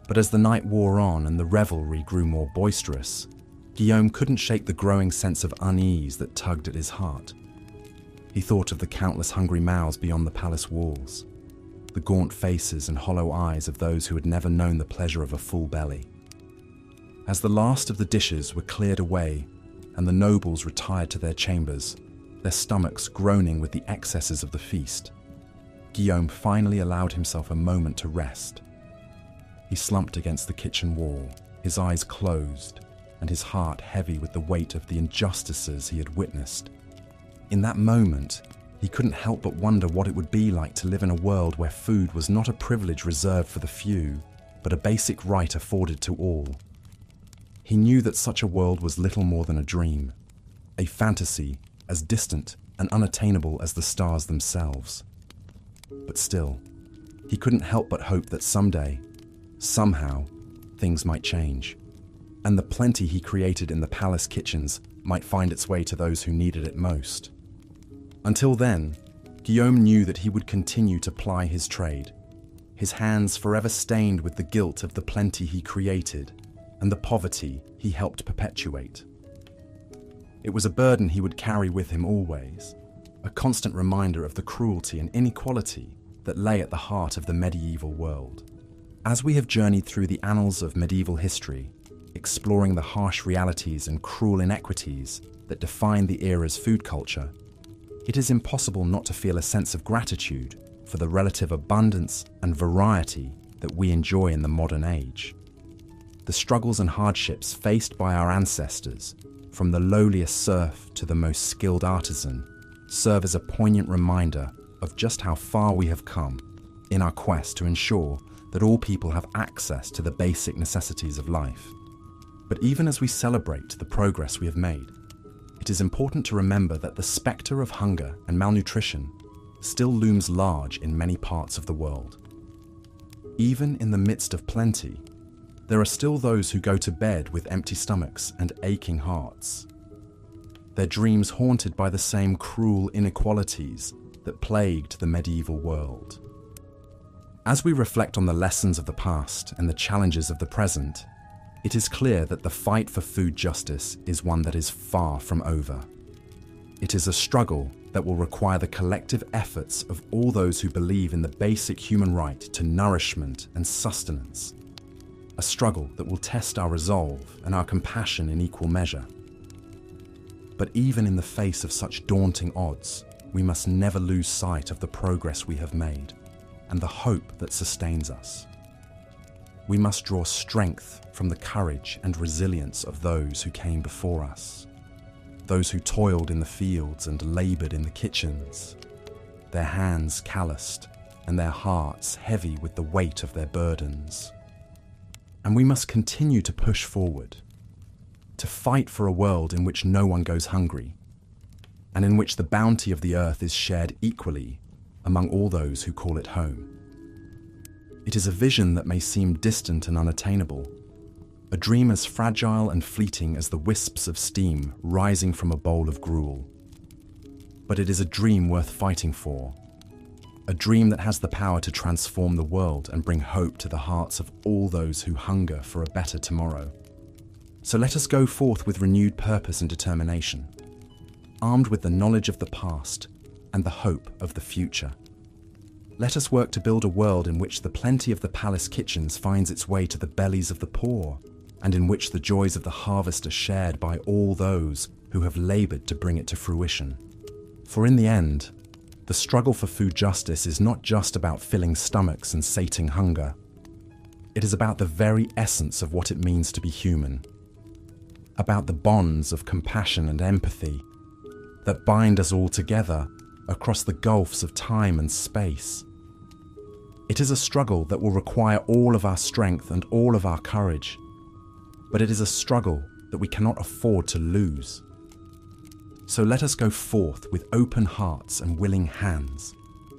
But as the night wore on and the revelry grew more boisterous, Guillaume couldn't shake the growing sense of unease that tugged at his heart. He thought of the countless hungry mouths beyond the palace walls, the gaunt faces and hollow eyes of those who had never known the pleasure of a full belly. As the last of the dishes were cleared away and the nobles retired to their chambers, their stomachs groaning with the excesses of the feast, Guillaume finally allowed himself a moment to rest. He slumped against the kitchen wall, his eyes closed, and his heart heavy with the weight of the injustices he had witnessed. In that moment, he couldn't help but wonder what it would be like to live in a world where food was not a privilege reserved for the few, but a basic right afforded to all. He knew that such a world was little more than a dream, a fantasy as distant and unattainable as the stars themselves. But still, he couldn't help but hope that someday, somehow, things might change, and the plenty he created in the palace kitchens might find its way to those who needed it most. Until then, Guillaume knew that he would continue to ply his trade, his hands forever stained with the guilt of the plenty he created and the poverty he helped perpetuate. It was a burden he would carry with him always, a constant reminder of the cruelty and inequality that lay at the heart of the medieval world. As we have journeyed through the annals of medieval history, exploring the harsh realities and cruel inequities that define the era's food culture, it is impossible not to feel a sense of gratitude for the relative abundance and variety that we enjoy in the modern age. The struggles and hardships faced by our ancestors, from the lowliest serf to the most skilled artisan, serve as a poignant reminder of just how far we have come in our quest to ensure that all people have access to the basic necessities of life. But even as we celebrate the progress we have made, it is important to remember that the spectre of hunger and malnutrition still looms large in many parts of the world. Even in the midst of plenty, there are still those who go to bed with empty stomachs and aching hearts, their dreams haunted by the same cruel inequalities that plagued the medieval world. As we reflect on the lessons of the past and the challenges of the present, it is clear that the fight for food justice is one that is far from over. It is a struggle that will require the collective efforts of all those who believe in the basic human right to nourishment and sustenance. A struggle that will test our resolve and our compassion in equal measure. But even in the face of such daunting odds, we must never lose sight of the progress we have made and the hope that sustains us. We must draw strength from the courage and resilience of those who came before us, those who toiled in the fields and labored in the kitchens, their hands calloused and their hearts heavy with the weight of their burdens. And we must continue to push forward, to fight for a world in which no one goes hungry, and in which the bounty of the earth is shared equally among all those who call it home. It is a vision that may seem distant and unattainable, a dream as fragile and fleeting as the wisps of steam rising from a bowl of gruel. But it is a dream worth fighting for, a dream that has the power to transform the world and bring hope to the hearts of all those who hunger for a better tomorrow. So let us go forth with renewed purpose and determination, armed with the knowledge of the past and the hope of the future. Let us work to build a world in which the plenty of the palace kitchens finds its way to the bellies of the poor, and in which the joys of the harvest are shared by all those who have labored to bring it to fruition. For in the end, the struggle for food justice is not just about filling stomachs and sating hunger. It is about the very essence of what it means to be human, about the bonds of compassion and empathy that bind us all together across the gulfs of time and space. It is a struggle that will require all of our strength and all of our courage, but it is a struggle that we cannot afford to lose. So let us go forth with open hearts and willing hands,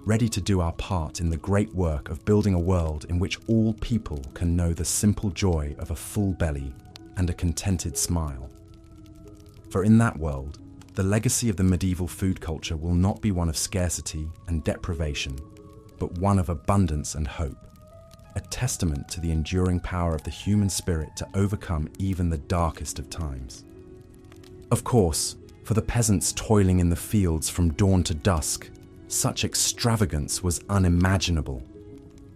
ready to do our part in the great work of building a world in which all people can know the simple joy of a full belly and a contented smile. For in that world, the legacy of the medieval food culture will not be one of scarcity and deprivation, but one of abundance and hope, a testament to the enduring power of the human spirit to overcome even the darkest of times. Of course, for the peasants toiling in the fields from dawn to dusk, such extravagance was unimaginable.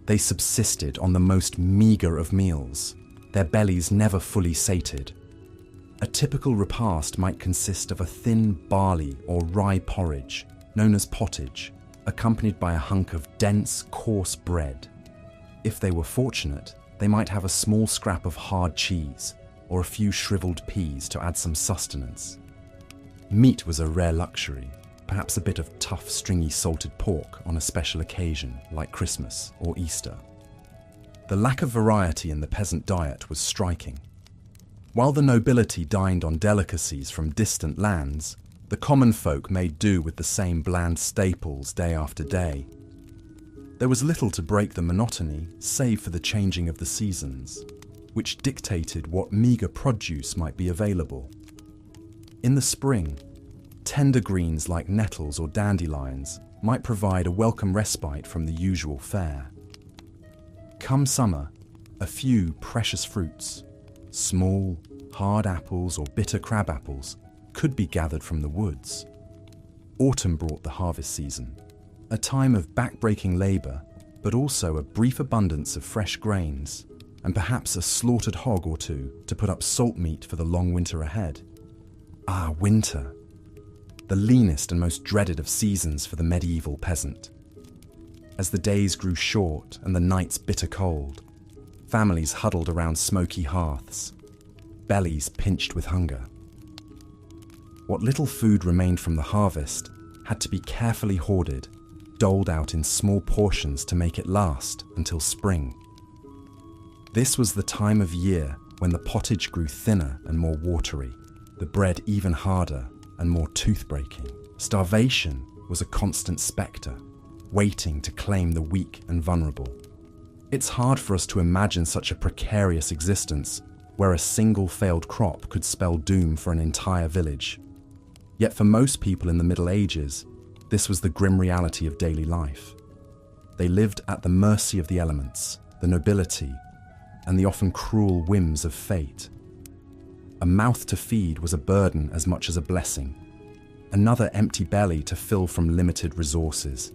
They subsisted on the most meagre of meals, their bellies never fully sated. A typical repast might consist of a thin barley or rye porridge, known as pottage, accompanied by a hunk of dense, coarse bread. If they were fortunate, they might have a small scrap of hard cheese or a few shriveled peas to add some sustenance. Meat was a rare luxury, perhaps a bit of tough, stringy salted pork on a special occasion like Christmas or Easter. The lack of variety in the peasant diet was striking. While the nobility dined on delicacies from distant lands, the common folk made do with the same bland staples day after day. There was little to break the monotony save for the changing of the seasons, which dictated what meagre produce might be available. In the spring, tender greens like nettles or dandelions might provide a welcome respite from the usual fare. Come summer, a few precious fruits, small, hard apples or bitter crab apples, could be gathered from the woods. Autumn brought the harvest season, a time of back-breaking labour, but also a brief abundance of fresh grains, and perhaps a slaughtered hog or two to put up salt meat for the long winter ahead. Ah, winter! The leanest and most dreaded of seasons for the medieval peasant. As the days grew short and the nights bitter cold, families huddled around smoky hearths, bellies pinched with hunger. What little food remained from the harvest had to be carefully hoarded, doled out in small portions to make it last until spring. This was the time of year when the pottage grew thinner and more watery, the bread even harder and more tooth-breaking. Starvation was a constant spectre, waiting to claim the weak and vulnerable. It's hard for us to imagine such a precarious existence where a single failed crop could spell doom for an entire village. Yet for most people in the Middle Ages, this was the grim reality of daily life. They lived at the mercy of the elements, the nobility, and the often cruel whims of fate. A mouth to feed was a burden as much as a blessing, another empty belly to fill from limited resources.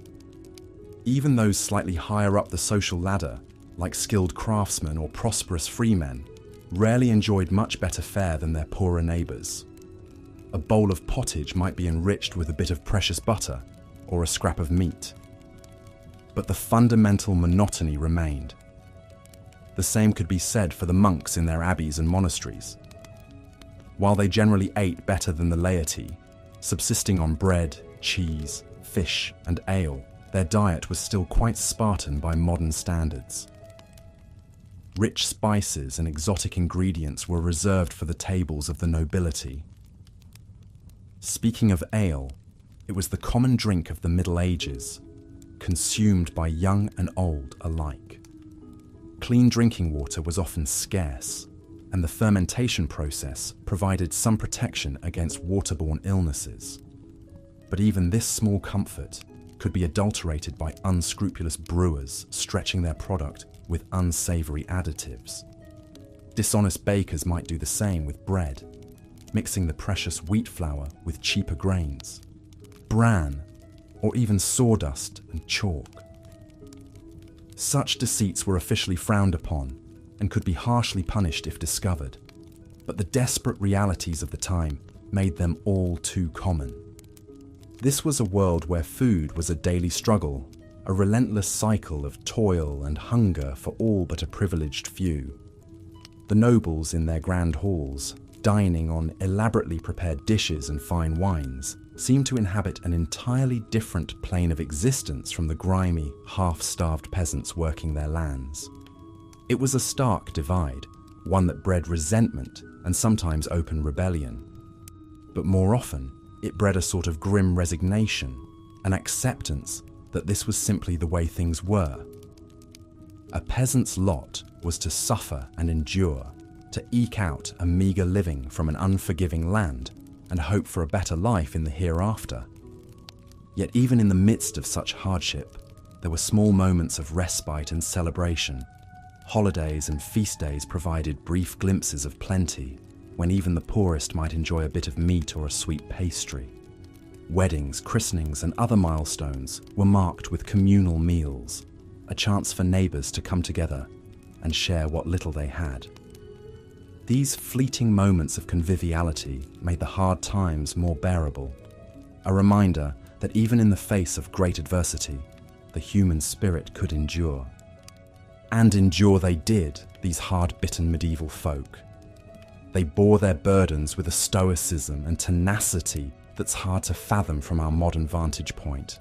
Even those slightly higher up the social ladder, like skilled craftsmen or prosperous freemen, rarely enjoyed much better fare than their poorer neighbours. A bowl of pottage might be enriched with a bit of precious butter or a scrap of meat. But the fundamental monotony remained. The same could be said for the monks in their abbeys and monasteries. While they generally ate better than the laity, subsisting on bread, cheese, fish, and ale, their diet was still quite Spartan by modern standards. Rich spices and exotic ingredients were reserved for the tables of the nobility. Speaking of ale, it was the common drink of the Middle Ages. consumed by young and old alike. Clean drinking water was often scarce, and the fermentation process provided some protection against waterborne illnesses. But even this small comfort could be adulterated by unscrupulous brewers stretching their product with unsavory additives. Dishonest bakers might do the same with bread, mixing the precious wheat flour with cheaper grains, bran, or even sawdust and chalk. Such deceits were officially frowned upon and could be harshly punished if discovered, but the desperate realities of the time made them all too common. This was a world where food was a daily struggle, a relentless cycle of toil and hunger for all but a privileged few. The nobles in their grand halls, dining on elaborately prepared dishes and fine wines, seemed to inhabit an entirely different plane of existence from the grimy, half-starved peasants working their lands. It was a stark divide, one that bred resentment and sometimes open rebellion. But more often, it bred a sort of grim resignation, an acceptance that this was simply the way things were. A peasant's lot was to suffer and endure, to eke out a meagre living from an unforgiving land and hope for a better life in the hereafter. Yet even in the midst of such hardship, there were small moments of respite and celebration. Holidays and feast days provided brief glimpses of plenty, when even the poorest might enjoy a bit of meat or a sweet pastry. Weddings, christenings, and other milestones were marked with communal meals, a chance for neighbours to come together and share what little they had. These fleeting moments of conviviality made the hard times more bearable, a reminder that even in the face of great adversity, the human spirit could endure. And endure they did, these hard-bitten medieval folk. They bore their burdens with a stoicism and tenacity that's hard to fathom from our modern vantage point.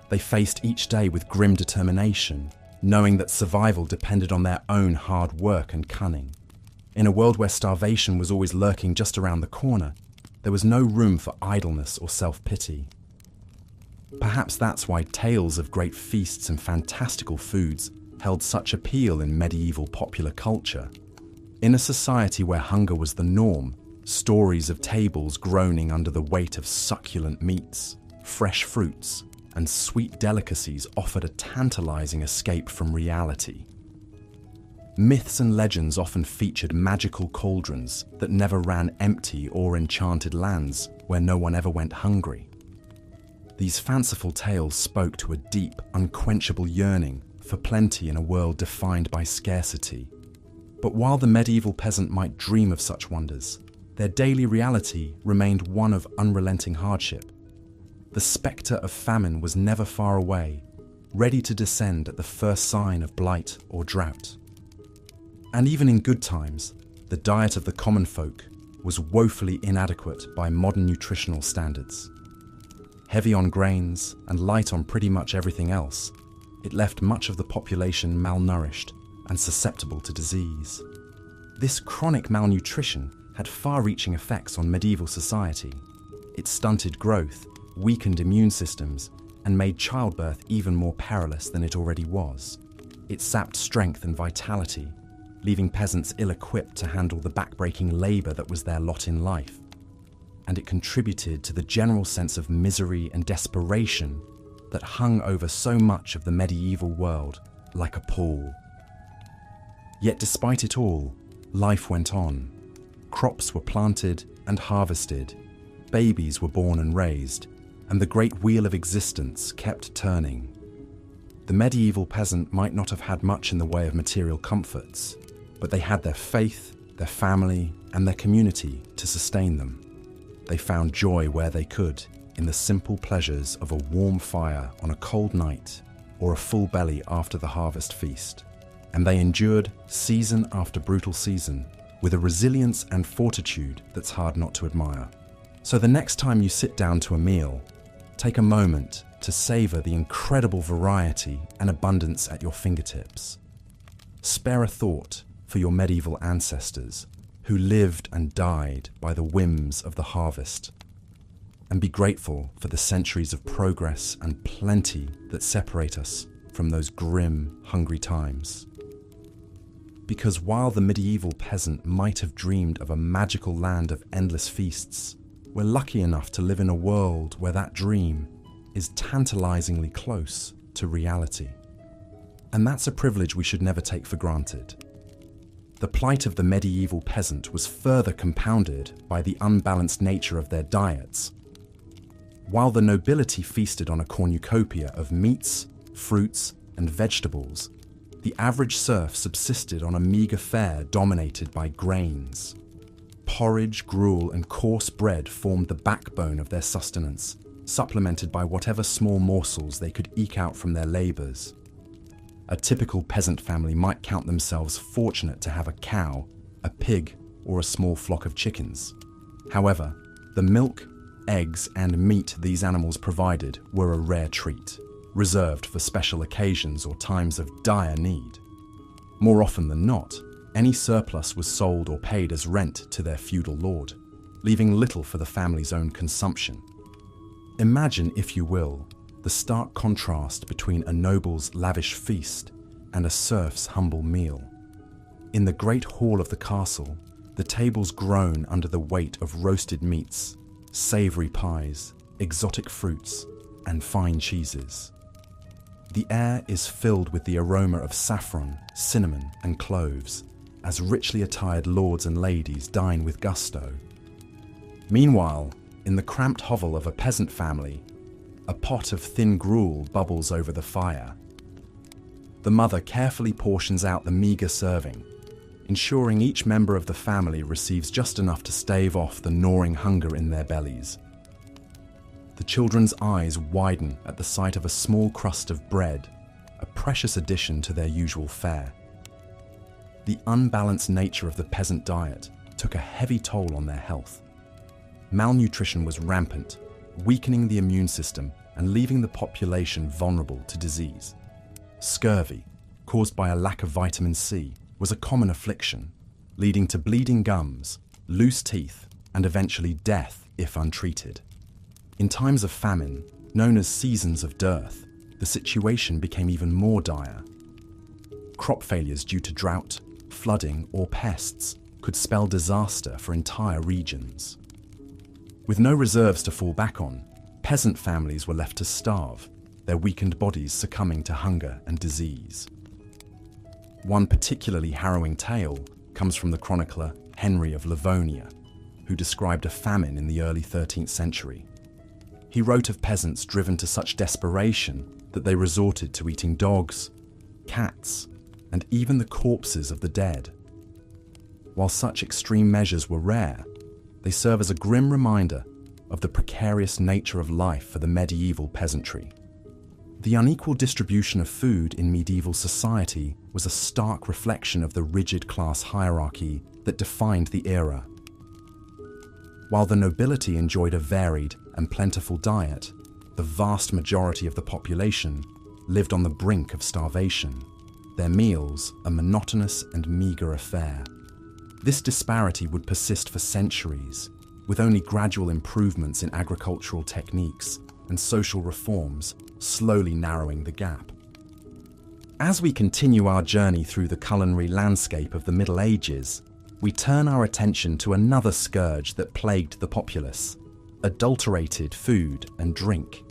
They faced each day with grim determination, knowing that survival depended on their own hard work and cunning. In a world where starvation was always lurking just around the corner, there was no room for idleness or self-pity. Perhaps that's why tales of great feasts and fantastical foods held such appeal in medieval popular culture. In a society where hunger was the norm, stories of tables groaning under the weight of succulent meats, fresh fruits, and sweet delicacies offered a tantalizing escape from reality. Myths and legends often featured magical cauldrons that never ran empty or enchanted lands where no one ever went hungry. These fanciful tales spoke to a deep, unquenchable yearning for plenty in a world defined by scarcity. But while the medieval peasant might dream of such wonders, their daily reality remained one of unrelenting hardship. The spectre of famine was never far away, ready to descend at the first sign of blight or drought. And even in good times, the diet of the common folk was woefully inadequate by modern nutritional standards. Heavy on grains and light on pretty much everything else, it left much of the population malnourished and susceptible to disease. This chronic malnutrition had far-reaching effects on medieval society. It stunted growth, weakened immune systems, and made childbirth even more perilous than it already was. It sapped strength and vitality, leaving peasants ill-equipped to handle the backbreaking labour that was their lot in life. And it contributed to the general sense of misery and desperation that hung over so much of the medieval world like a pall. Yet despite it all, life went on. Crops were planted and harvested, babies were born and raised, and the great wheel of existence kept turning. The medieval peasant might not have had much in the way of material comforts, but they had their faith, their family, and their community to sustain them. They found joy where they could, in the simple pleasures of a warm fire on a cold night or a full belly after the harvest feast. And they endured season after brutal season with a resilience and fortitude that's hard not to admire. So the next time you sit down to a meal, take a moment to savor the incredible variety and abundance at your fingertips. Spare a thought for your medieval ancestors who lived and died by the whims of the harvest. and be grateful for the centuries of progress and plenty that separate us from those grim, hungry times. Because while the medieval peasant might have dreamed of a magical land of endless feasts, we're lucky enough to live in a world where that dream is tantalizingly close to reality. And that's a privilege we should never take for granted. The plight of the medieval peasant was further compounded by the unbalanced nature of their diets. While the nobility feasted on a cornucopia of meats, fruits, and vegetables, the average serf subsisted on a meagre fare dominated by grains. Porridge, gruel, and coarse bread formed the backbone of their sustenance, supplemented by whatever small morsels they could eke out from their labours. A typical peasant family might count themselves fortunate to have a cow, a pig, or a small flock of chickens. However, the milk, eggs, and meat these animals provided were a rare treat, reserved for special occasions or times of dire need. More often than not, any surplus was sold or paid as rent to their feudal lord, leaving little for the family's own consumption. Imagine, if you will, the stark contrast between a noble's lavish feast and a serf's humble meal. In the great hall of the castle, the tables groan under the weight of roasted meats, savoury pies, exotic fruits, and fine cheeses. The air is filled with the aroma of saffron, cinnamon, and cloves, as richly attired lords and ladies dine with gusto. Meanwhile, in the cramped hovel of a peasant family, a pot of thin gruel bubbles over the fire. The mother carefully portions out the meagre serving, ensuring each member of the family receives just enough to stave off the gnawing hunger in their bellies. The children's eyes widen at the sight of a small crust of bread, a precious addition to their usual fare. The unbalanced nature of the peasant diet took a heavy toll on their health. Malnutrition was rampant, weakening the immune system and leaving the population vulnerable to disease. Scurvy, caused by a lack of vitamin C, was a common affliction, leading to bleeding gums, loose teeth, and eventually death if untreated. In times of famine, known as seasons of dearth, the situation became even more dire. Crop failures due to drought, flooding, or pests could spell disaster for entire regions. With no reserves to fall back on, peasant families were left to starve, their weakened bodies succumbing to hunger and disease. One particularly harrowing tale comes from the chronicler Henry of Livonia, who described a famine in the early 13th century. He wrote of peasants driven to such desperation that they resorted to eating dogs, cats, and even the corpses of the dead. While such extreme measures were rare, they serve as a grim reminder of the precarious nature of life for the medieval peasantry. The unequal distribution of food in medieval society was a stark reflection of the rigid class hierarchy that defined the era. While the nobility enjoyed a varied and plentiful diet, the vast majority of the population lived on the brink of starvation, their meals a monotonous and meagre affair. This disparity would persist for centuries, with only gradual improvements in agricultural techniques and social reforms slowly narrowing the gap. As we continue our journey through the culinary landscape of the Middle Ages, we turn our attention to another scourge that plagued the populace: adulterated food and drink.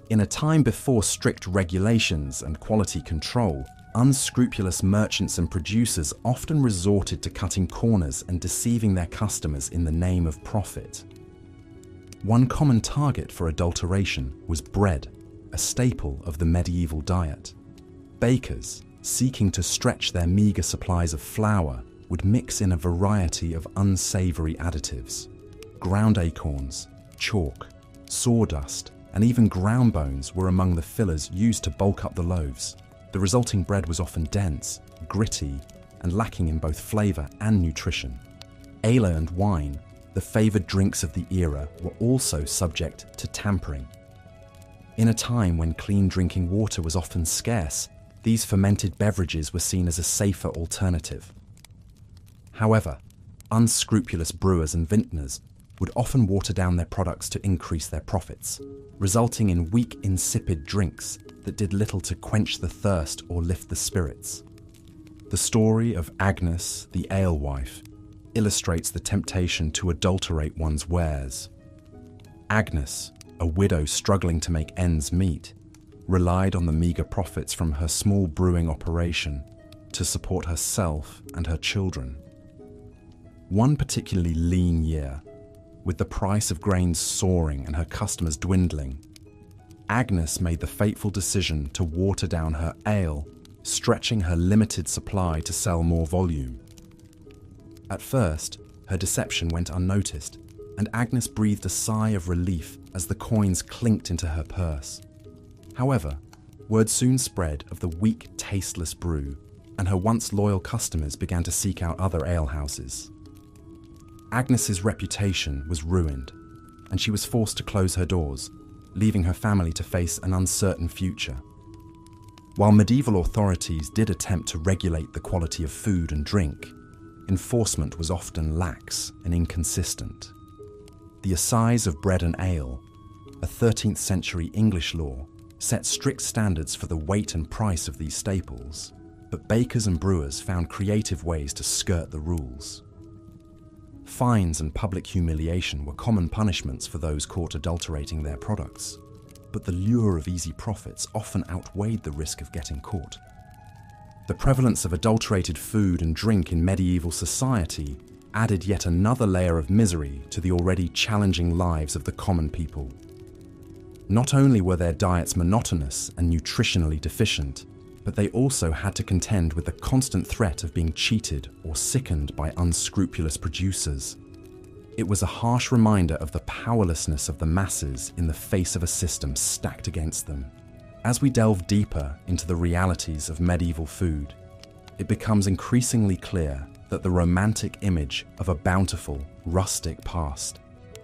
In a time before strict regulations and quality control, unscrupulous merchants and producers often resorted to cutting corners and deceiving their customers in the name of profit. One common target for adulteration was bread, a staple of the medieval diet. Bakers, seeking to stretch their meagre supplies of flour, would mix in a variety of unsavory additives. Ground acorns, chalk, sawdust, and even ground bones were among the fillers used to bulk up the loaves. The resulting bread was often dense, gritty, and lacking in both flavour and nutrition. Ale and wine, the favoured drinks of the era, were also subject to tampering. In a time when clean drinking water was often scarce, these fermented beverages were seen as a safer alternative. However, unscrupulous brewers and vintners would often water down their products to increase their profits, resulting in weak, insipid drinks that did little to quench the thirst or lift the spirits. The story of Agnes, the alewife, illustrates the temptation to adulterate one's wares. Agnes, a widow struggling to make ends meet, relied on the meagre profits from her small brewing operation to support herself and her children. One particularly lean year, with the price of grains soaring and her customers dwindling, Agnes made the fateful decision to water down her ale, stretching her limited supply to sell more volume. At first, her deception went unnoticed, and Agnes breathed a sigh of relief as the coins clinked into her purse. However, word soon spread of the weak, tasteless brew, and her once loyal customers began to seek out other alehouses. Agnes's reputation was ruined, and she was forced to close her doors, leaving her family to face an uncertain future. While medieval authorities did attempt to regulate the quality of food and drink, enforcement was often lax and inconsistent. The Assize of Bread and Ale, a 13th century English law, set strict standards for the weight and price of these staples, but bakers and brewers found creative ways to skirt the rules. Fines and public humiliation were common punishments for those caught adulterating their products, but the lure of easy profits often outweighed the risk of getting caught. The prevalence of adulterated food and drink in medieval society added yet another layer of misery to the already challenging lives of the common people. Not only were their diets monotonous and nutritionally deficient, but they also had to contend with the constant threat of being cheated or sickened by unscrupulous producers. It was a harsh reminder of the powerlessness of the masses in the face of a system stacked against them. As we delve deeper into the realities of medieval food, it becomes increasingly clear that the romantic image of a bountiful, rustic past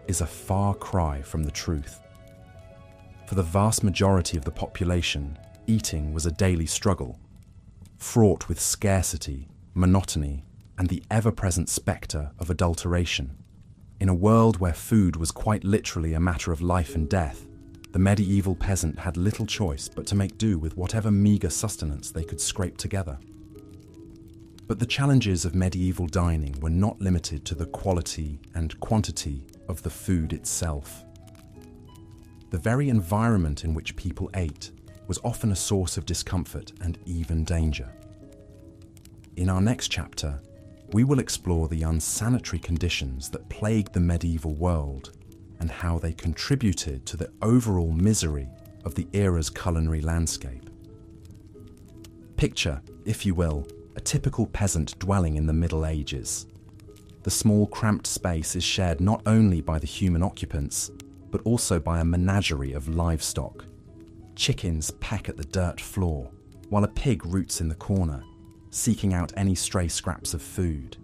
is a far cry from the truth. For the vast majority of the population, eating was a daily struggle, fraught with scarcity, monotony, and the ever-present spectre of adulteration. In a world where food was quite literally a matter of life and death, the medieval peasant had little choice but to make do with whatever meagre sustenance they could scrape together. But the challenges of medieval dining were not limited to the quality and quantity of the food itself. The very environment in which people ate was often a source of discomfort and even danger. In our next chapter, we will explore the unsanitary conditions that plagued the medieval world and how they contributed to the overall misery of the era's culinary landscape. Picture, if you will, a typical peasant dwelling in the Middle Ages. The small, cramped space is shared not only by the human occupants, but also by a menagerie of livestock. Chickens peck at the dirt floor, while a pig roots in the corner, seeking out any stray scraps of food.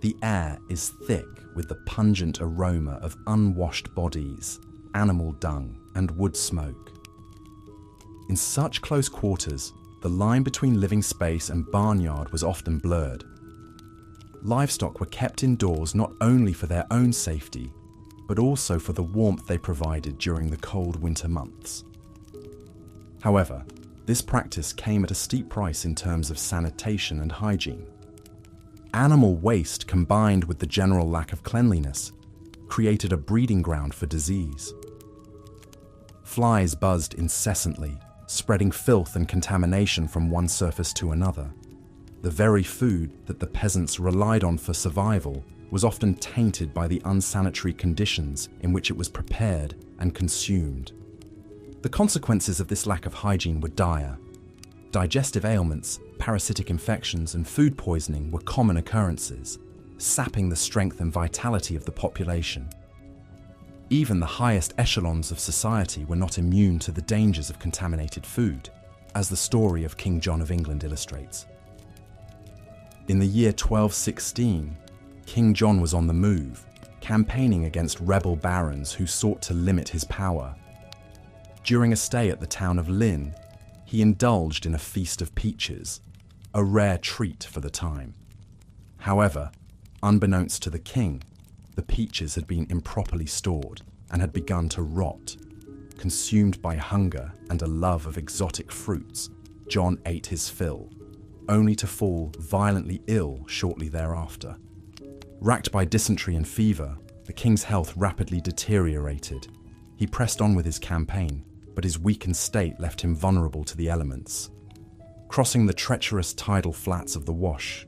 The air is thick with the pungent aroma of unwashed bodies, animal dung, and wood smoke. In such close quarters, the line between living space and barnyard was often blurred. Livestock were kept indoors not only for their own safety, but also for the warmth they provided during the cold winter months. However, this practice came at a steep price in terms of sanitation and hygiene. Animal waste combined with the general lack of cleanliness created a breeding ground for disease. Flies buzzed incessantly, spreading filth and contamination from one surface to another. The very food that the peasants relied on for survival was often tainted by the unsanitary conditions in which it was prepared and consumed. The consequences of this lack of hygiene were dire. Digestive ailments, parasitic infections, and food poisoning were common occurrences, sapping the strength and vitality of the population. Even the highest echelons of society were not immune to the dangers of contaminated food, as the story of King John of England illustrates. In the year 1216, King John was on the move, campaigning against rebel barons who sought to limit his power. During a stay at the town of Lynn, he indulged in a feast of peaches, a rare treat for the time. However, unbeknownst to the king, The peaches had been improperly stored and had begun to rot. Consumed by hunger and a love of exotic fruits, John ate his fill, only to fall violently ill shortly thereafter. Racked by dysentery and fever, the king's health rapidly deteriorated. He pressed on with his campaign, but his weakened state left him vulnerable to the elements. Crossing the treacherous tidal flats of the Wash,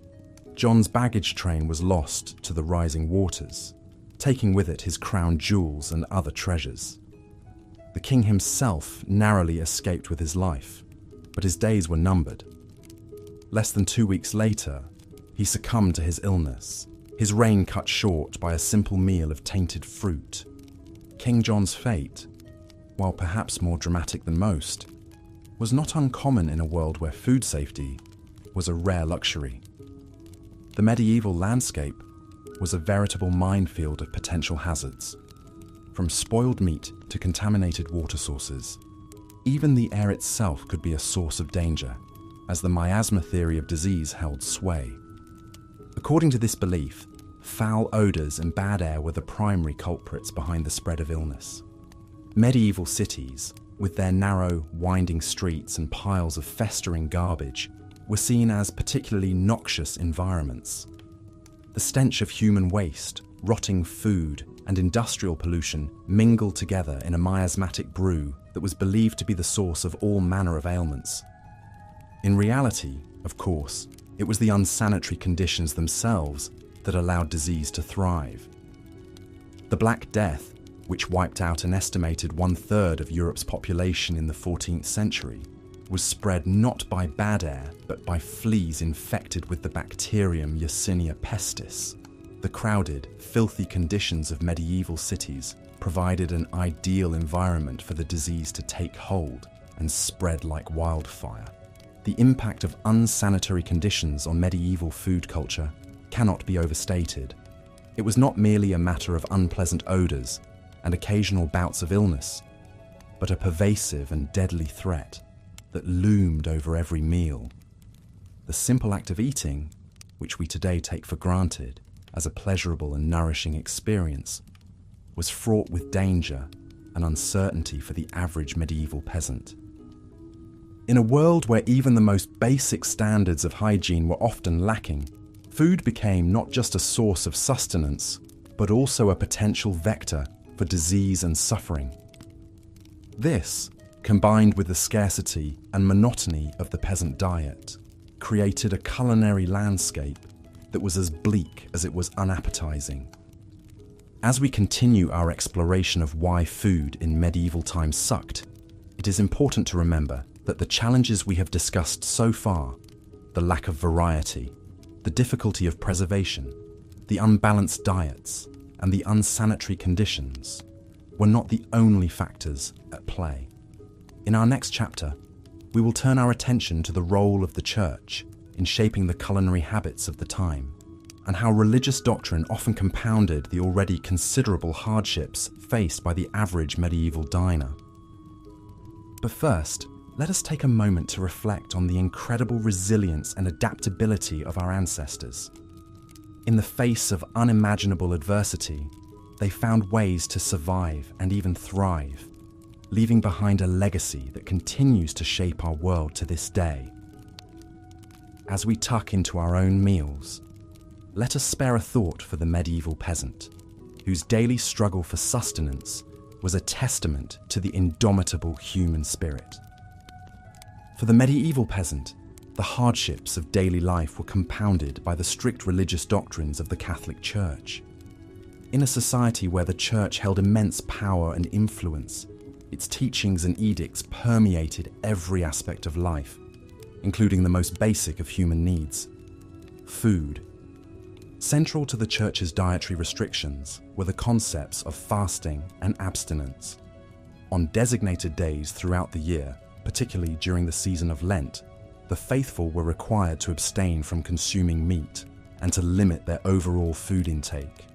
John's baggage train was lost to the rising waters, taking with it his crown jewels and other treasures. The king himself narrowly escaped with his life, but his days were numbered. Less than 2 weeks later, he succumbed to his illness, his reign cut short by a simple meal of tainted fruit. King John's fate, while perhaps more dramatic than most, was not uncommon in a world where food safety was a rare luxury. The medieval landscape was a veritable minefield of potential hazards, from spoiled meat to contaminated water sources. Even the air itself could be a source of danger, as the miasma theory of disease held sway. According to this belief, foul odours and bad air were the primary culprits behind the spread of illness. Medieval cities, with their narrow, winding streets and piles of festering garbage, were seen as particularly noxious environments. The stench of human waste, rotting food, and industrial pollution mingled together in a miasmatic brew that was believed to be the source of all manner of ailments. In reality, of course, it was the unsanitary conditions themselves that allowed disease to thrive. The Black Death, which wiped out an estimated 1/3 of Europe's population in the 14th century, was spread not by bad air, but by fleas infected with the bacterium Yersinia pestis. The crowded, filthy conditions of medieval cities provided an ideal environment for the disease to take hold and spread like wildfire. The impact of unsanitary conditions on medieval food culture cannot be overstated. It was not merely a matter of unpleasant odours and occasional bouts of illness, but a pervasive and deadly threat that loomed over every meal. The simple act of eating, which we today take for granted as a pleasurable and nourishing experience, was fraught with danger and uncertainty for the average medieval peasant. In a world where even the most basic standards of hygiene were often lacking, food became not just a source of sustenance, but also a potential vector for disease and suffering. This, combined with the scarcity and monotony of the peasant diet, created a culinary landscape that was as bleak as it was unappetizing. As we continue our exploration of why food in medieval times sucked, it is important to remember that the challenges we have discussed so far, the lack of variety, the difficulty of preservation, the unbalanced diets, and the unsanitary conditions, were not the only factors at play. In our next chapter, we will turn our attention to the role of the church in shaping the culinary habits of the time, and how religious doctrine often compounded the already considerable hardships faced by the average medieval diner. But first, let us take a moment to reflect on the incredible resilience and adaptability of our ancestors. In the face of unimaginable adversity, they found ways to survive and even thrive, leaving behind a legacy that continues to shape our world to this day. As we tuck into our own meals, let us spare a thought for the medieval peasant, whose daily struggle for sustenance was a testament to the indomitable human spirit. For the medieval peasant, the hardships of daily life were compounded by the strict religious doctrines of the Catholic Church. In a society where the Church held immense power and influence, its teachings and edicts permeated every aspect of life, including the most basic of human needs: food. Central to the Church's dietary restrictions were the concepts of fasting and abstinence. On designated days throughout the year, particularly during the season of Lent, the faithful were required to abstain from consuming meat and to limit their overall food intake.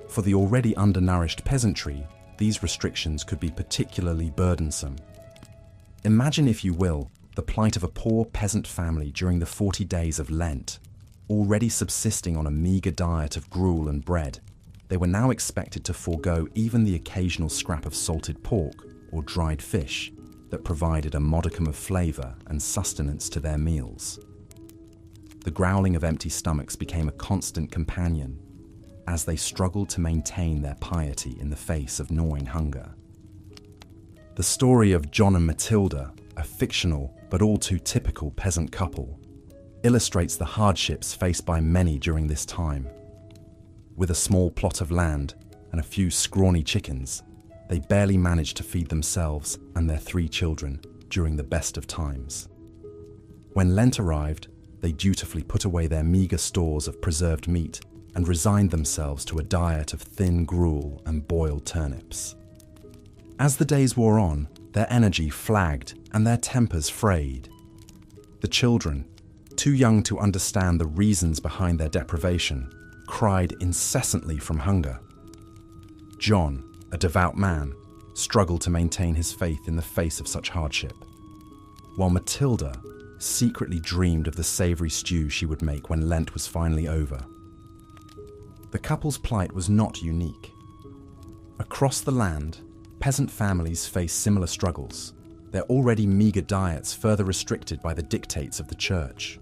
For the already undernourished peasantry, these restrictions could be particularly burdensome. Imagine, if you will, the plight of a poor peasant family during the 40 days of Lent, already subsisting on a meagre diet of gruel and bread. they were now expected to forego even the occasional scrap of salted pork or dried fish that provided a modicum of flavor and sustenance to their meals. The growling of empty stomachs became a constant companion as they struggled to maintain their piety in the face of gnawing hunger. The story of John and Matilda, a fictional but all too typical peasant couple, illustrates the hardships faced by many during this time. With a small plot of land and a few scrawny chickens, they barely managed to feed themselves and their 3 children during the best of times. When Lent arrived, they dutifully put away their meagre stores of preserved meat and resigned themselves to a diet of thin gruel and boiled turnips. As the days wore on, their energy flagged and their tempers frayed. The children, too young to understand the reasons behind their deprivation, cried incessantly from hunger. John, a devout man, struggled to maintain his faith in the face of such hardship, while Matilda secretly dreamed of the savoury stew she would make when Lent was finally over. The couple's plight was not unique. Across the land, peasant families faced similar struggles, their already meagre diets further restricted by the dictates of the church.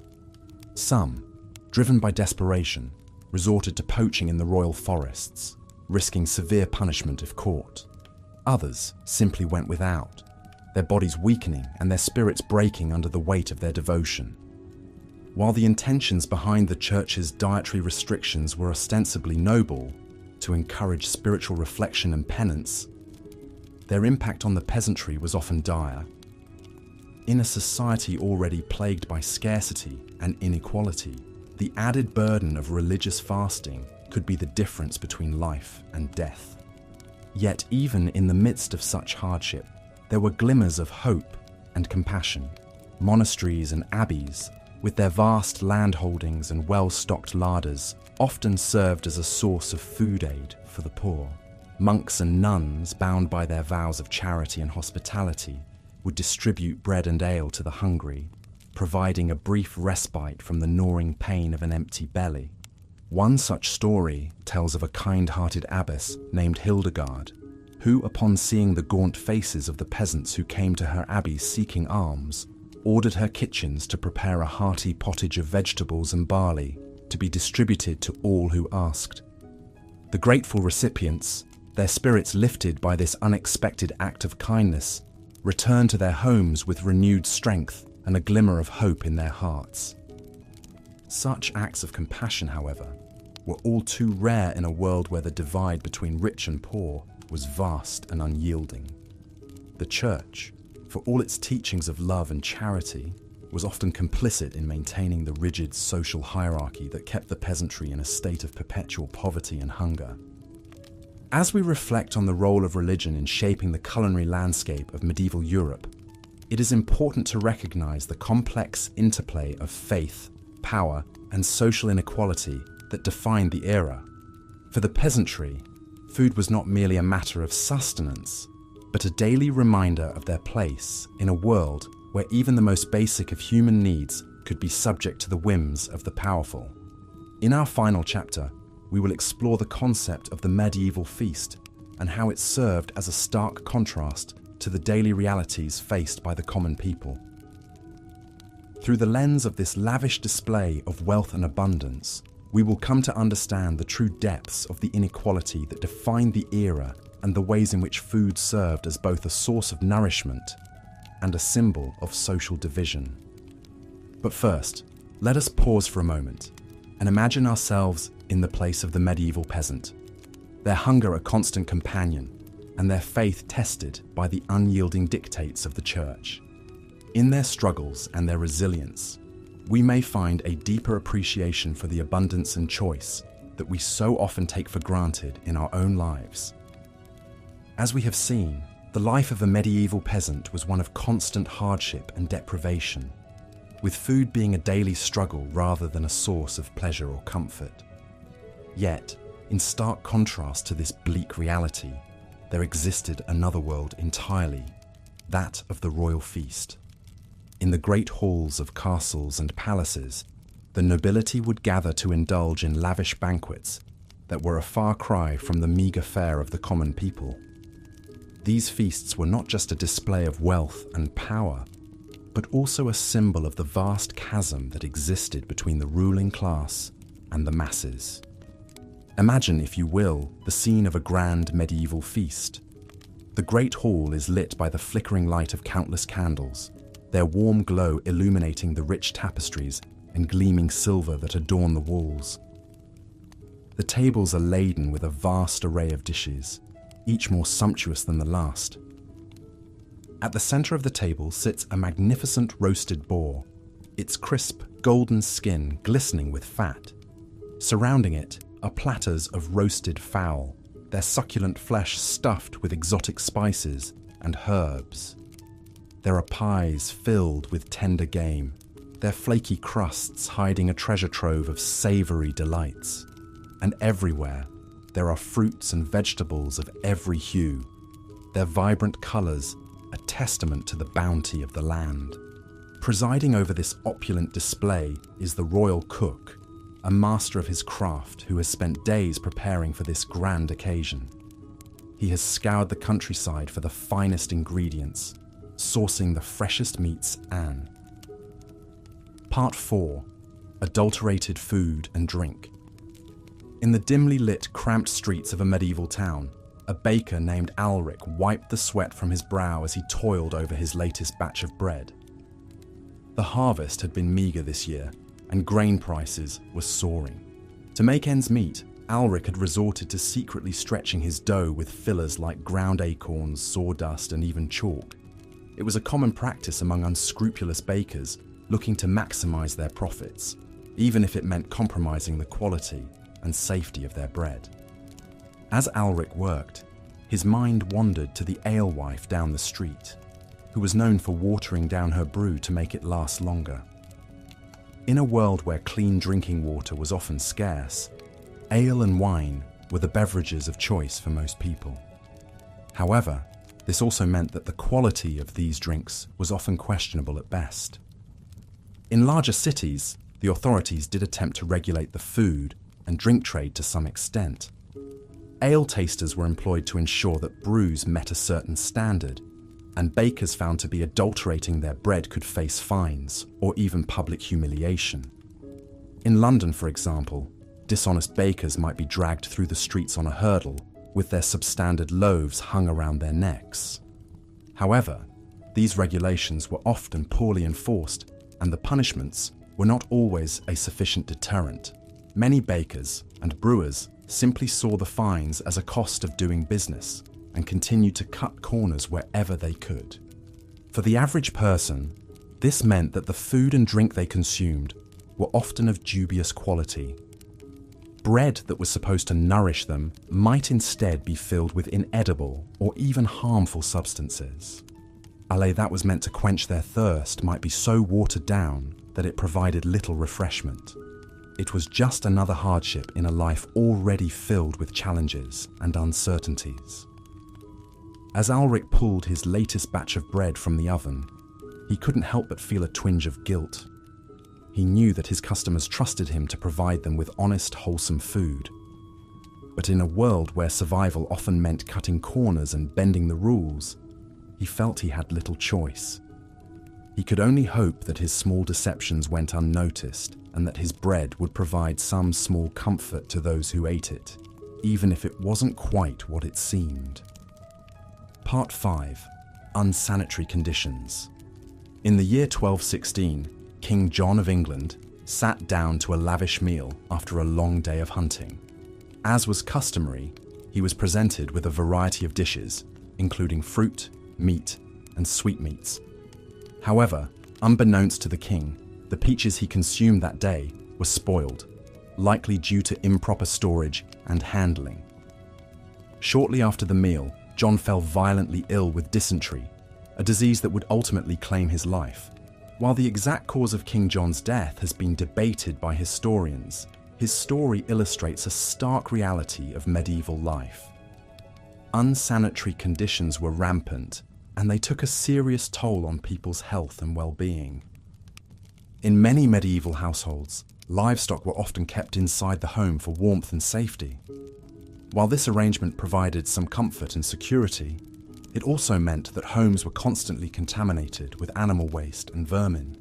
Some, driven by desperation, resorted to poaching in the royal forests, risking severe punishment if caught. Others simply went without, their bodies weakening and their spirits breaking under the weight of their devotion. While the intentions behind the church's dietary restrictions were ostensibly noble, to encourage spiritual reflection and penance, their impact on the peasantry was often dire. In a society already plagued by scarcity and inequality, the added burden of religious fasting could be the difference between life and death. Yet even in the midst of such hardship, there were glimmers of hope and compassion. Monasteries and abbeys, with their vast land holdings and well-stocked larders, often served as a source of food aid for the poor. Monks and nuns, bound by their vows of charity and hospitality, would distribute bread and ale to the hungry, providing a brief respite from the gnawing pain of an empty belly. One such story tells of a kind-hearted abbess named Hildegard, who, upon seeing the gaunt faces of the peasants who came to her abbey seeking alms, ordered her kitchens to prepare a hearty pottage of vegetables and barley to be distributed to all who asked. The grateful recipients, their spirits lifted by this unexpected act of kindness, returned to their homes with renewed strength and a glimmer of hope in their hearts. Such acts of compassion, however, were all too rare in a world where the divide between rich and poor was vast and unyielding. The church, for all its teachings of love and charity, was often complicit in maintaining the rigid social hierarchy that kept the peasantry in a state of perpetual poverty and hunger. As we reflect on the role of religion in shaping the culinary landscape of medieval Europe, it is important to recognize the complex interplay of faith, power, and social inequality that defined the era. For the peasantry, food was not merely a matter of sustenance, but a daily reminder of their place in a world where even the most basic of human needs could be subject to the whims of the powerful. In our final chapter, we will explore the concept of the medieval feast and how it served as a stark contrast to the daily realities faced by the common people. Through the lens of this lavish display of wealth and abundance, we will come to understand the true depths of the inequality that defined the era and the ways in which food served as both a source of nourishment and a symbol of social division. But first, let us pause for a moment and imagine ourselves in the place of the medieval peasant, their hunger a constant companion, and their faith tested by the unyielding dictates of the church. In their struggles and their resilience, we may find a deeper appreciation for the abundance and choice that we so often take for granted in our own lives. As we have seen, the life of a medieval peasant was one of constant hardship and deprivation, with food being a daily struggle rather than a source of pleasure or comfort. Yet, in stark contrast to this bleak reality, there existed another world entirely, that of the royal feast. In the great halls of castles and palaces, the nobility would gather to indulge in lavish banquets, that were a far cry from the meagre fare of the common people. These feasts were not just a display of wealth and power, but also a symbol of the vast chasm that existed between the ruling class and the masses. Imagine, if you will, the scene of a grand medieval feast. The great hall is lit by the flickering light of countless candles, their warm glow illuminating the rich tapestries and gleaming silver that adorn the walls. The tables are laden with a vast array of dishes, each more sumptuous than the last. At the center of the table sits a magnificent roasted boar, its crisp, golden skin glistening with fat. Surrounding it are platters of roasted fowl, their succulent flesh stuffed with exotic spices and herbs. There are pies filled with tender game, their flaky crusts hiding a treasure trove of savory delights. And everywhere, there are fruits and vegetables of every hue, their vibrant colors a testament to the bounty of the land. Presiding over this opulent display is the royal cook, a master of his craft who has spent days preparing for this grand occasion. He has scoured the countryside for the finest ingredients, sourcing the freshest meats and... Part 4. Adulterated food and drink. In the dimly lit, cramped streets of a medieval town, a baker named Alric wiped the sweat from his brow as he toiled over his latest batch of bread. The harvest had been meagre this year, and grain prices were soaring. To make ends meet, Alric had resorted to secretly stretching his dough with fillers like ground acorns, sawdust, and even chalk. It was a common practice among unscrupulous bakers looking to maximize their profits, even if it meant compromising the quality and safety of their bread. As Alric worked, his mind wandered to the alewife down the street, who was known for watering down her brew to make it last longer. In a world where clean drinking water was often scarce, ale and wine were the beverages of choice for most people. However, this also meant that the quality of these drinks was often questionable at best. In larger cities, the authorities did attempt to regulate the food and drink trade to some extent. Ale tasters were employed to ensure that brews met a certain standard, and bakers found to be adulterating their bread could face fines or even public humiliation. In London, for example, dishonest bakers might be dragged through the streets on a hurdle with their substandard loaves hung around their necks. However, these regulations were often poorly enforced, and the punishments were not always a sufficient deterrent. Many bakers and brewers simply saw the fines as a cost of doing business and continued to cut corners wherever they could. For the average person, this meant that the food and drink they consumed were often of dubious quality. Bread that was supposed to nourish them might instead be filled with inedible or even harmful substances. Ale that was meant to quench their thirst might be so watered down that it provided little refreshment. It was just another hardship in a life already filled with challenges and uncertainties. As Alric pulled his latest batch of bread from the oven, he couldn't help but feel a twinge of guilt. He knew that his customers trusted him to provide them with honest, wholesome food. But in a world where survival often meant cutting corners and bending the rules, he felt he had little choice. He could only hope that his small deceptions went unnoticed and that his bread would provide some small comfort to those who ate it, even if it wasn't quite what it seemed. Part 5. Unsanitary conditions. In the year 1216, King John of England sat down to a lavish meal after a long day of hunting. As was customary, he was presented with a variety of dishes, including fruit, meat, and sweetmeats. However, unbeknownst to the king, the peaches he consumed that day were spoiled, likely due to improper storage and handling. Shortly after the meal, John fell violently ill with dysentery, a disease that would ultimately claim his life. While the exact cause of King John's death has been debated by historians, his story illustrates a stark reality of medieval life. Unsanitary conditions were rampant, and they took a serious toll on people's health and well-being. In many medieval households, livestock were often kept inside the home for warmth and safety. While this arrangement provided some comfort and security, it also meant that homes were constantly contaminated with animal waste and vermin.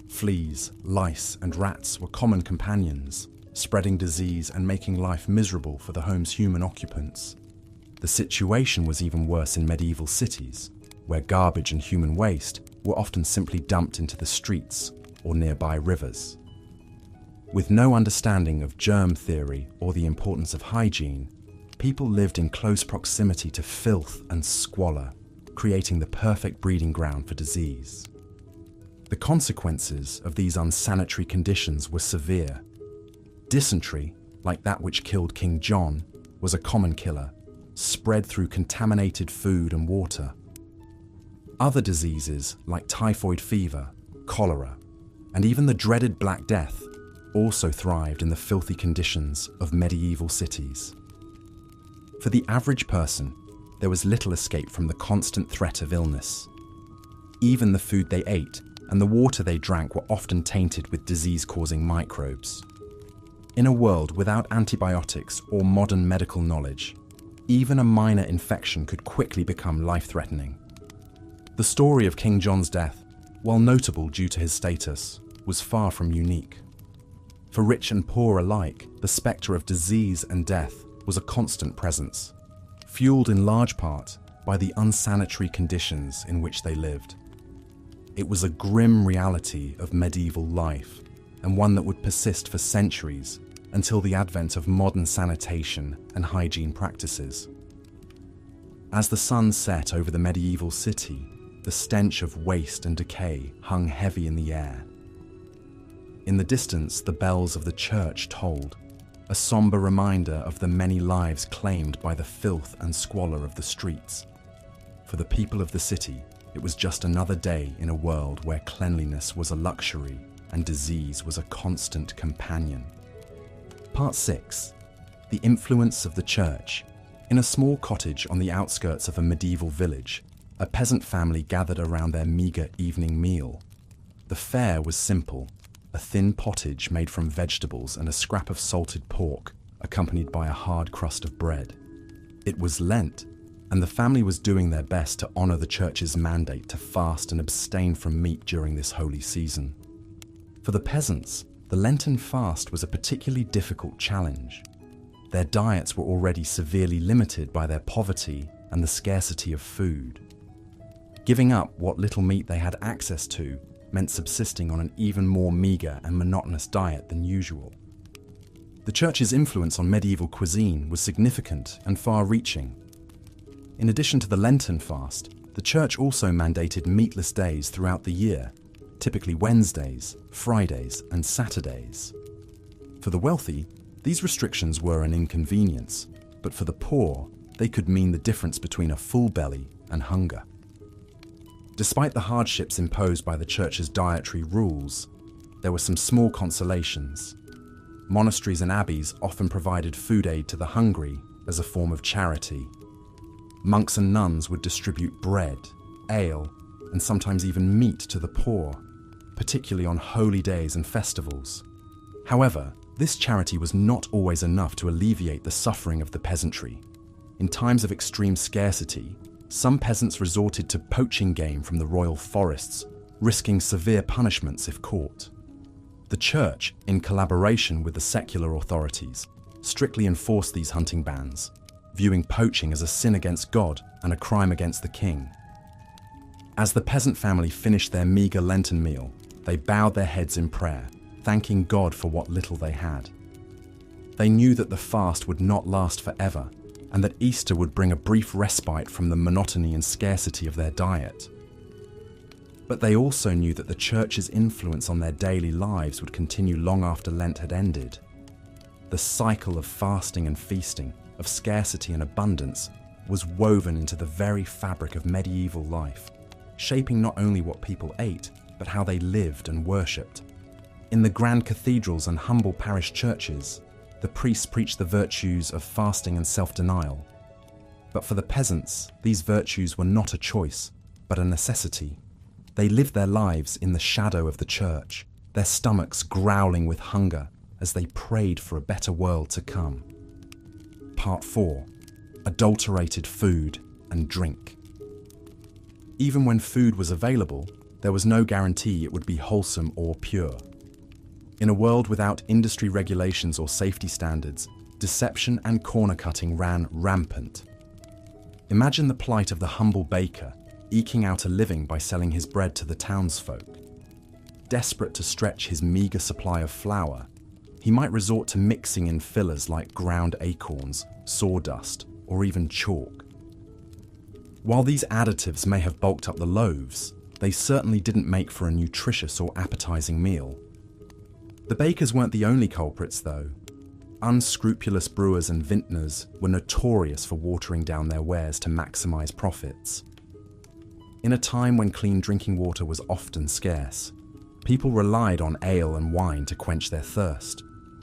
Fleas, lice, and rats were common companions, spreading disease and making life miserable for the home's human occupants. The situation was even worse in medieval cities, where garbage and human waste were often simply dumped into the streets or nearby rivers. With no understanding of germ theory or the importance of hygiene, people lived in close proximity to filth and squalor, creating the perfect breeding ground for disease. The consequences of these unsanitary conditions were severe. Dysentery, like that which killed King John, was a common killer, spread through contaminated food and water. Other diseases like typhoid fever, cholera, and even the dreaded Black Death also thrived in the filthy conditions of medieval cities. For the average person, there was little escape from the constant threat of illness. Even the food they ate and the water they drank were often tainted with disease-causing microbes. In a world without antibiotics or modern medical knowledge, even a minor infection could quickly become life-threatening. The story of King John's death, while notable due to his status, was far from unique. For rich and poor alike, the spectre of disease and death was a constant presence, fueled in large part by the unsanitary conditions in which they lived. It was a grim reality of medieval life, and one that would persist for centuries until the advent of modern sanitation and hygiene practices. As the sun set over the medieval city, the stench of waste and decay hung heavy in the air. In the distance, the bells of the church tolled, a somber reminder of the many lives claimed by the filth and squalor of the streets. For the people of the city, it was just another day in a world where cleanliness was a luxury and disease was a constant companion. Part 6. The influence of the church. In a small cottage on the outskirts of a medieval village, a peasant family gathered around their meagre evening meal. The fare was simple, a thin pottage made from vegetables and a scrap of salted pork, accompanied by a hard crust of bread. It was Lent, and the family was doing their best to honor the church's mandate to fast and abstain from meat during this holy season. For the peasants, the Lenten fast was a particularly difficult challenge. Their diets were already severely limited by their poverty and the scarcity of food. Giving up what little meat they had access to meant subsisting on an even more meager and monotonous diet than usual. The church's influence on medieval cuisine was significant and far-reaching. In addition to the Lenten fast, the church also mandated meatless days throughout the year, typically Wednesdays, Fridays, and Saturdays. For the wealthy, these restrictions were an inconvenience, but for the poor, they could mean the difference between a full belly and hunger. Despite the hardships imposed by the church's dietary rules, there were some small consolations. Monasteries and abbeys often provided food aid to the hungry as a form of charity. Monks and nuns would distribute bread, ale, and sometimes even meat to the poor, particularly on holy days and festivals. However, this charity was not always enough to alleviate the suffering of the peasantry. In times of extreme scarcity, some peasants resorted to poaching game from the royal forests, risking severe punishments if caught. The church, in collaboration with the secular authorities, strictly enforced these hunting bans, viewing poaching as a sin against God and a crime against the king. As the peasant family finished their meager Lenten meal, they bowed their heads in prayer, thanking God for what little they had. They knew that the fast would not last forever, and that Easter would bring a brief respite from the monotony and scarcity of their diet. But they also knew that the church's influence on their daily lives would continue long after Lent had ended. The cycle of fasting and feasting, of scarcity and abundance, was woven into the very fabric of medieval life, shaping not only what people ate, but how they lived and worshipped. In the grand cathedrals and humble parish churches, the priests preached the virtues of fasting and self-denial. But for the peasants, these virtues were not a choice, but a necessity. They lived their lives in the shadow of the church, their stomachs growling with hunger as they prayed for a better world to come. Part 4. Adulterated food and drink. Even when food was available, there was no guarantee it would be wholesome or pure. In a world without industry regulations or safety standards, deception and corner cutting ran rampant. Imagine the plight of the humble baker, eking out a living by selling his bread to the townsfolk. Desperate to stretch his meager supply of flour, he might resort to mixing in fillers like ground acorns, sawdust, or even chalk. While these additives may have bulked up the loaves, they certainly didn't make for a nutritious or appetizing meal. The bakers weren't the only culprits, though. Unscrupulous brewers and vintners were notorious for watering down their wares to maximize profits. In a time when clean drinking water was often scarce, people relied on ale and wine to quench their thirst,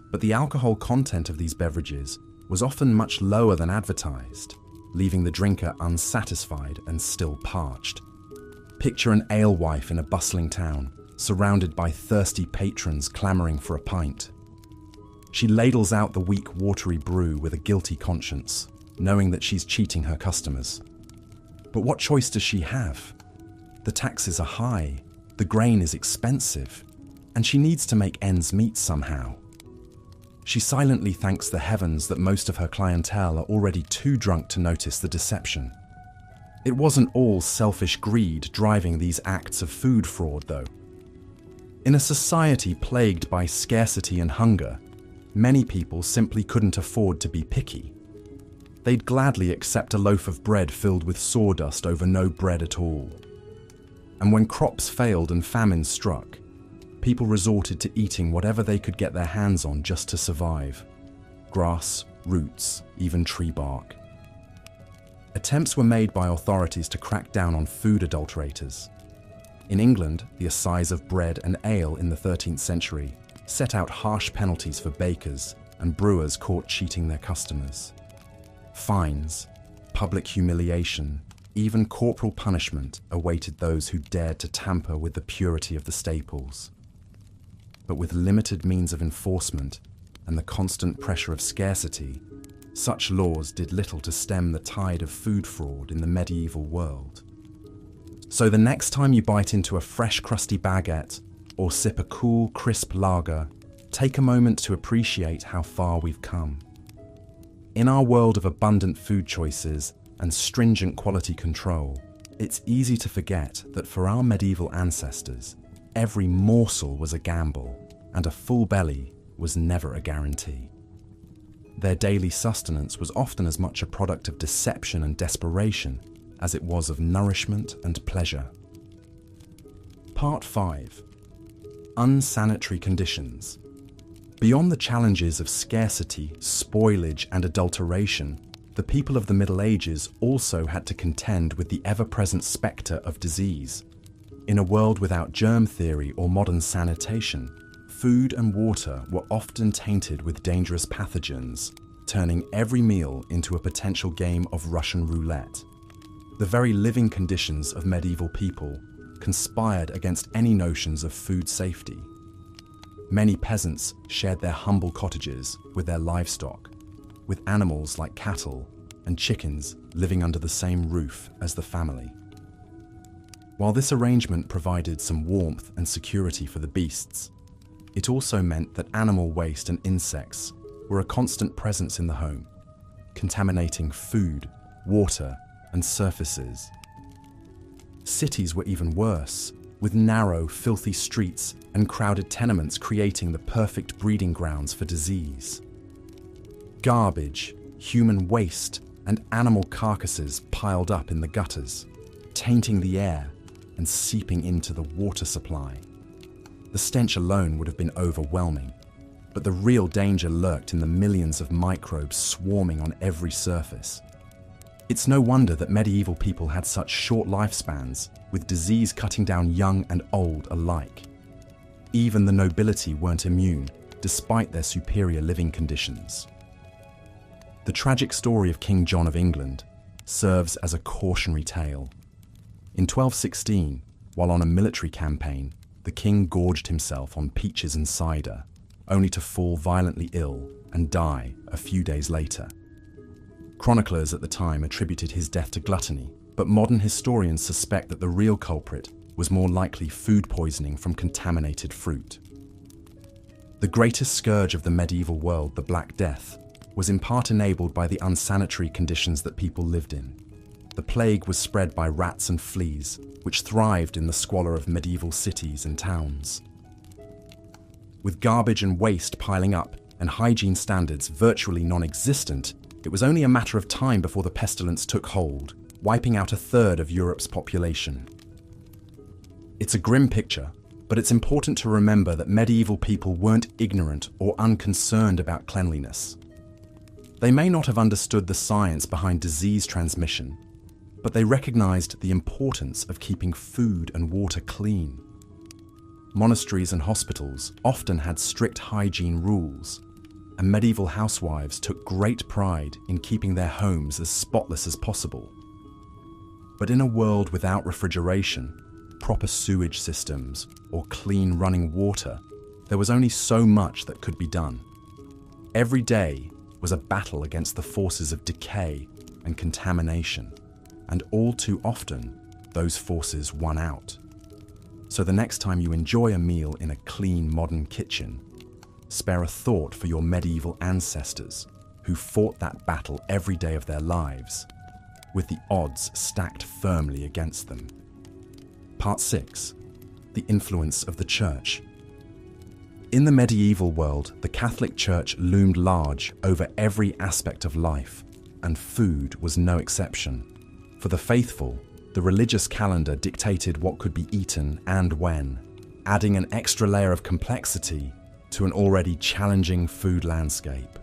but the alcohol content of these beverages was often much lower than advertised, leaving the drinker unsatisfied and still parched. Picture an alewife in a bustling town, surrounded by thirsty patrons clamoring for a pint. She ladles out the weak, watery brew with a guilty conscience, knowing that she's cheating her customers. But what choice does she have? The taxes are high, the grain is expensive, and she needs to make ends meet somehow. She silently thanks the heavens that most of her clientele are already too drunk to notice the deception. It wasn't all selfish greed driving these acts of food fraud, though. In a society plagued by scarcity and hunger, many people simply couldn't afford to be picky. They'd gladly accept a loaf of bread filled with sawdust over no bread at all. And when crops failed and famine struck, people resorted to eating whatever they could get their hands on just to survive. Grass, roots, even tree bark. Attempts were made by authorities to crack down on food adulterators. In England, the Assize of Bread and Ale in the 13th century set out harsh penalties for bakers and brewers caught cheating their customers. Fines, public humiliation, even corporal punishment awaited those who dared to tamper with the purity of the staples. But with limited means of enforcement and the constant pressure of scarcity, such laws did little to stem the tide of food fraud in the medieval world. So the next time you bite into a fresh, crusty baguette or sip a cool, crisp lager, take a moment to appreciate how far we've come. In our world of abundant food choices and stringent quality control, it's easy to forget that for our medieval ancestors, every morsel was a gamble, and a full belly was never a guarantee. Their daily sustenance was often as much a product of deception and desperation as it was of nourishment and pleasure. Part 5. Unsanitary conditions. Beyond the challenges of scarcity, spoilage, and adulteration, the people of the Middle Ages also had to contend with the ever-present spectre of disease. In a world without germ theory or modern sanitation, food and water were often tainted with dangerous pathogens, turning every meal into a potential game of Russian roulette. The very living conditions of medieval people conspired against any notions of food safety. Many peasants shared their humble cottages with their livestock, with animals like cattle and chickens living under the same roof as the family. While this arrangement provided some warmth and security for the beasts, it also meant that animal waste and insects were a constant presence in the home, contaminating food, water, and surfaces. Cities were even worse, with narrow, filthy streets and crowded tenements creating the perfect breeding grounds for disease. Garbage, human waste, and animal carcasses piled up in the gutters, tainting the air and seeping into the water supply. The stench alone would have been overwhelming, but the real danger lurked in the millions of microbes swarming on every surface. It's no wonder that medieval people had such short lifespans, with disease cutting down young and old alike. Even the nobility weren't immune, despite their superior living conditions. The tragic story of King John of England serves as a cautionary tale. In 1216, while on a military campaign, the king gorged himself on peaches and cider, only to fall violently ill and die a few days later. Chroniclers at the time attributed his death to gluttony, but modern historians suspect that the real culprit was more likely food poisoning from contaminated fruit. The greatest scourge of the medieval world, the Black Death, was in part enabled by the unsanitary conditions that people lived in. The plague was spread by rats and fleas, which thrived in the squalor of medieval cities and towns. With garbage and waste piling up and hygiene standards virtually non-existent, it was only a matter of time before the pestilence took hold, wiping out a third of Europe's population. It's a grim picture, but it's important to remember that medieval people weren't ignorant or unconcerned about cleanliness. They may not have understood the science behind disease transmission, but they recognized the importance of keeping food and water clean. Monasteries and hospitals often had strict hygiene rules, and medieval housewives took great pride in keeping their homes as spotless as possible. But in a world without refrigeration, proper sewage systems, or clean running water, there was only so much that could be done. Every day was a battle against the forces of decay and contamination, and all too often, those forces won out. So the next time you enjoy a meal in a clean modern kitchen, spare a thought for your medieval ancestors who fought that battle every day of their lives, with the odds stacked firmly against them. Part 6. The influence of the Church. In the medieval world, the Catholic Church loomed large over every aspect of life, and food was no exception. For the faithful, the religious calendar dictated what could be eaten and when, adding an extra layer of complexity to an already challenging food landscape.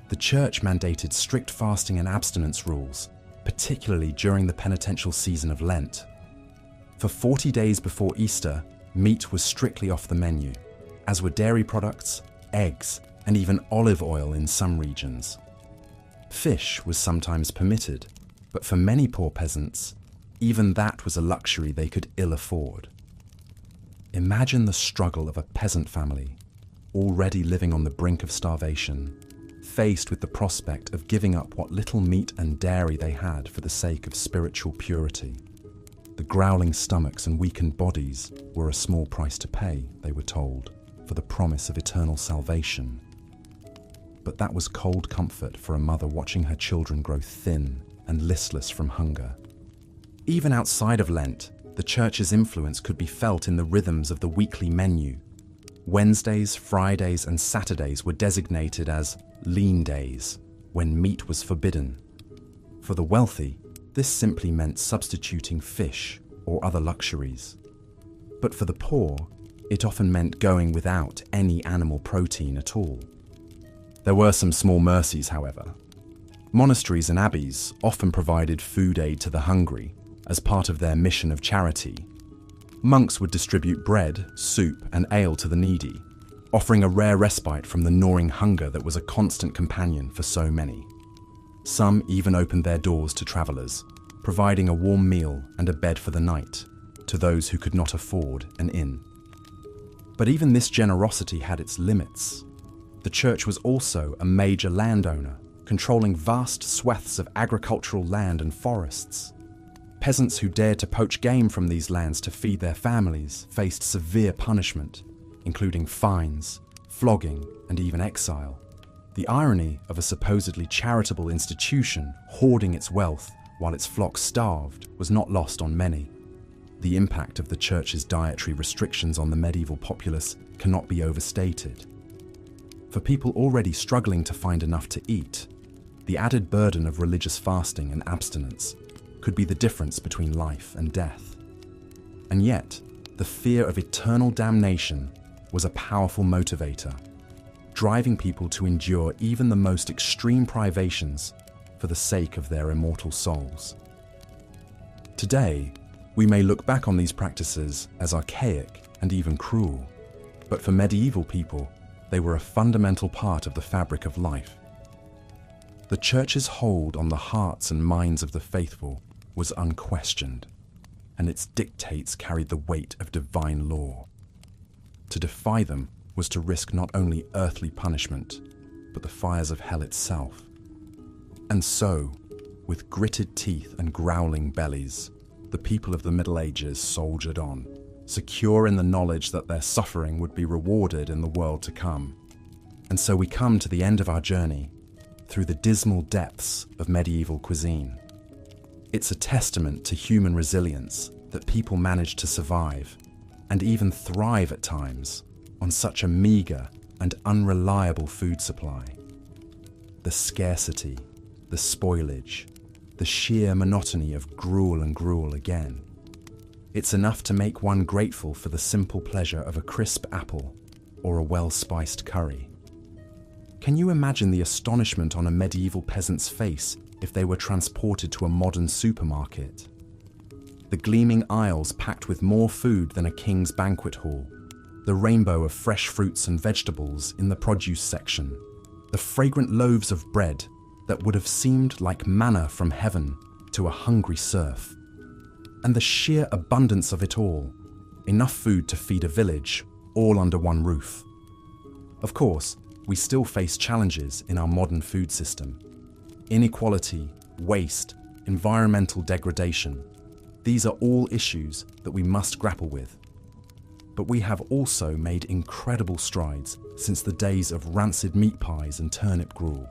The Church mandated strict fasting and abstinence rules, particularly during the penitential season of Lent. For 40 days before Easter, meat was strictly off the menu, as were dairy products, eggs, and even olive oil in some regions. Fish was sometimes permitted, but for many poor peasants, even that was a luxury they could ill afford. Imagine the struggle of a peasant family, already living on the brink of starvation, faced with the prospect of giving up what little meat and dairy they had for the sake of spiritual purity. The growling stomachs and weakened bodies were a small price to pay, they were told, for the promise of eternal salvation. But that was cold comfort for a mother watching her children grow thin and listless from hunger. Even outside of Lent, the Church's influence could be felt in the rhythms of the weekly menu. Wednesdays, Fridays, and Saturdays were designated as lean days, when meat was forbidden. For the wealthy, this simply meant substituting fish or other luxuries. But for the poor, it often meant going without any animal protein at all. There were some small mercies, however. Monasteries and abbeys often provided food aid to the hungry as part of their mission of charity. Monks would distribute bread, soup, and ale to the needy, offering a rare respite from the gnawing hunger that was a constant companion for so many. Some even opened their doors to travelers, providing a warm meal and a bed for the night to those who could not afford an inn. But even this generosity had its limits. The Church was also a major landowner, controlling vast swaths of agricultural land and forests. Peasants who dared to poach game from these lands to feed their families faced severe punishment, including fines, flogging, and even exile. The irony of a supposedly charitable institution hoarding its wealth while its flock starved was not lost on many. The impact of the Church's dietary restrictions on the medieval populace cannot be overstated. For people already struggling to find enough to eat, the added burden of religious fasting and abstinence could be the difference between life and death. And yet, the fear of eternal damnation was a powerful motivator, driving people to endure even the most extreme privations for the sake of their immortal souls. Today, we may look back on these practices as archaic and even cruel, but for medieval people, they were a fundamental part of the fabric of life. The Church's hold on the hearts and minds of the faithful was unquestioned. and its dictates carried the weight of divine law. To defy them was to risk not only earthly punishment, but the fires of hell itself. And so, with gritted teeth and growling bellies, the people of the Middle Ages soldiered on, secure in the knowledge that their suffering would be rewarded in the world to come. And so we come to the end of our journey through the dismal depths of medieval cuisine. It's a testament to human resilience that people managed to survive and even thrive at times on such a meager and unreliable food supply. The scarcity, the spoilage, the sheer monotony of gruel and gruel again. It's enough to make one grateful for the simple pleasure of a crisp apple or a well-spiced curry. Can you imagine the astonishment on a medieval peasant's face if they were transported to a modern supermarket? The gleaming aisles packed with more food than a king's banquet hall, the rainbow of fresh fruits and vegetables in the produce section, the fragrant loaves of bread that would have seemed like manna from heaven to a hungry serf, and the sheer abundance of it all, enough food to feed a village, all under one roof. Of course, we still face challenges in our modern food system. Inequality, waste, environmental degradation. These are all issues that we must grapple with. But we have also made incredible strides since the days of rancid meat pies and turnip gruel.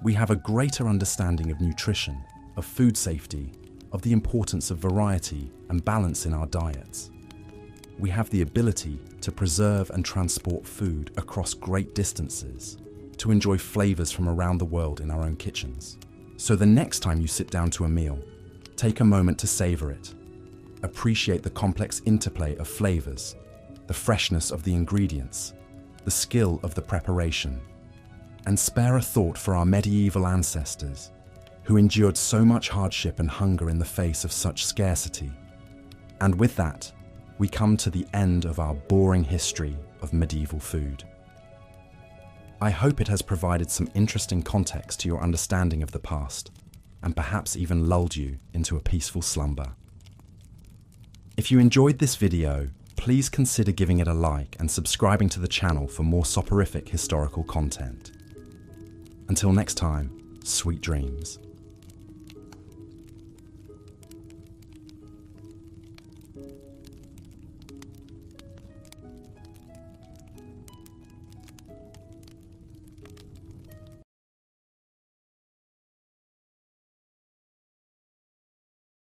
We have a greater understanding of nutrition, of food safety, of the importance of variety and balance in our diets. We have the ability to preserve and transport food across great distances, to enjoy flavors from around the world in our own kitchens. So the next time you sit down to a meal, take a moment to savor it. Appreciate the complex interplay of flavors, the freshness of the ingredients, the skill of the preparation, and spare a thought for our medieval ancestors who endured so much hardship and hunger in the face of such scarcity. And with that, we come to the end of our boring history of medieval food. I hope it has provided some interesting context to your understanding of the past, and perhaps even lulled you into a peaceful slumber. If you enjoyed this video, please consider giving it a like and subscribing to the channel for more soporific historical content. Until next time, sweet dreams.